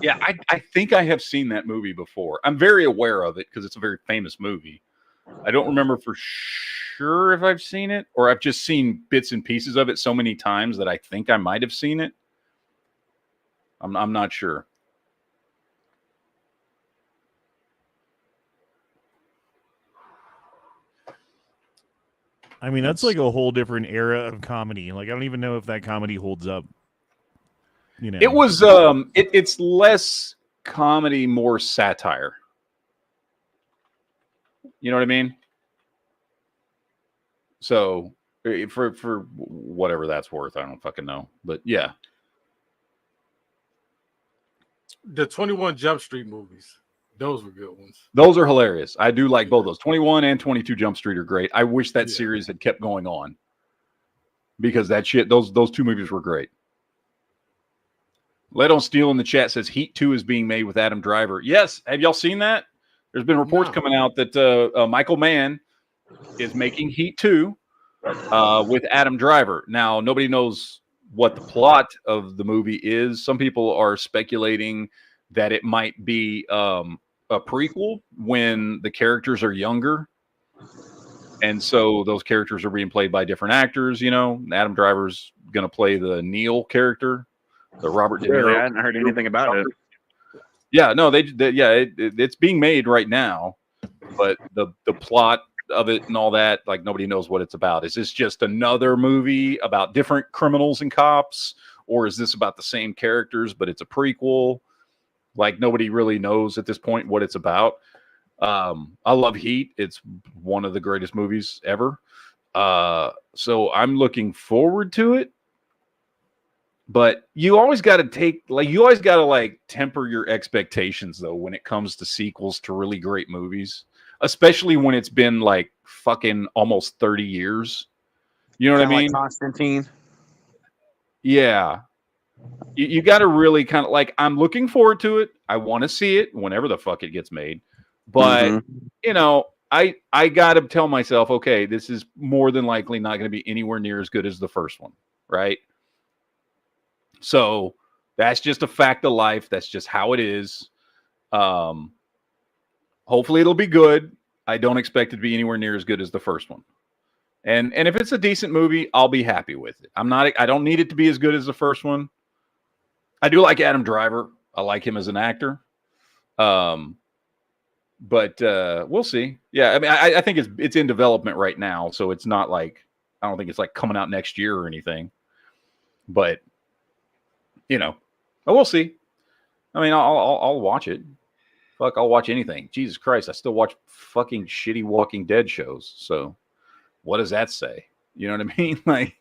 Speaker 3: Yeah, I think I have seen that movie before. I'm very aware of it because it's a very famous movie. I don't remember for sure if I've seen it, or I've just seen bits and pieces of it so many times that I think I might have seen it. I'm not sure.
Speaker 8: I mean, that's like a whole different era of comedy. Like, I don't even know if that comedy holds up. You know,
Speaker 3: it was it's less comedy, more satire. You know what I mean? So for whatever that's worth, I don't fucking know. But yeah.
Speaker 9: The 21 Jump Street movies. Those were good ones.
Speaker 3: Those are hilarious. I do like both those. 21 and 22 Jump Street are great. I wish that series had kept going on. Because those two movies were great. Let on Steel in the chat says Heat 2 is being made with Adam Driver. Yes. Have y'all seen that? There's been reports coming out that Michael Mann is making Heat 2 with Adam Driver. Now, nobody knows what the plot of the movie is. Some people are speculating that it might be a prequel when the characters are younger. And so those characters are being played by different actors, you know. Adam Driver's going to play the Neil character. The Robert De Niro.
Speaker 4: I hadn't heard anything about it.
Speaker 3: Yeah, no, it's being made right now, but the plot of it and all that, like, nobody knows what it's about. Is this just another movie about different criminals and cops, or is this about the same characters but it's a prequel? Like, nobody really knows at this point what it's about. I love Heat. It's one of the greatest movies ever. So I'm looking forward to it. But you always got to temper your expectations, though, when it comes to sequels to really great movies, especially when it's been like fucking almost 30 years. You know what I mean?
Speaker 4: Like Constantine.
Speaker 3: Yeah. You got to really kind of I'm looking forward to it. I want to see it whenever the fuck it gets made. But, you know, I got to tell myself, okay, this is more than likely not going to be anywhere near as good as the first one. Right. So that's just a fact of life. That's just how it is. Hopefully it'll be good. I don't expect it to be anywhere near as good as the first one. And if it's a decent movie, I'll be happy with it. I don't need it to be as good as the first one. I do like Adam Driver. I like him as an actor. But we'll see. Yeah, I mean, I think it's in development right now, so it's not like, I don't think it's like coming out next year or anything. But you know, we'll see. I mean, I'll watch it. Fuck, I'll watch anything. Jesus Christ, I still watch fucking shitty Walking Dead shows. So, what does that say? You know what I mean? Like,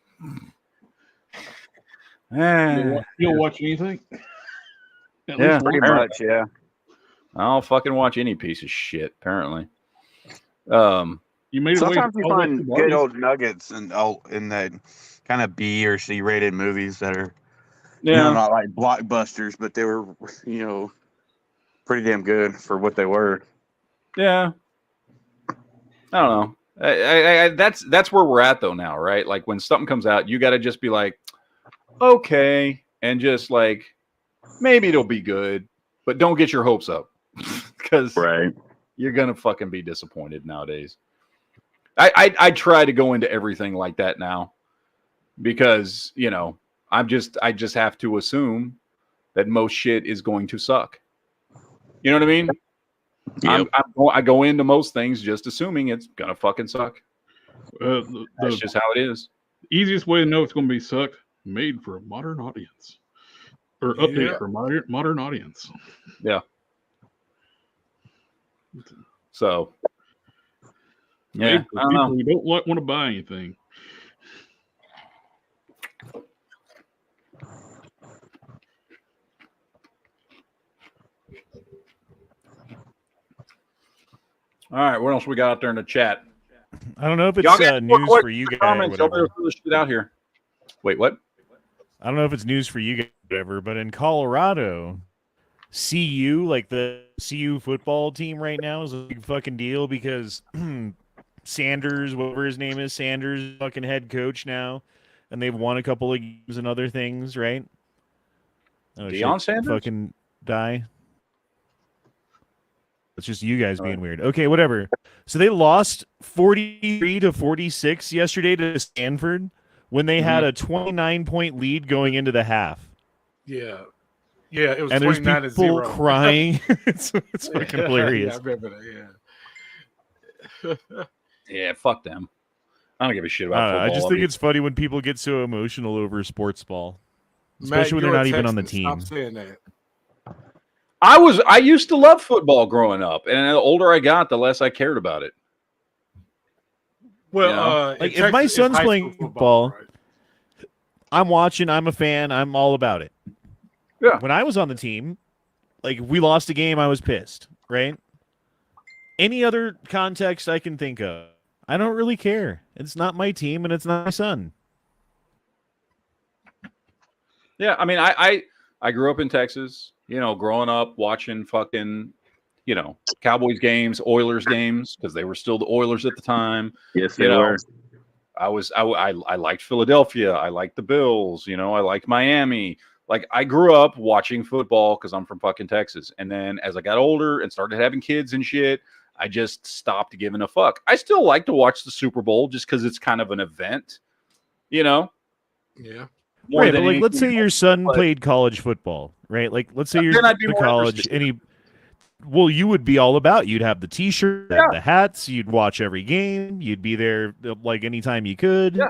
Speaker 5: you'll watch anything?
Speaker 3: Yeah,
Speaker 4: pretty much. Yeah,
Speaker 3: I'll fucking watch any piece of shit. Apparently,
Speaker 5: you made
Speaker 4: sometimes you find good old nuggets in that kind of B or C rated movies that are.
Speaker 3: Yeah,
Speaker 4: you know, not like blockbusters, but they were, you know, pretty damn good for what they were.
Speaker 3: Yeah. I don't know. That's where we're at though now, right? Like when something comes out, you got to just be like, okay, and just like maybe it'll be good, but don't get your hopes up because you're gonna fucking be disappointed nowadays. I try to go into everything like that now because I just have to assume that most shit is going to suck. You know what I mean? Yep. I go into most things just assuming it's gonna fucking suck. That's just how it is.
Speaker 5: The easiest way to know it's going to be sucked, made for a modern audience, or update for a modern audience.
Speaker 3: Yeah. So. Yeah,
Speaker 5: people who don't want to buy anything.
Speaker 3: All right, what else we got out there in the chat?
Speaker 8: I don't know if it's news for you guys.
Speaker 3: Comments, or whatever. Throw this shit out here. Wait, what?
Speaker 8: I don't know if it's news for you guys, or whatever, but in Colorado, CU, like the CU football team right now, is a big fucking deal because Sanders, whatever his name is, Sanders, fucking head coach now, and they've won a couple of games and other things, right? Oh,
Speaker 3: Deion Sanders?
Speaker 8: Fucking die. It's just you guys being weird. Okay, whatever. So they lost 43-46 yesterday to Stanford when they had a 29-point lead going into the half.
Speaker 9: Yeah. Yeah, it was
Speaker 8: and
Speaker 9: 29
Speaker 8: there's people crying. it's fucking hilarious.
Speaker 9: Yeah, I remember that,
Speaker 3: yeah. Yeah, fuck them. I don't give a shit about football.
Speaker 8: I just think it's funny when people get so emotional over sports ball. Especially when they're not even on the team.
Speaker 9: Stop saying that.
Speaker 3: I used to love football growing up, and the older I got, the less I cared about it.
Speaker 9: Well,
Speaker 8: like if my son's playing football, right? I'm watching, I'm a fan, I'm all about it.
Speaker 3: Yeah.
Speaker 8: When I was on the team, like if we lost a game, I was pissed, right? Any other context I can think of, I don't really care. It's not my team and it's not my son.
Speaker 3: Yeah, I mean, I grew up in Texas, growing up watching fucking, Cowboys games, Oilers games, because they were still the Oilers at the time.
Speaker 4: Yes, they were.
Speaker 3: I liked Philadelphia. I liked the Bills. I liked Miami. Like I grew up watching football because I'm from fucking Texas. And then as I got older and started having kids and shit, I just stopped giving a fuck. I still like to watch the Super Bowl just because it's kind of an event,
Speaker 9: Yeah.
Speaker 8: Right, but like, let's say your son played college football, right? Like, let's say you're the college, and you would be all about. You'd have the T-shirt, the hats. You'd watch every game. You'd be there like anytime you could.
Speaker 3: Yeah,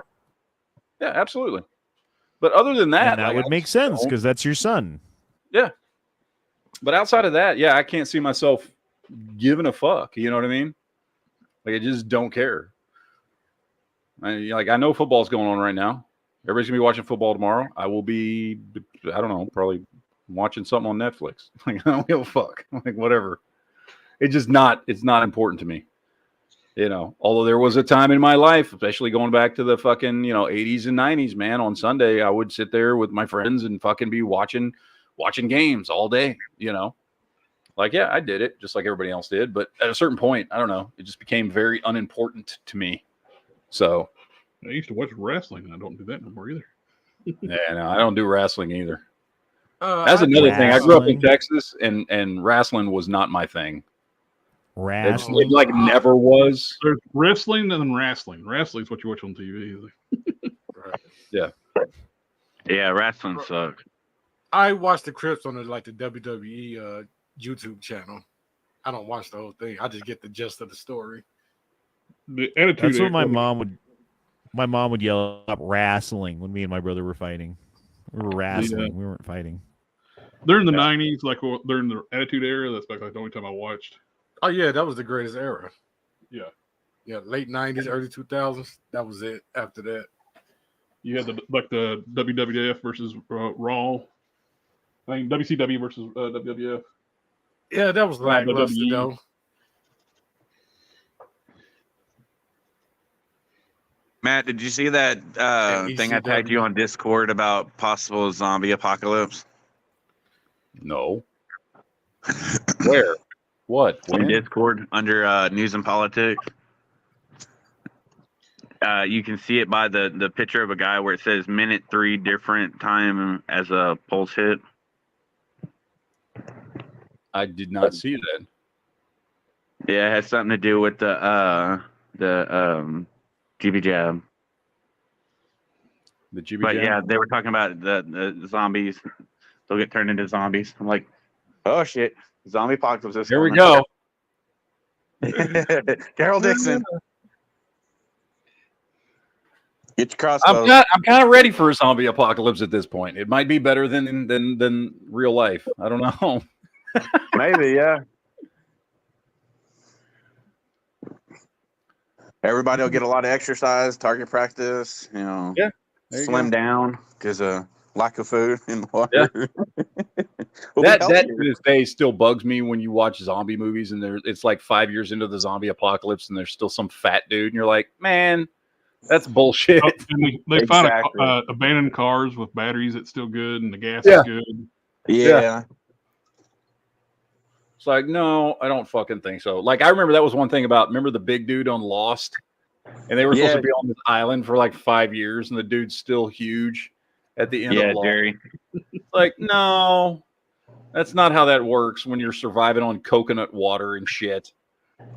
Speaker 3: absolutely. But other than that,
Speaker 8: that would make sense because that's your son.
Speaker 3: Yeah, but outside of that, I can't see myself giving a fuck. You know what I mean? Like, I just don't care. I know football's going on right now. Everybody's going to be watching football tomorrow. I will be, I don't know, probably watching something on Netflix. Like, I don't give a fuck. Like, whatever. It's not important to me. Although there was a time in my life, especially going back to the fucking, 80s and 90s, man, on Sunday, I would sit there with my friends and fucking be watching games all day, Like, I did it just like everybody else did. But at a certain point, I don't know, it just became very unimportant to me. So.
Speaker 5: I used to watch wrestling, and I don't do that no more either.
Speaker 3: No, I don't do wrestling either. That's another thing. I grew up in Texas, and wrestling was not my thing.
Speaker 8: Wrestling?
Speaker 3: It never was.
Speaker 5: There's wrestling and then wrestling. Wrestling is what you watch on TV.
Speaker 3: Yeah.
Speaker 4: Yeah, wrestling sucks.
Speaker 9: I watch the clips on the WWE YouTube channel. I don't watch the whole thing. I just get the gist of the story.
Speaker 5: The attitude.
Speaker 8: That's what my mom would yell up wrestling when me and my brother were fighting. We were wrestling. We weren't fighting.
Speaker 5: During the 90s, like during the Attitude Era, that's like the only time I watched.
Speaker 9: Oh, yeah, that was the greatest era.
Speaker 5: Yeah.
Speaker 9: Yeah, late 90s, early 2000s. That was it after that.
Speaker 5: You had the WWF versus Raw. I mean, WCW versus WWF.
Speaker 9: Yeah, that was lackluster, though.
Speaker 4: Matt, did you see that thing I tagged you on Discord about possible zombie apocalypse?
Speaker 3: No. Where? What?
Speaker 4: On Discord under news and politics. You can see it by the picture of a guy where it says minute 3 different time as a pulse hit.
Speaker 3: I did not see that.
Speaker 4: Yeah, it has something to do with the GB jab.
Speaker 3: The GB
Speaker 4: But
Speaker 3: jab?
Speaker 4: yeah, they were talking about the zombies. They'll get turned into zombies. I'm like, oh shit, zombie apocalypse is
Speaker 3: Here we
Speaker 4: coming.
Speaker 3: go.
Speaker 4: Carol Dixon. Get your crossbow.
Speaker 3: I'm kind of ready for a zombie apocalypse at this point. It might be better than real life. I don't know.
Speaker 4: Maybe, yeah. Everybody will get a lot of exercise, target practice,
Speaker 3: Yeah,
Speaker 4: slim down because of lack of food in the water.
Speaker 3: Yeah. that to this day still bugs me when you watch zombie movies and it's like 5 years into the zombie apocalypse and there's still some fat dude and you're like, man, that's bullshit.
Speaker 5: They find abandoned cars with batteries that's still good and the gas is good.
Speaker 4: Yeah.
Speaker 3: It's like, no, I don't fucking think so. Like, I remember that was one thing remember the big dude on Lost? And they were supposed to be on this island for like 5 years, and the dude's still huge at the end of Lost. Jerry. It's like, no, that's not how that works when you're surviving on coconut water and shit.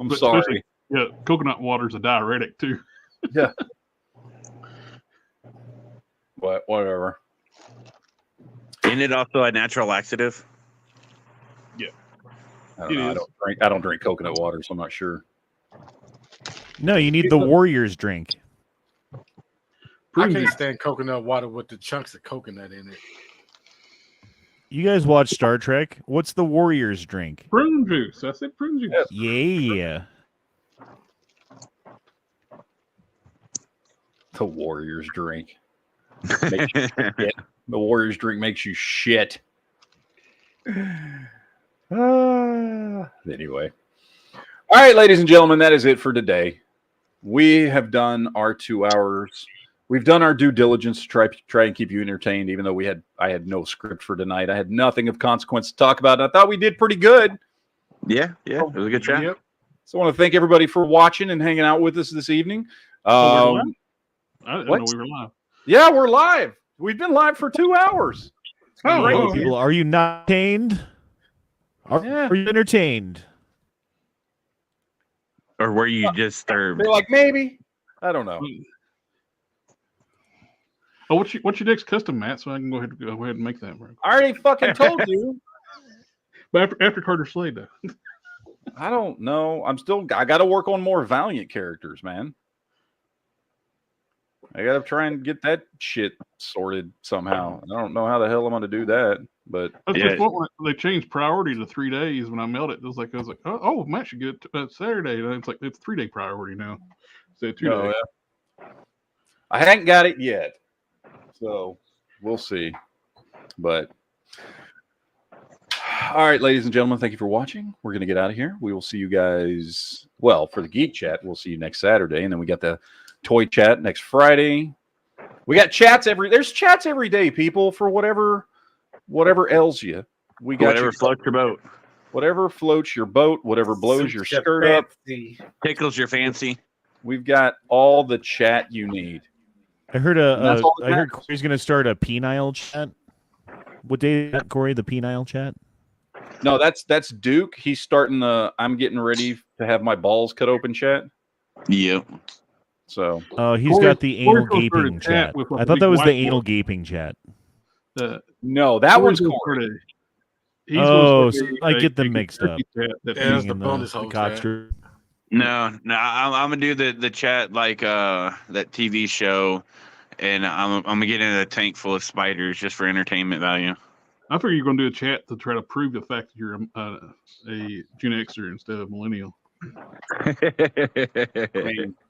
Speaker 3: But sorry.
Speaker 5: Yeah, coconut water's a diuretic, too.
Speaker 3: Yeah. But whatever.
Speaker 4: Isn't it also a natural laxative?
Speaker 5: Yeah.
Speaker 3: I don't drink coconut water, so I'm not sure.
Speaker 8: No, you need the Warriors drink.
Speaker 9: I can't stand coconut water with the chunks of coconut in it.
Speaker 8: You guys watch Star Trek? What's the Warriors drink?
Speaker 5: Prune juice. I said prune juice.
Speaker 8: Yeah.
Speaker 3: The Warriors drink. The Warriors drink makes you shit. Anyway. All right, ladies and gentlemen, that is it for today. We have done our 2 hours. We've done our due diligence to try and keep you entertained, even though I had no script for tonight. I had nothing of consequence to talk about. I thought we did pretty good.
Speaker 4: Yeah, it was a good chat.
Speaker 3: Yep. So I want to thank everybody for watching and hanging out with us this evening.
Speaker 5: I didn't know we were live.
Speaker 3: Yeah, we're live. We've been live for 2 hours.
Speaker 8: People, are you not entertained? Are you entertained?
Speaker 4: Or were you disturbed?
Speaker 3: They're like, maybe. I don't know.
Speaker 5: Oh, what's your next custom, Matt? So I can go ahead and make that. Bro.
Speaker 3: I already fucking told you.
Speaker 5: But after Carter Slade, though.
Speaker 3: I don't know. I got to work on more Valiant characters, man. I got to try and get that shit sorted somehow. I don't know how the hell I'm going to do that, but
Speaker 5: they changed priority to 3 days. When I mailed it, I was like, oh, Matt should get it Saturday. And it's like it's 3 day priority now. So 2 days.
Speaker 3: Yeah. I hadn't got it yet, so we'll see. But all right, ladies and gentlemen, thank you for watching. We're going to get out of here. We will see you guys. Well, for the Geek Chat, we'll see you next Saturday, and then we got the Toy Chat next Friday. We got chats there's chats every day, people, for whatever ails you. We got
Speaker 4: whatever floats your boat.
Speaker 3: Whatever floats your boat, whatever blows your skirt up.
Speaker 4: Tickles your fancy.
Speaker 3: We've got all the chat you need.
Speaker 8: I heard Corey's going to start a penile chat. What day is that, Corey? The penile chat?
Speaker 3: No, that's Duke. He's starting the I'm getting ready to have my balls cut open chat.
Speaker 4: Yep.
Speaker 3: So
Speaker 8: he's got the anal gaping chat. I thought that was the anal gaping chat.
Speaker 3: No, that one's Corey.
Speaker 8: So I get them mixed up.
Speaker 9: There's the bonus hole chat.
Speaker 4: No, I'm gonna do the chat like that TV show, and I'm gonna get in a tank full of spiders just for entertainment value.
Speaker 5: I figure you're gonna do a chat to try to prove the fact that you're a Gen Xer instead of millennial.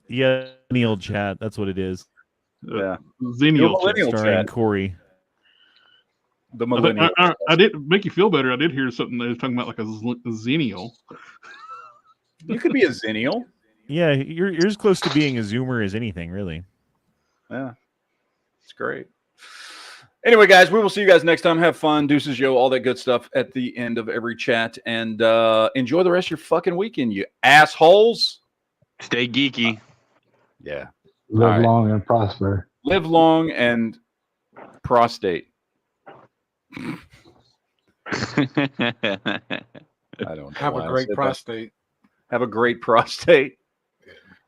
Speaker 8: Yeah, millennial chat. That's what it is.
Speaker 3: Yeah,
Speaker 5: Xennial
Speaker 8: chat starring Corey.
Speaker 3: The millennial.
Speaker 5: I did make you feel better. I did hear something they was talking about like a Xennial.
Speaker 3: You could be a Xennial.
Speaker 8: Yeah, you're as close to being a Zoomer as anything, really.
Speaker 3: Yeah, it's great. Anyway, guys, we will see you guys next time. Have fun, deuces, yo, all that good stuff at the end of every chat, and enjoy the rest of your fucking weekend, you assholes.
Speaker 4: Stay geeky.
Speaker 3: Yeah.
Speaker 7: Live long and prosper.
Speaker 3: Live long and prostate. I don't know.
Speaker 9: Have a great prostate.
Speaker 3: Have a great prostate.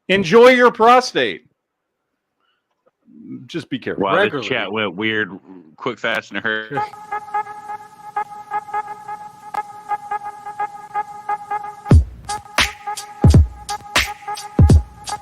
Speaker 3: Enjoy your prostate. Just be careful.
Speaker 4: Wow, this chat went weird, quick, fast, and hurt.